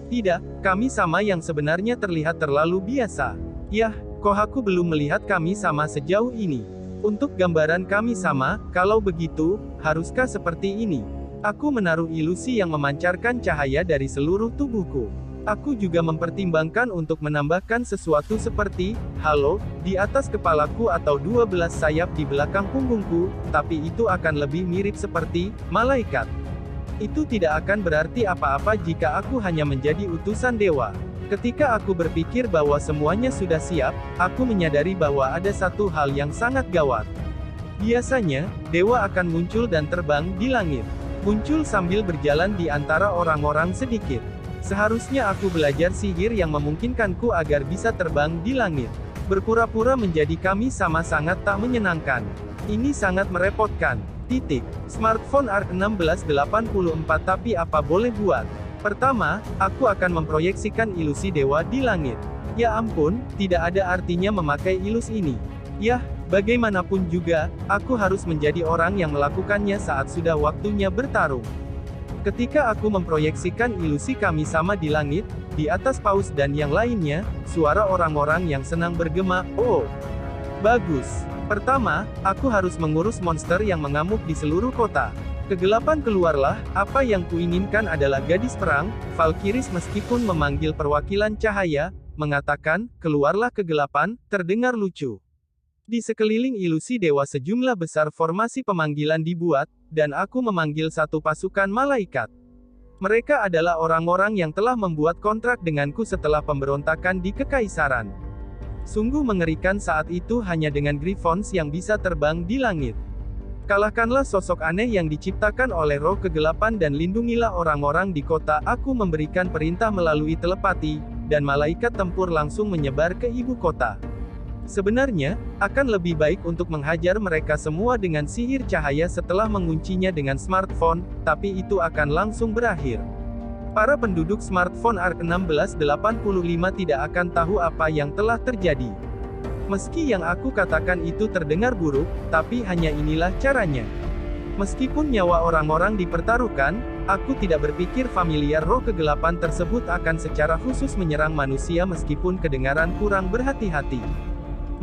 Tidak, kami sama yang sebenarnya terlihat terlalu biasa. Yah, Kohaku belum melihat kami sama sejauh ini. Untuk gambaran kami sama, kalau begitu, haruskah seperti ini? Aku menaruh ilusi yang memancarkan cahaya dari seluruh tubuhku. Aku juga mempertimbangkan untuk menambahkan sesuatu seperti halo di atas kepalaku atau 12 sayap di belakang punggungku, tapi itu akan lebih mirip seperti malaikat. Itu tidak akan berarti apa-apa jika aku hanya menjadi utusan dewa. Ketika aku berpikir bahwa semuanya sudah siap, aku menyadari bahwa ada satu hal yang sangat gawat. Biasanya, dewa akan muncul dan terbang di langit. Muncul sambil berjalan di antara orang-orang sedikit. Seharusnya aku belajar sihir yang memungkinkanku agar bisa terbang di langit. Berpura-pura menjadi kami sama sangat tak menyenangkan. Ini sangat merepotkan. Smartphone ARC 1684. Tapi apa boleh buat? Pertama, aku akan memproyeksikan ilusi dewa di langit. Ya ampun, tidak ada artinya memakai ilus ini. Yah, bagaimanapun juga, aku harus menjadi orang yang melakukannya saat sudah waktunya bertarung. Ketika aku memproyeksikan ilusi kami sama di langit, di atas Paus dan yang lainnya, suara orang-orang yang senang bergema, "Oh, bagus. Pertama, aku harus mengurus monster yang mengamuk di seluruh kota." Kegelapan keluarlah, apa yang kuinginkan adalah gadis perang. Valkyries meskipun memanggil perwakilan cahaya, mengatakan, "Keluarlah kegelapan," terdengar lucu. Di sekeliling ilusi dewa sejumlah besar formasi pemanggilan dibuat, dan aku memanggil satu pasukan malaikat. Mereka adalah orang-orang yang telah membuat kontrak denganku setelah pemberontakan di Kekaisaran. Sungguh mengerikan saat itu hanya dengan Griffons yang bisa terbang di langit. Kalahkanlah sosok aneh yang diciptakan oleh roh kegelapan dan lindungilah orang-orang di kota. Aku memberikan perintah melalui telepati, dan malaikat tempur langsung menyebar ke ibu kota. Sebenarnya, akan lebih baik untuk menghajar mereka semua dengan sihir cahaya setelah menguncinya dengan smartphone, tapi itu akan langsung berakhir. Para penduduk smartphone ARC 1685 tidak akan tahu apa yang telah terjadi. Meski yang aku katakan itu terdengar buruk, tapi hanya inilah caranya. Meskipun nyawa orang-orang dipertaruhkan, aku tidak berpikir familiar roh kegelapan tersebut akan secara khusus menyerang manusia meskipun kedengaran kurang berhati-hati.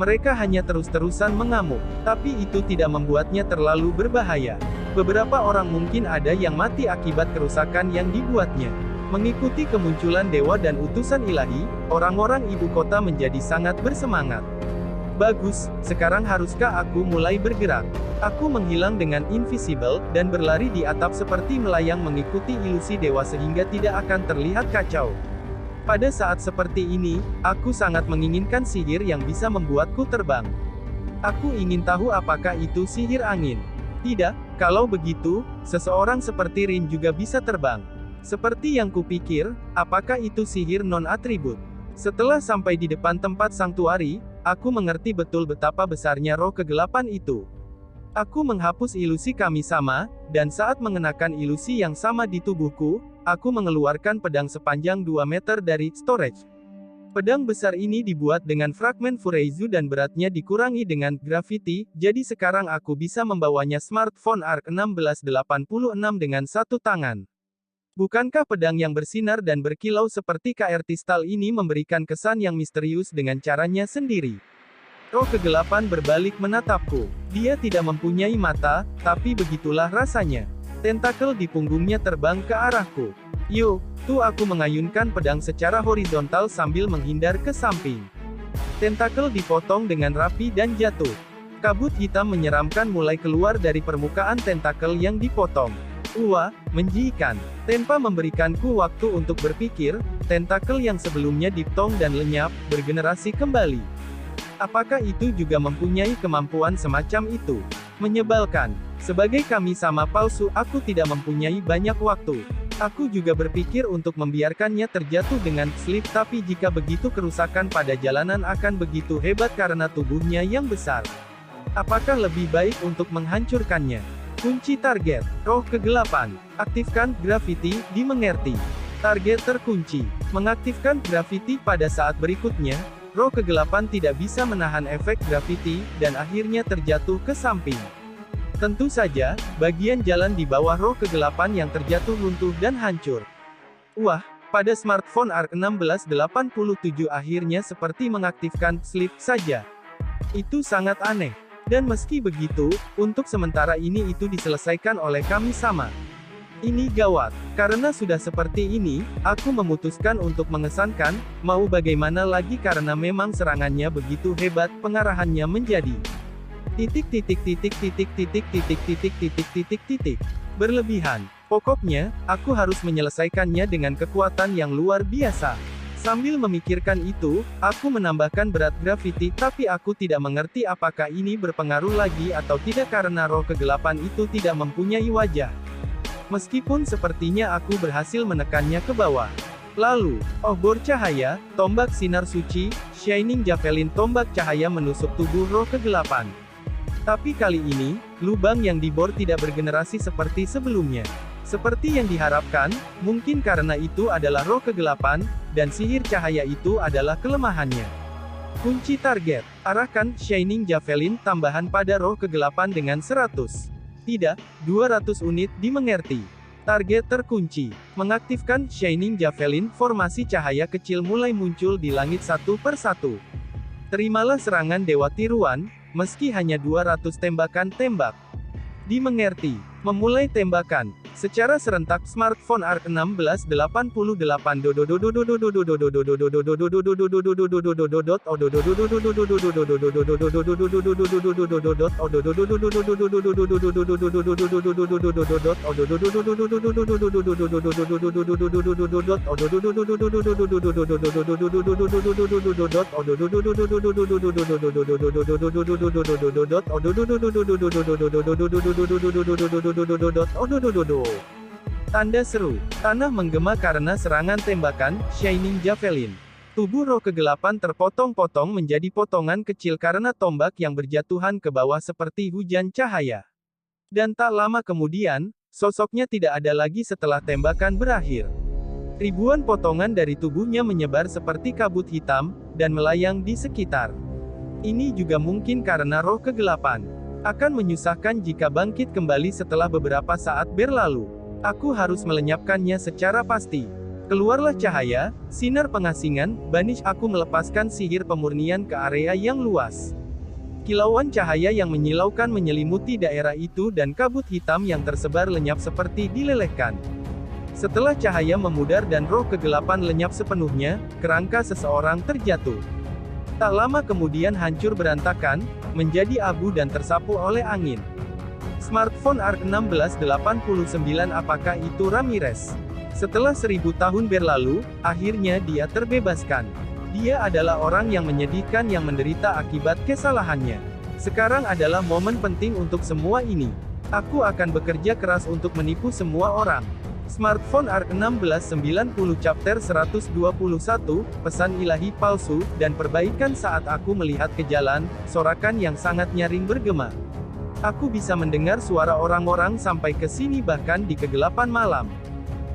Mereka hanya terus-terusan mengamuk, tapi itu tidak membuatnya terlalu berbahaya. Beberapa orang mungkin ada yang mati akibat kerusakan yang dibuatnya. Mengikuti kemunculan dewa dan utusan ilahi, orang-orang ibu kota menjadi sangat bersemangat. Bagus, sekarang haruskah aku mulai bergerak? Aku menghilang dengan invisible, dan berlari di atap seperti melayang mengikuti ilusi dewa sehingga tidak akan terlihat kacau. Pada saat seperti ini, aku sangat menginginkan sihir yang bisa membuatku terbang. Aku ingin tahu apakah itu sihir angin. Tidak, Kalau begitu, seseorang seperti Rin juga bisa terbang. Seperti yang kupikir, apakah itu sihir non-atribut? Setelah sampai di depan tempat sanktuari, aku mengerti betul betapa besarnya roh kegelapan itu. Aku menghapus ilusi kami sama, dan saat mengenakan ilusi yang sama di tubuhku, aku mengeluarkan pedang sepanjang 2 meter dari storage. Pedang besar ini dibuat dengan fragmen Fureizu dan beratnya dikurangi dengan gravity, jadi sekarang aku bisa membawanya smartphone ARC 1686 dengan satu tangan. Bukankah pedang yang bersinar dan berkilau seperti KR Tistal ini memberikan kesan yang misterius dengan caranya sendiri? Roh kegelapan berbalik menatapku. Dia tidak mempunyai mata, tapi begitulah rasanya. Tentakel di punggungnya terbang ke arahku. Yo, tuh aku mengayunkan pedang secara horizontal sambil menghindar ke samping. Tentakel dipotong dengan rapi dan jatuh. Kabut hitam menyeramkan mulai keluar dari permukaan tentakel yang dipotong. Wah, menjijikan. Tanpa memberikanku waktu untuk berpikir, tentakel yang sebelumnya dipotong dan lenyap, bergenerasi kembali. Apakah itu juga mempunyai kemampuan semacam itu? Menyebalkan. Sebagai kami sama palsu, aku tidak mempunyai banyak waktu. Aku juga berpikir untuk membiarkannya terjatuh dengan slip, tapi jika begitu kerusakan pada jalanan akan begitu hebat karena tubuhnya yang besar. Apakah lebih baik untuk menghancurkannya? Kunci target. Roh kegelapan. Aktifkan gravity, dimengerti. Target terkunci. Mengaktifkan gravity pada saat berikutnya, roh kegelapan tidak bisa menahan efek gravity, dan akhirnya terjatuh ke samping. Tentu saja, bagian jalan di bawah roh kegelapan yang terjatuh runtuh dan hancur. Wah, pada smartphone ARC 1687 akhirnya seperti mengaktifkan sleep saja. Itu sangat aneh. Dan meski begitu, untuk sementara ini itu diselesaikan oleh kami sama. Ini gawat. Karena sudah seperti ini, aku memutuskan untuk mengesankan, mau bagaimana lagi karena memang serangannya begitu hebat, pengarahannya menjadi berlebihan. Pokoknya, aku harus menyelesaikannya dengan kekuatan yang luar biasa. Sambil memikirkan itu, aku menambahkan berat gravity, tapi aku tidak mengerti apakah ini berpengaruh lagi atau tidak karena roh kegelapan itu tidak mempunyai wajah. Meskipun sepertinya aku berhasil menekannya ke bawah. Lalu, bor cahaya, tombak sinar suci, Shining Javelin tombak cahaya menusuk tubuh roh kegelapan. Tapi kali ini, lubang yang dibor tidak bergenerasi seperti sebelumnya. Seperti yang diharapkan, mungkin karena itu adalah roh kegelapan, dan sihir cahaya itu adalah kelemahannya. Kunci target. Arahkan Shining Javelin tambahan pada roh kegelapan dengan 100. Tidak, 200 unit, dimengerti. Target terkunci. Mengaktifkan Shining Javelin, formasi cahaya kecil mulai muncul di langit satu per satu. Terimalah serangan Dewa Tiruan, meski hanya 200 tembakan tembak. Dimengerti. Memulai tembakan. Secara serentak smartphone ARC 1688 Tanda seru. Tanah menggema karena serangan tembakan Shining Javelin. Tubuh roh kegelapan terpotong-potong menjadi potongan kecil karena tombak yang berjatuhan ke bawah seperti hujan cahaya. Dan tak lama kemudian, sosoknya tidak ada lagi setelah tembakan berakhir. Ribuan potongan dari tubuhnya menyebar seperti kabut hitam, dan melayang di sekitar. Ini juga mungkin karena roh kegelapan akan menyusahkan jika bangkit kembali setelah beberapa saat berlalu. Aku harus melenyapkannya secara pasti. Keluarlah cahaya, sinar pengasingan, banish. Aku melepaskan sihir pemurnian ke area yang luas. Kilauan cahaya yang menyilaukan menyelimuti daerah itu dan kabut hitam yang tersebar lenyap seperti dilelehkan. Setelah cahaya memudar dan roh kegelapan lenyap sepenuhnya, kerangka seseorang terjatuh. Tak lama kemudian hancur berantakan, menjadi abu dan tersapu oleh angin. Smartphone ARC 1689. Apakah itu Ramirez? Setelah 1000 tahun berlalu, akhirnya dia terbebaskan. Dia adalah orang yang menyedihkan yang menderita akibat kesalahannya. Sekarang adalah momen penting untuk semua ini. Aku akan bekerja keras untuk menipu semua orang. Smartphone ARK 1690 Chapter 121, Pesan Ilahi Palsu, dan Perbaikan. Saat aku melihat ke jalan, sorakan yang sangat nyaring bergema. Aku bisa mendengar suara orang-orang sampai ke sini bahkan di kegelapan malam.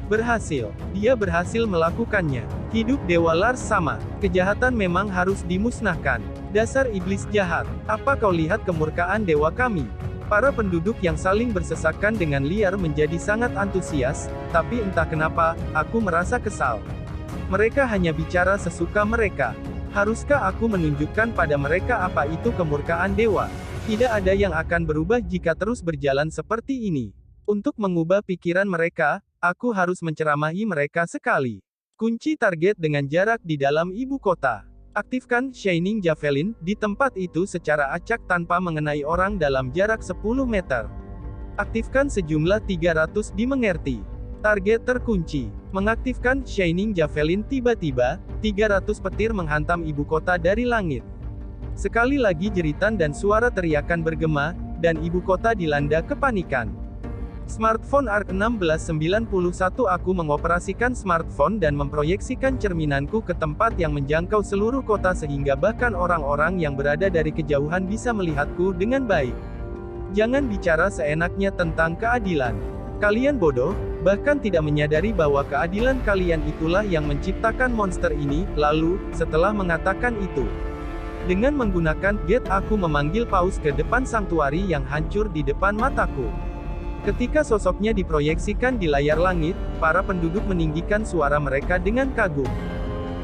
Berhasil. Dia berhasil melakukannya. Hidup Dewa Lars sama. Kejahatan memang harus dimusnahkan. Dasar iblis jahat. Apa kau lihat kemurkaan dewa kami? Para penduduk yang saling bersesakan dengan liar menjadi sangat antusias, tapi entah kenapa, aku merasa kesal. Mereka hanya bicara sesuka mereka. Haruskah aku menunjukkan pada mereka apa itu kemurkaan dewa? Tidak ada yang akan berubah jika terus berjalan seperti ini. Untuk mengubah pikiran mereka, aku harus menceramahi mereka sekali. Kunci target dengan jarak di dalam ibu kota. Aktifkan Shining Javelin di tempat itu secara acak tanpa mengenai orang dalam jarak 10 meter. Aktifkan sejumlah 300 dimengerti. Target terkunci. Mengaktifkan Shining Javelin tiba-tiba, 300 petir menghantam ibu kota dari langit. Sekali lagi jeritan dan suara teriakan bergema, dan ibu kota dilanda kepanikan. Smartphone ARK 1691. Aku mengoperasikan smartphone dan memproyeksikan cerminanku ke tempat yang menjangkau seluruh kota sehingga bahkan orang-orang yang berada dari kejauhan bisa melihatku dengan baik. Jangan bicara seenaknya tentang keadilan. Kalian bodoh, bahkan tidak menyadari bahwa keadilan kalian itulah yang menciptakan monster ini. Lalu, setelah mengatakan itu, dengan menggunakan Gate aku memanggil Paus ke depan sanktuari yang hancur di depan mataku. Ketika sosoknya diproyeksikan di layar langit, para penduduk meninggikan suara mereka dengan kagum.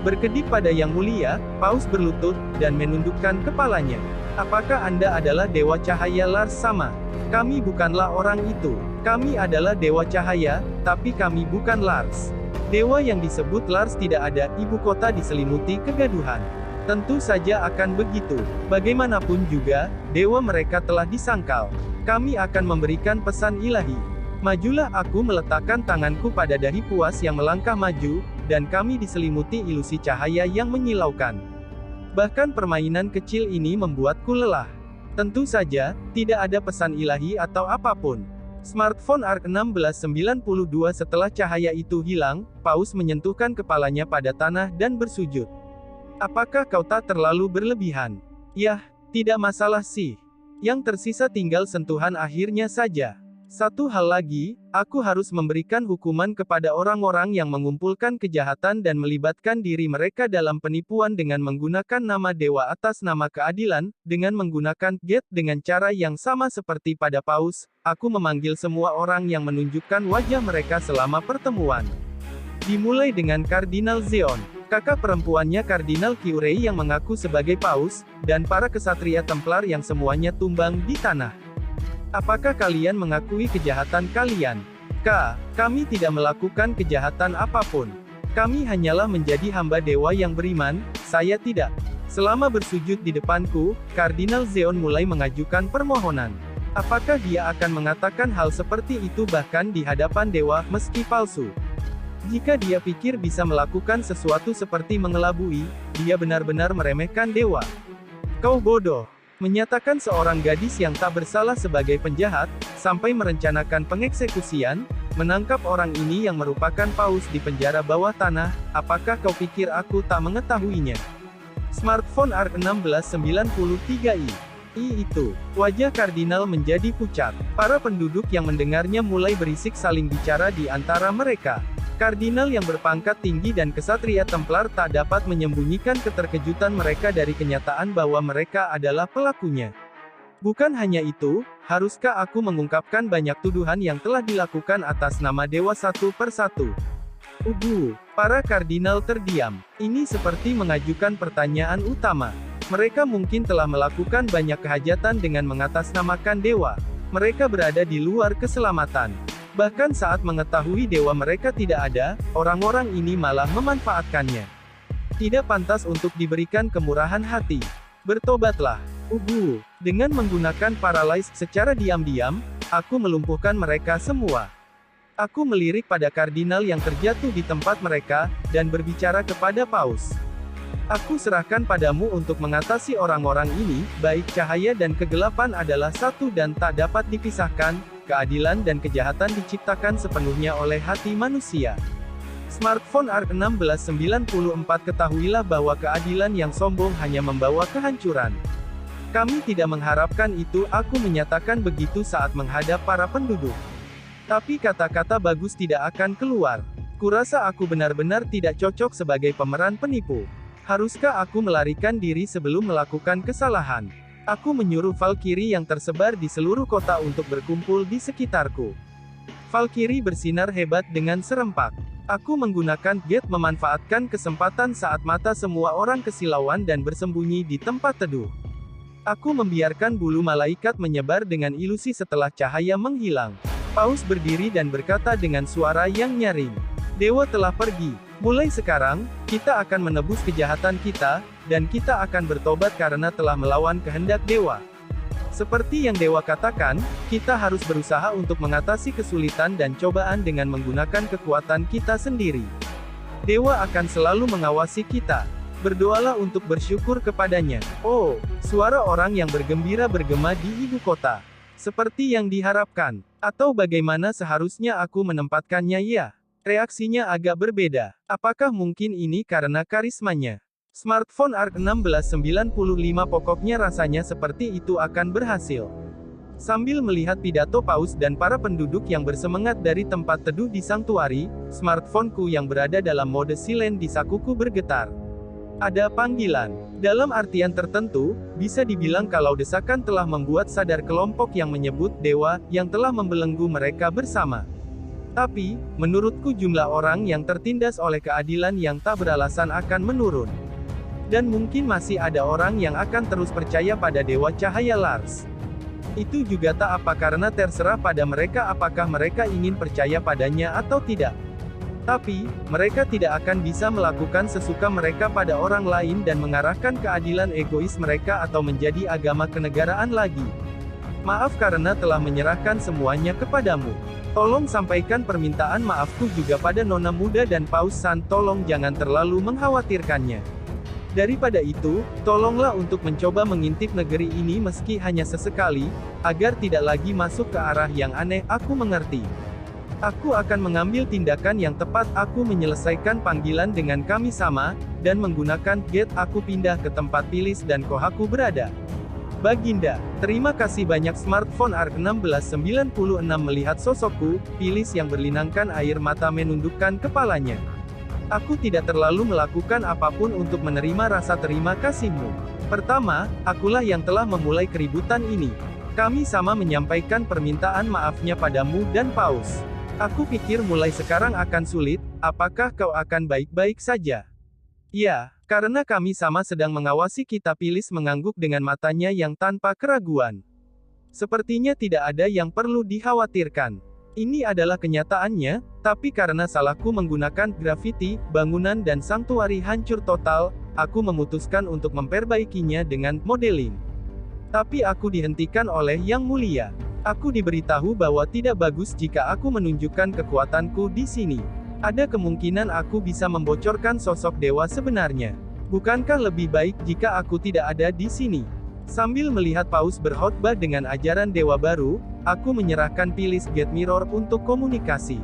Berkedip pada Yang Mulia, Paus berlutut, dan menundukkan kepalanya. Apakah Anda adalah Dewa Cahaya Lars sama? Kami bukanlah orang itu. Kami adalah Dewa Cahaya, tapi kami bukan Lars. Dewa yang disebut Lars tidak ada, ibu kota diselimuti kegaduhan. Tentu saja akan begitu. Bagaimanapun juga, dewa mereka telah disangkal. Kami akan memberikan pesan ilahi. Majulah. Aku meletakkan tanganku pada dahi puas yang melangkah maju, dan kami diselimuti ilusi cahaya yang menyilaukan. Bahkan permainan kecil ini membuatku lelah. Tentu saja, tidak ada pesan ilahi atau apapun. Smartphone ARK 1692. Setelah cahaya itu hilang, Paus menyentuhkan kepalanya pada tanah dan bersujud. Apakah kau tak terlalu berlebihan? Yah, tidak masalah sih. Yang tersisa tinggal sentuhan akhirnya saja. Satu hal lagi, aku harus memberikan hukuman kepada orang-orang yang mengumpulkan kejahatan dan melibatkan diri mereka dalam penipuan dengan menggunakan nama dewa atas nama keadilan, dengan menggunakan Gate dengan cara yang sama seperti pada Paus. Aku memanggil semua orang yang menunjukkan wajah mereka selama pertemuan. Dimulai dengan Kardinal Zeon, kakak perempuannya Kardinal Kyurei yang mengaku sebagai Paus, dan para kesatria Templar yang semuanya tumbang di tanah. Apakah kalian mengakui kejahatan kalian? Kami tidak melakukan kejahatan apapun. Kami hanyalah menjadi hamba dewa yang beriman. Saya tidak. Selama bersujud di depanku, Kardinal Zeon mulai mengajukan permohonan. Apakah dia akan mengatakan hal seperti itu bahkan di hadapan dewa, meski palsu? Jika dia pikir bisa melakukan sesuatu seperti mengelabui, dia benar-benar meremehkan dewa. Kau bodoh. Menyatakan seorang gadis yang tak bersalah sebagai penjahat, sampai merencanakan pengeksekusian, menangkap orang ini yang merupakan Paus di penjara bawah tanah. Apakah kau pikir aku tak mengetahuinya? Smartphone ARK 1693i. Itu. Wajah Kardinal menjadi pucat. Para penduduk yang mendengarnya mulai berisik saling bicara di antara mereka. Kardinal yang berpangkat tinggi dan kesatria Templar tak dapat menyembunyikan keterkejutan mereka dari kenyataan bahwa mereka adalah pelakunya. Bukan hanya itu, haruskah aku mengungkapkan banyak tuduhan yang telah dilakukan atas nama dewa satu persatu? Para kardinal terdiam. Ini seperti mengajukan pertanyaan utama. Mereka mungkin telah melakukan banyak kehajatan dengan mengatasnamakan dewa. Mereka berada di luar keselamatan. Bahkan saat mengetahui dewa mereka tidak ada, orang-orang ini malah memanfaatkannya. Tidak pantas untuk diberikan kemurahan hati. Bertobatlah. Dengan menggunakan paralyze secara diam-diam, aku melumpuhkan mereka semua. Aku melirik pada kardinal yang terjatuh di tempat mereka, dan berbicara kepada Paus. Aku serahkan padamu untuk mengatasi orang-orang ini, baik cahaya dan kegelapan adalah satu dan tak dapat dipisahkan. keadilan dan kejahatan diciptakan sepenuhnya oleh hati manusia. Smartphone ARC1694. Ketahuilah bahwa keadilan yang sombong hanya membawa kehancuran. Kami tidak mengharapkan itu, aku menyatakan begitu saat menghadap para penduduk. Tapi kata-kata bagus tidak akan keluar. Kurasa aku benar-benar tidak cocok sebagai pemeran penipu. Haruskah aku melarikan diri sebelum melakukan kesalahan? Aku menyuruh Valkyrie yang tersebar di seluruh kota untuk berkumpul di sekitarku. Valkyrie bersinar hebat dengan serempak. Aku menggunakan Gate memanfaatkan kesempatan saat mata semua orang kesilauan dan bersembunyi di tempat teduh. Aku membiarkan bulu malaikat menyebar dengan ilusi setelah cahaya menghilang. Paus berdiri dan berkata dengan suara yang nyaring. Dewa telah pergi. Mulai sekarang, kita akan menebus kejahatan kita, dan kita akan bertobat karena telah melawan kehendak Dewa. Seperti yang Dewa katakan, kita harus berusaha untuk mengatasi kesulitan dan cobaan dengan menggunakan kekuatan kita sendiri. Dewa akan selalu mengawasi kita. Berdoalah untuk bersyukur kepadanya. Oh, suara orang yang bergembira bergema di ibu kota. Seperti yang diharapkan. Atau bagaimana seharusnya aku menempatkannya ya? Reaksinya agak berbeda. Apakah mungkin ini karena karismanya? Smartphone ARC1695. Pokoknya rasanya seperti itu akan berhasil. Sambil melihat pidato Paus dan para penduduk yang bersemangat dari tempat teduh di Sanktuari, smartphoneku yang berada dalam mode silent di sakuku bergetar. Ada panggilan. Dalam artian tertentu, bisa dibilang kalau desakan telah membuat sadar kelompok yang menyebut dewa, yang telah membelenggu mereka bersama. Tapi, menurutku jumlah orang yang tertindas oleh keadilan yang tak beralasan akan menurun. Dan mungkin masih ada orang yang akan terus percaya pada Dewa Cahaya Lars. Itu juga tak apa karena terserah pada mereka apakah mereka ingin percaya padanya atau tidak. Tapi, mereka tidak akan bisa melakukan sesuka mereka pada orang lain dan mengarahkan keadilan egois mereka atau menjadi agama kenegaraan lagi. Maaf karena telah menyerahkan semuanya kepadamu. Tolong sampaikan permintaan maafku juga pada Nona Muda dan Paus San. Tolong jangan terlalu mengkhawatirkannya. Daripada itu, tolonglah untuk mencoba mengintip negeri ini meski hanya sesekali, agar tidak lagi masuk ke arah yang aneh. Aku mengerti. Aku akan mengambil tindakan yang tepat. Aku menyelesaikan panggilan dengan kami sama, dan menggunakan Gate aku pindah ke tempat Pilis dan Kohaku berada. Baginda, terima kasih banyak. Smartphone ARC1696 melihat sosokku, Pilis yang berlinangkan air mata menundukkan kepalanya. Aku tidak terlalu melakukan apapun untuk menerima rasa terima kasihmu. Pertama, akulah yang telah memulai keributan ini. Kami sama menyampaikan permintaan maafnya padamu dan Paus. Aku pikir mulai sekarang akan sulit, apakah kau akan baik-baik saja? Ya, karena kami sama sedang mengawasi kita. Pilis mengangguk dengan matanya yang tanpa keraguan. Sepertinya tidak ada yang perlu dikhawatirkan. Ini adalah kenyataannya, tapi karena salahku menggunakan grafiti, bangunan dan sanktuari hancur total, aku memutuskan untuk memperbaikinya dengan modeling. Tapi aku dihentikan oleh Yang Mulia. Aku diberitahu bahwa tidak bagus jika aku menunjukkan kekuatanku di sini. Ada kemungkinan aku bisa membocorkan sosok dewa sebenarnya. Bukankah lebih baik jika aku tidak ada di sini? Sambil melihat Paus berkhotbah dengan ajaran dewa baru, aku menyerahkan Pilis Gate Mirror untuk komunikasi.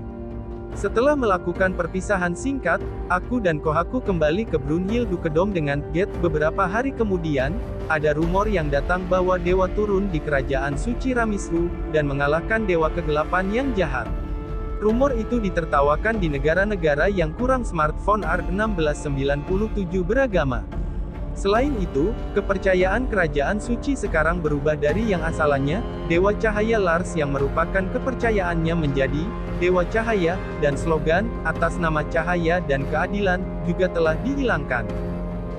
Setelah melakukan perpisahan singkat, aku dan Kohaku kembali ke Brunhild Dukedom dengan Gate. Beberapa hari kemudian, ada rumor yang datang bahwa dewa turun di kerajaan suci Ramishu, dan mengalahkan dewa kegelapan yang jahat. Rumor itu ditertawakan di negara-negara yang kurang. Smartphone ARC1697 beragama. Selain itu, kepercayaan kerajaan suci sekarang berubah dari yang asalnya, Dewa Cahaya Lars yang merupakan kepercayaannya menjadi Dewa Cahaya, dan slogan, atas nama cahaya dan keadilan, juga telah dihilangkan.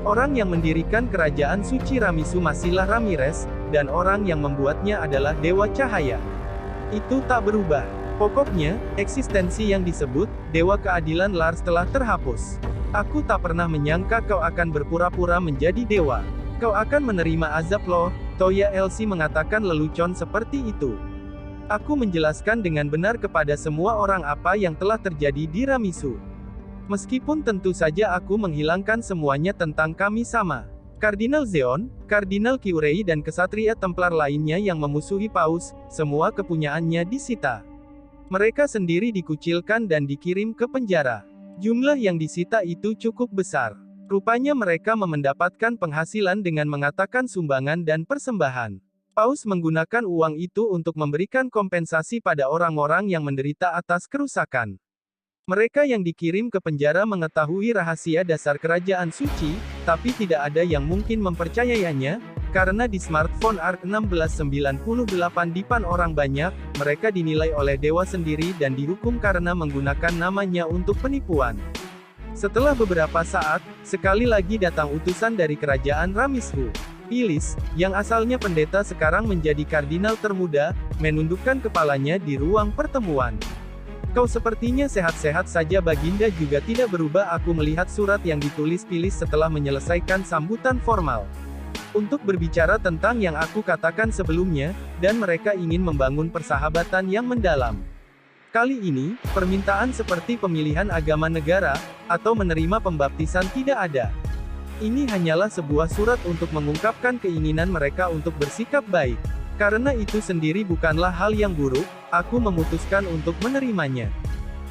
Orang yang mendirikan kerajaan suci Ramishu masihlah Ramirez, dan orang yang membuatnya adalah Dewa Cahaya. Itu tak berubah. Pokoknya, eksistensi yang disebut Dewa Keadilan Lars telah terhapus. Aku tak pernah menyangka kau akan berpura-pura menjadi dewa. Kau akan menerima azab loh. Toya Elsie mengatakan lelucon seperti itu. Aku menjelaskan dengan benar kepada semua orang apa yang telah terjadi di Ramishu. Meskipun tentu saja aku menghilangkan semuanya tentang kami sama. Kardinal Zeon, Kardinal Kyurei dan kesatria Templar lainnya yang memusuhi Paus, semua kepunyaannya disita. Mereka sendiri dikucilkan dan dikirim ke penjara. Jumlah yang disita itu cukup besar. Rupanya mereka mendapatkan penghasilan dengan mengatakan sumbangan dan persembahan. Paus menggunakan uang itu untuk memberikan kompensasi pada orang-orang yang menderita atas kerusakan. Mereka yang dikirim ke penjara mengetahui rahasia dasar kerajaan suci, tapi tidak ada yang mungkin mempercayainya, karena di smartphone ARC 1698 dipan orang banyak, mereka dinilai oleh dewa sendiri dan dihukum karena menggunakan namanya untuk penipuan. Setelah beberapa saat, sekali lagi datang utusan dari kerajaan Ramishu. Pilis, yang asalnya pendeta sekarang menjadi kardinal termuda, menundukkan kepalanya di ruang pertemuan. Kau sepertinya sehat-sehat saja Baginda juga tidak berubah. Aku melihat surat yang ditulis Pilis setelah menyelesaikan sambutan formal. Untuk berbicara tentang yang aku katakan sebelumnya, dan mereka ingin membangun persahabatan yang mendalam. Kali ini, permintaan seperti pemilihan agama negara, atau menerima pembaptisan tidak ada. Ini hanyalah sebuah surat untuk mengungkapkan keinginan mereka untuk bersikap baik. Karena itu sendiri bukanlah hal yang buruk, aku memutuskan untuk menerimanya.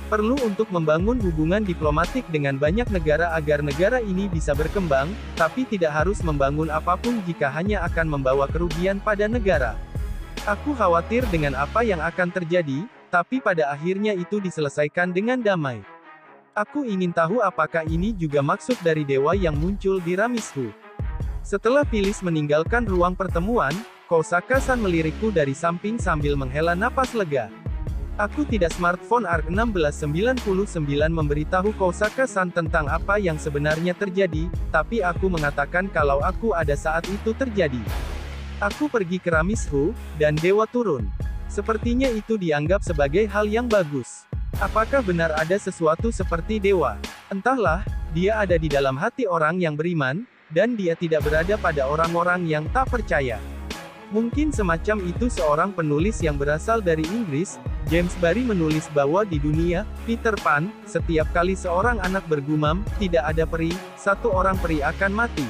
Perlu untuk membangun hubungan diplomatik dengan banyak negara agar negara ini bisa berkembang, tapi tidak harus membangun apapun jika hanya akan membawa kerugian pada negara. Aku khawatir dengan apa yang akan terjadi, tapi pada akhirnya itu diselesaikan dengan damai. Aku ingin tahu apakah ini juga maksud dari dewa yang muncul di Ramishu. Setelah Pilis meninggalkan ruang pertemuan, Kousaka-san melirikku dari samping sambil menghela napas lega. Aku tidak smartphone ARC 1699 memberitahu Kousaka-san tentang apa yang sebenarnya terjadi, tapi aku mengatakan kalau aku ada saat itu terjadi. Aku pergi ke Ramishu, dan dewa turun. Sepertinya itu dianggap sebagai hal yang bagus. Apakah benar ada sesuatu seperti dewa? Entahlah, dia ada di dalam hati orang yang beriman, dan dia tidak berada pada orang-orang yang tak percaya. Mungkin semacam itu seorang penulis yang berasal dari Inggris, James Barrie menulis bahwa di dunia, Peter Pan, setiap kali seorang anak bergumam, tidak ada peri, satu orang peri akan mati.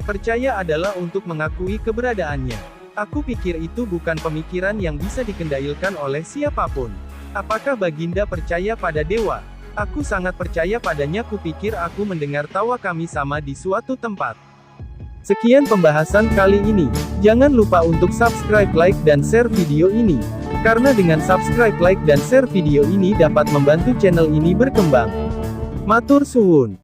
Percaya adalah untuk mengakui keberadaannya. Aku pikir itu bukan pemikiran yang bisa dikendalikan oleh siapapun. Apakah Baginda percaya pada dewa? Aku sangat percaya padanya. Kupikir aku mendengar tawa kami sama di suatu tempat. Sekian pembahasan kali ini. Jangan lupa untuk subscribe, like, dan share video ini. Karena dengan subscribe, like, dan share video ini dapat membantu channel ini berkembang. Matur suwun.